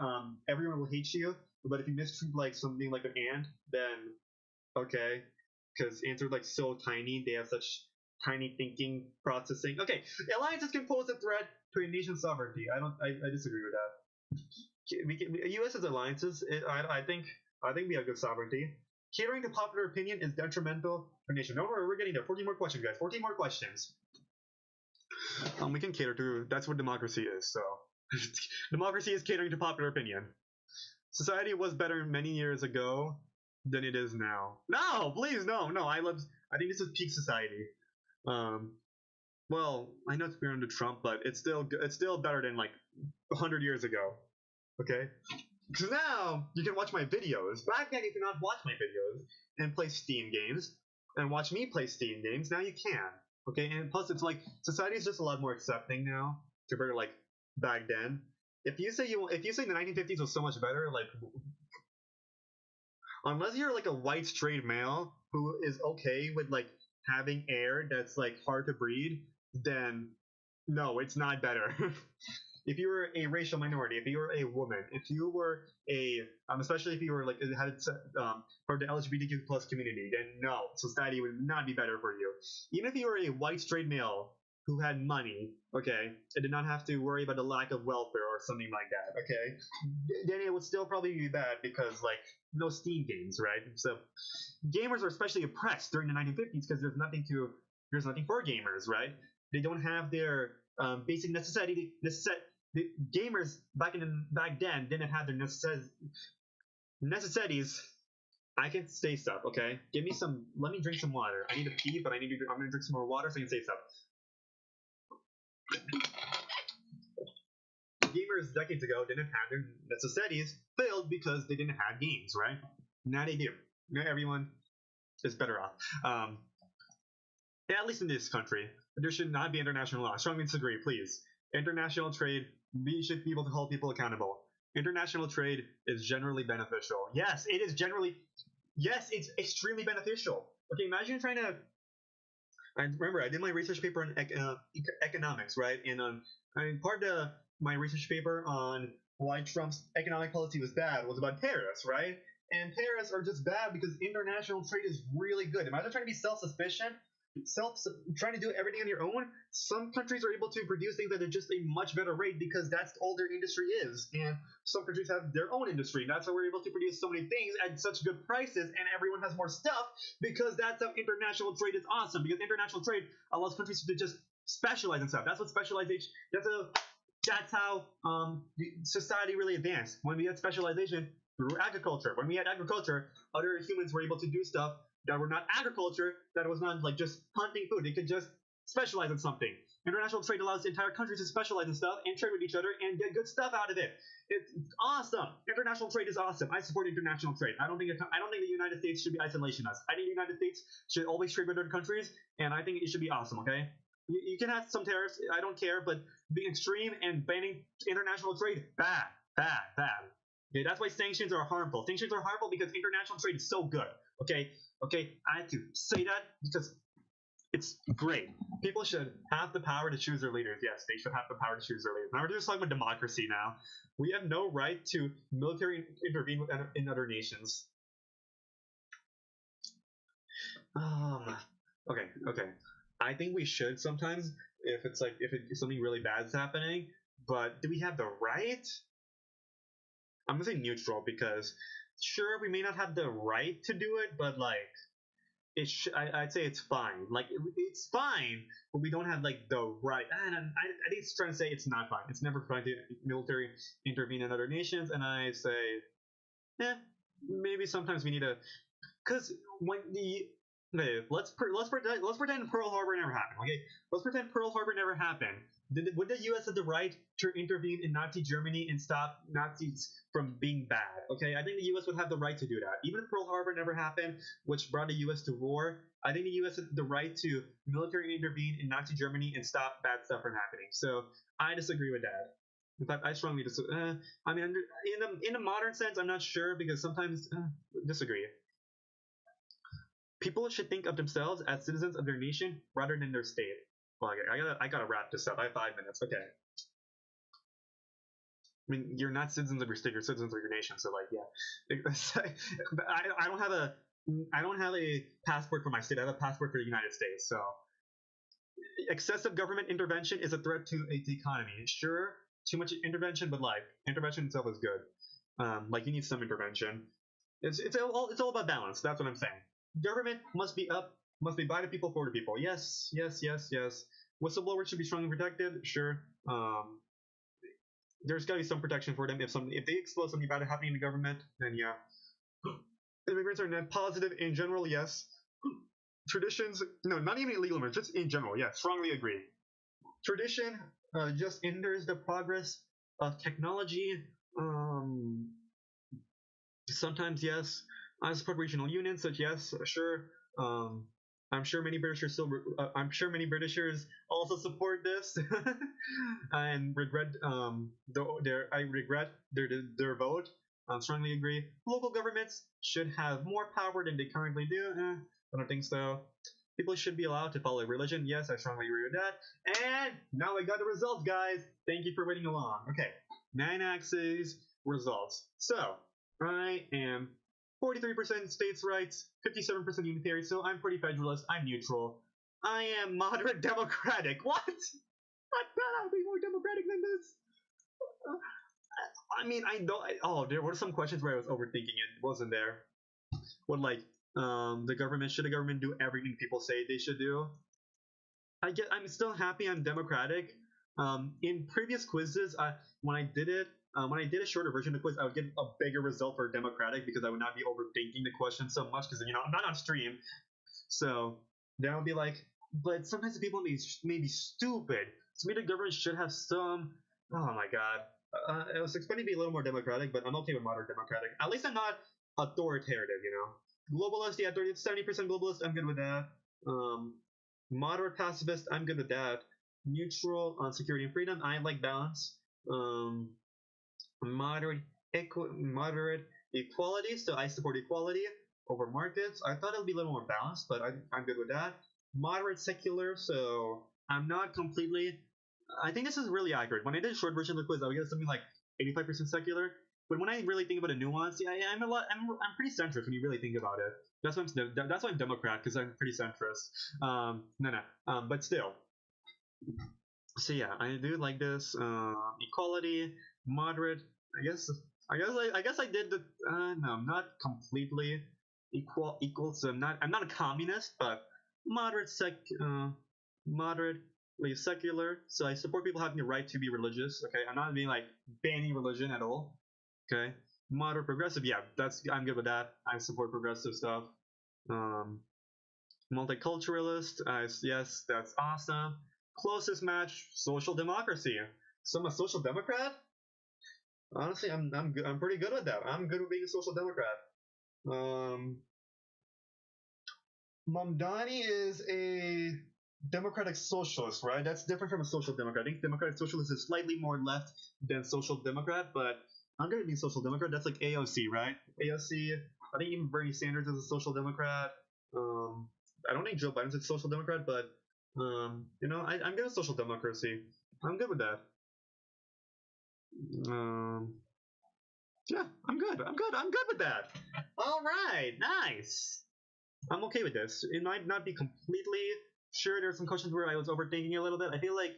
everyone will hate you. But if you mistreat like something like an ant, then okay, because ants are like so tiny, they have such tiny thinking processing. Okay, alliances can pose a threat to a nation's sovereignty. I disagree with that. U.S. has alliances. I think we have good sovereignty. Catering to popular opinion is detrimental to nation. Don't worry, we're getting there. 14 more questions, guys. 14 more questions. We can cater to. That's what democracy is. So, democracy is catering to popular opinion. Society was better many years ago than it is now. No, please, no. I think this is peak society. Well, I know it's we're under Trump, but it's still better than like 100 years ago. Okay, because now you can watch my videos. Back then, you could not watch my videos and play Steam games and watch me play Steam games. Now you can. Okay, and plus it's like society is just a lot more accepting now compared to like back then. If you say the 1950s was so much better, like unless you're like a white straight male who is okay with like having air that's like hard to breathe, then no, it's not better. If you were a racial minority, if you were a woman, if you were especially if you were like had from the LGBTQ plus community, then no, society would not be better for you. Even if you were a white straight male who had money, okay, and did not have to worry about the lack of welfare or something like that, okay, then it would still probably be bad because like no Steam games, right? So gamers are especially oppressed during the 1950s because there's nothing for gamers, right? They don't have their basic the gamers back then didn't have their necessities. I can say stuff, okay? Let me drink some water. I need to pee, but I'm gonna drink some more water so I can say stuff. gamers decades ago didn't have their necessities filled because they didn't have games, right? Now they do. Now everyone is better off. At least in this country, there should not be international law. I strongly disagree, please. International trade, we should be able to hold people accountable. International trade is generally beneficial. Yes, it is generally. Yes, it's extremely beneficial. Okay, imagine trying to. I remember I did my research paper on economics, right? And part of my research paper on why Trump's economic policy was bad was about tariffs, right? And tariffs are just bad because international trade is really good. Imagine trying to be self-sufficient, trying to do everything on your own. Some countries are able to produce things at just a much better rate because that's all their industry is, and some countries have their own industry. That's how we're able to produce so many things at such good prices, and everyone has more stuff because that's how international trade is awesome. Because international trade allows countries to just specialize in stuff. That's what specialization. That's how society really advanced. When we had specialization through agriculture. When we had agriculture, other humans were able to do stuff that were not agriculture, that was not like just hunting food. They could just specialize in something. International trade allows entire countries to specialize in stuff and trade with each other and get good stuff out of it. It's awesome. International trade is awesome. I support international trade. I don't think the United States should be isolationist. I think the United States should always trade with other countries, and I think it should be awesome. Okay, you can have some tariffs. I don't care, but being extreme and banning international trade, bad. Okay, that's why sanctions are harmful. Sanctions are harmful because international trade is so good. Okay, I had to say that because it's great. People should have the power to choose their leaders. Yes, they should have the power to choose their leaders. Now we're just talking about democracy now. We have no right to military intervene in other nations. Okay. I think we should sometimes if something really bad is happening. But do we have the right? I'm gonna say neutral because sure we may not have the right to do it, but like I'd say it's fine. Like it's fine, but we don't have like the right. And I think it's trying to say it's not fine. It's never fine to military intervene in other nations. And I say, maybe sometimes we need to, because when the let's pretend Pearl Harbor never happened. Okay, let's pretend Pearl Harbor never happened. Would the U.S. have the right to intervene in Nazi Germany and stop Nazis from being bad? Okay, I think the U.S. would have the right to do that. Even if Pearl Harbor never happened, which brought the U.S. to war, I think the U.S. has the right to military intervene in Nazi Germany and stop bad stuff from happening. So I disagree with that. In fact, I strongly disagree. I mean, in a modern sense, I'm not sure because sometimes disagree. People should think of themselves as citizens of their nation rather than their state. Well, I gotta wrap this up. I have 5 minutes. Okay. I mean, you're not citizens of your state; you're citizens of your nation. So, like, yeah, I don't have a passport for my state. I have a passport for the United States. So, excessive government intervention is a threat to the economy. Sure, too much intervention, but like intervention itself is good. Like you need some intervention. It's all about balance. That's what I'm saying. Government must be by the people for the people. Yes. Whistleblowers should be strongly protected. Sure. There's got to be some protection for them. If they expose something bad happening in the government, then yeah. Immigrants are net positive in general. Yes. Traditions, no, not even illegal immigrants, just in general. Yeah, strongly agree. Tradition just hinders the progress of technology. Sometimes yes. I support regional unions, such yes, sure. I'm sure many Britishers also support this and regret their vote. I strongly agree. Local governments should have more power than they currently do. I don't think so. People should be allowed to follow religion. Yes, I strongly agree with that. And now I got the results, guys. Thank you for waiting along. Okay, 9 axes results. So I am 43% states' rights, 57% unitary, so I'm pretty federalist, I'm neutral. I am moderate democratic. What? I thought I'd be more democratic than this. I mean, I know. There were some questions where I was overthinking it. Wasn't there? What like should the government do everything people say they should do? I'm still happy I'm democratic. In previous quizzes, when I did a shorter version of the quiz, I would get a bigger result for Democratic because I would not be overthinking the question so much because I'm not on stream. So that would be like, but sometimes the people may be stupid. So maybe the government should have some. Oh my god, I was expecting to be a little more democratic, but I'm okay with moderate democratic. At least I'm not authoritative, you know. Globalist, yeah, 70% globalist, I'm good with that. Um, Moderate pacifist, I'm good with that. Neutral on security and freedom, I like balance. Um, moderate equality, so I support equality over markets. I thought it would be a little more balanced, but I'm good with that. Moderate secular, so I'm not completely. I think this is really accurate. When I did a short version of the quiz, I would get something like 85% secular. But when I really think about a nuance, yeah, I'm a lot. I'm pretty centrist when you really think about it. That's why I'm Democrat, because I'm pretty centrist. No. But still. So yeah, I do like this equality, moderate. I guess. I guess I did the. No, I'm not completely equal. So I'm not a communist, but moderate moderately secular. So I support people having the right to be religious. Okay, I'm not being like banning religion at all. Okay, moderate progressive. Yeah, I'm good with that. I support progressive stuff. Um, Multiculturalist. Yes, that's awesome. Closest match, social democracy. So I'm a social democrat. Honestly, I'm pretty good with that. I'm good with being a social democrat. Um, Mamdani is a democratic socialist, right? That's different from a social democrat. I think democratic socialist is slightly more left than social democrat, but I'm gonna be social democrat. That's like AOC, right? AOC. I think even Bernie Sanders is a social democrat. I don't think Joe Biden's a social democrat, but I'm good with social democracy. I'm good with that. Um, yeah, I'm good. I'm good with that. All right, nice. I'm okay with this. It might not be completely sure. There's some questions where I was overthinking a little bit. I feel like,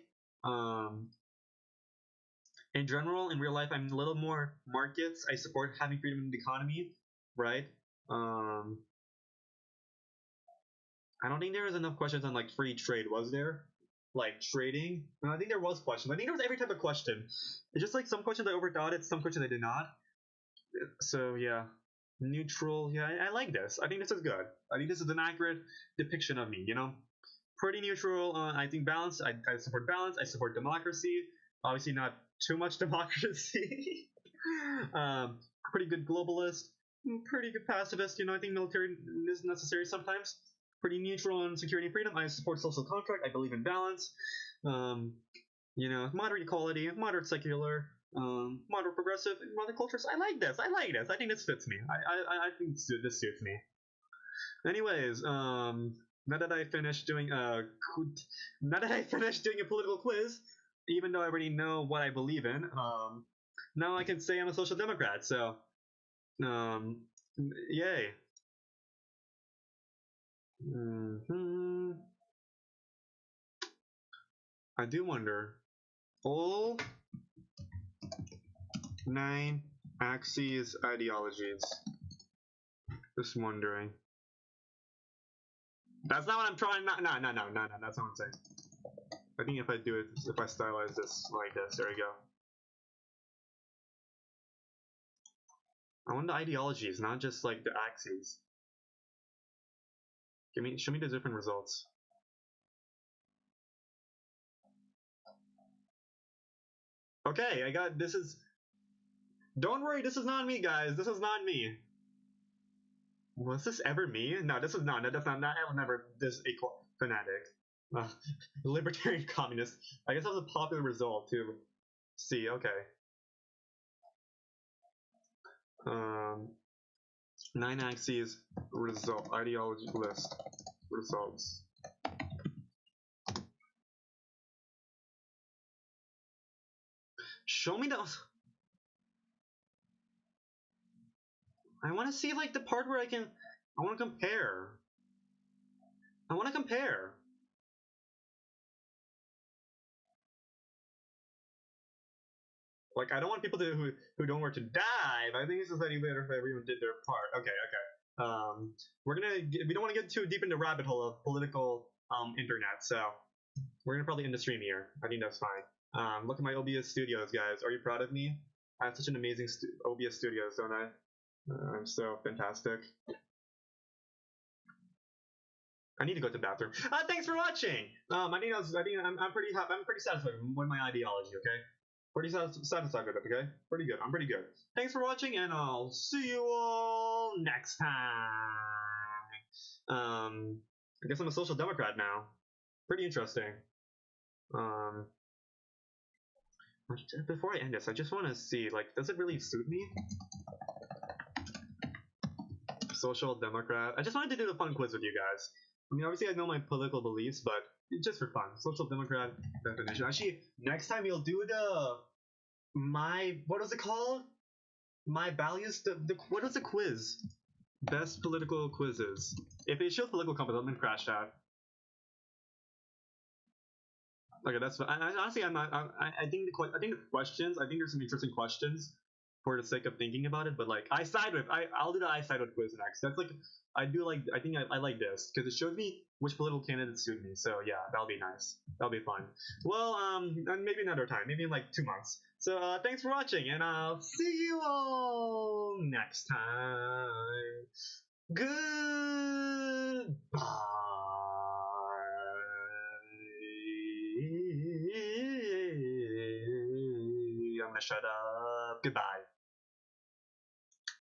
um, in general, in real life, I'm a little more markets. I support having freedom in the economy, right? Um, I don't think there was enough questions on like free trade. Was there? Like trading? No, I think there was questions. I think there was every type of question. It's just like some questions I overthought it, some questions I did not. So yeah, neutral. Yeah, I like this. I think this is good. I think this is an accurate depiction of me. You know, pretty neutral. I think balance. I support balance. I support democracy. Obviously, not too much democracy. um, Pretty good globalist. Pretty good pacifist. You know, I think military is necessary sometimes. Pretty neutral on security and freedom. I support social contract. I believe in balance. Um, Moderate equality, moderate secular, moderate progressive, moderate cultures. I like this. I like this. I think this fits me. I think this suits me. Anyways, now that I finished doing now that I finished doing a political quiz, even though I already know what I believe in, now I can say I'm a social democrat. So, um, yay. I do wonder. All 9 axes ideologies. Just wondering. That's not what I'm trying. No. That's not what I'm saying. I think if I do it, if I stylize this like this, there we go. I want the ideologies, not just like the axes. Show me the different results. Okay, I got this is. Don't worry, this is not me, guys. This is not me. Was this ever me? No, this is not. That's not. I was never this equal fanatic. Uh, Libertarian communist. I guess that was a popular result too. See, okay. 9 axes result ideology list results. Show me those. I want to see like the part where I want to compare. I want to compare. Like I don't want people who don't want to dive. I think it's society better if everyone did their part. Okay. We don't want to get too deep into the rabbit hole of political internet, so we're gonna probably end the stream here. I think that's fine. Look at my OBS studios, guys. Are you proud of me? I have such an amazing OBS studios, don't I? I'm so fantastic. I need to go to the bathroom. Thanks for watching. I think I'm pretty happy. I'm pretty satisfied with my ideology. Okay. Pretty satisfied with it, okay? Pretty good. I'm pretty good. Thanks for watching, and I'll see you all next time. I guess I'm a social democrat now. Pretty interesting. Before I end this, I just want to see, like, does it really suit me? Social democrat. I just wanted to do the fun quiz with you guys. I mean, obviously I know my political beliefs, but just for fun. Social democrat definition. Actually, next time we'll do what is it called? My values. What is the quiz? Best political quizzes. If it shows political compass, I'm gonna crash out. Okay, that's fine. Honestly, I'm not. I think the questions. I think there's some interesting questions for the sake of thinking about it. But like, I'll do the I side with quiz next. That's like, I do like. I think I like this because it shows me which political candidates suit me. So yeah, that'll be nice. That'll be fun. Well, and maybe another time. Maybe in like 2 months. So thanks for watching, and I'll see you all next time. Goodbye. I'm gonna shut up. Goodbye.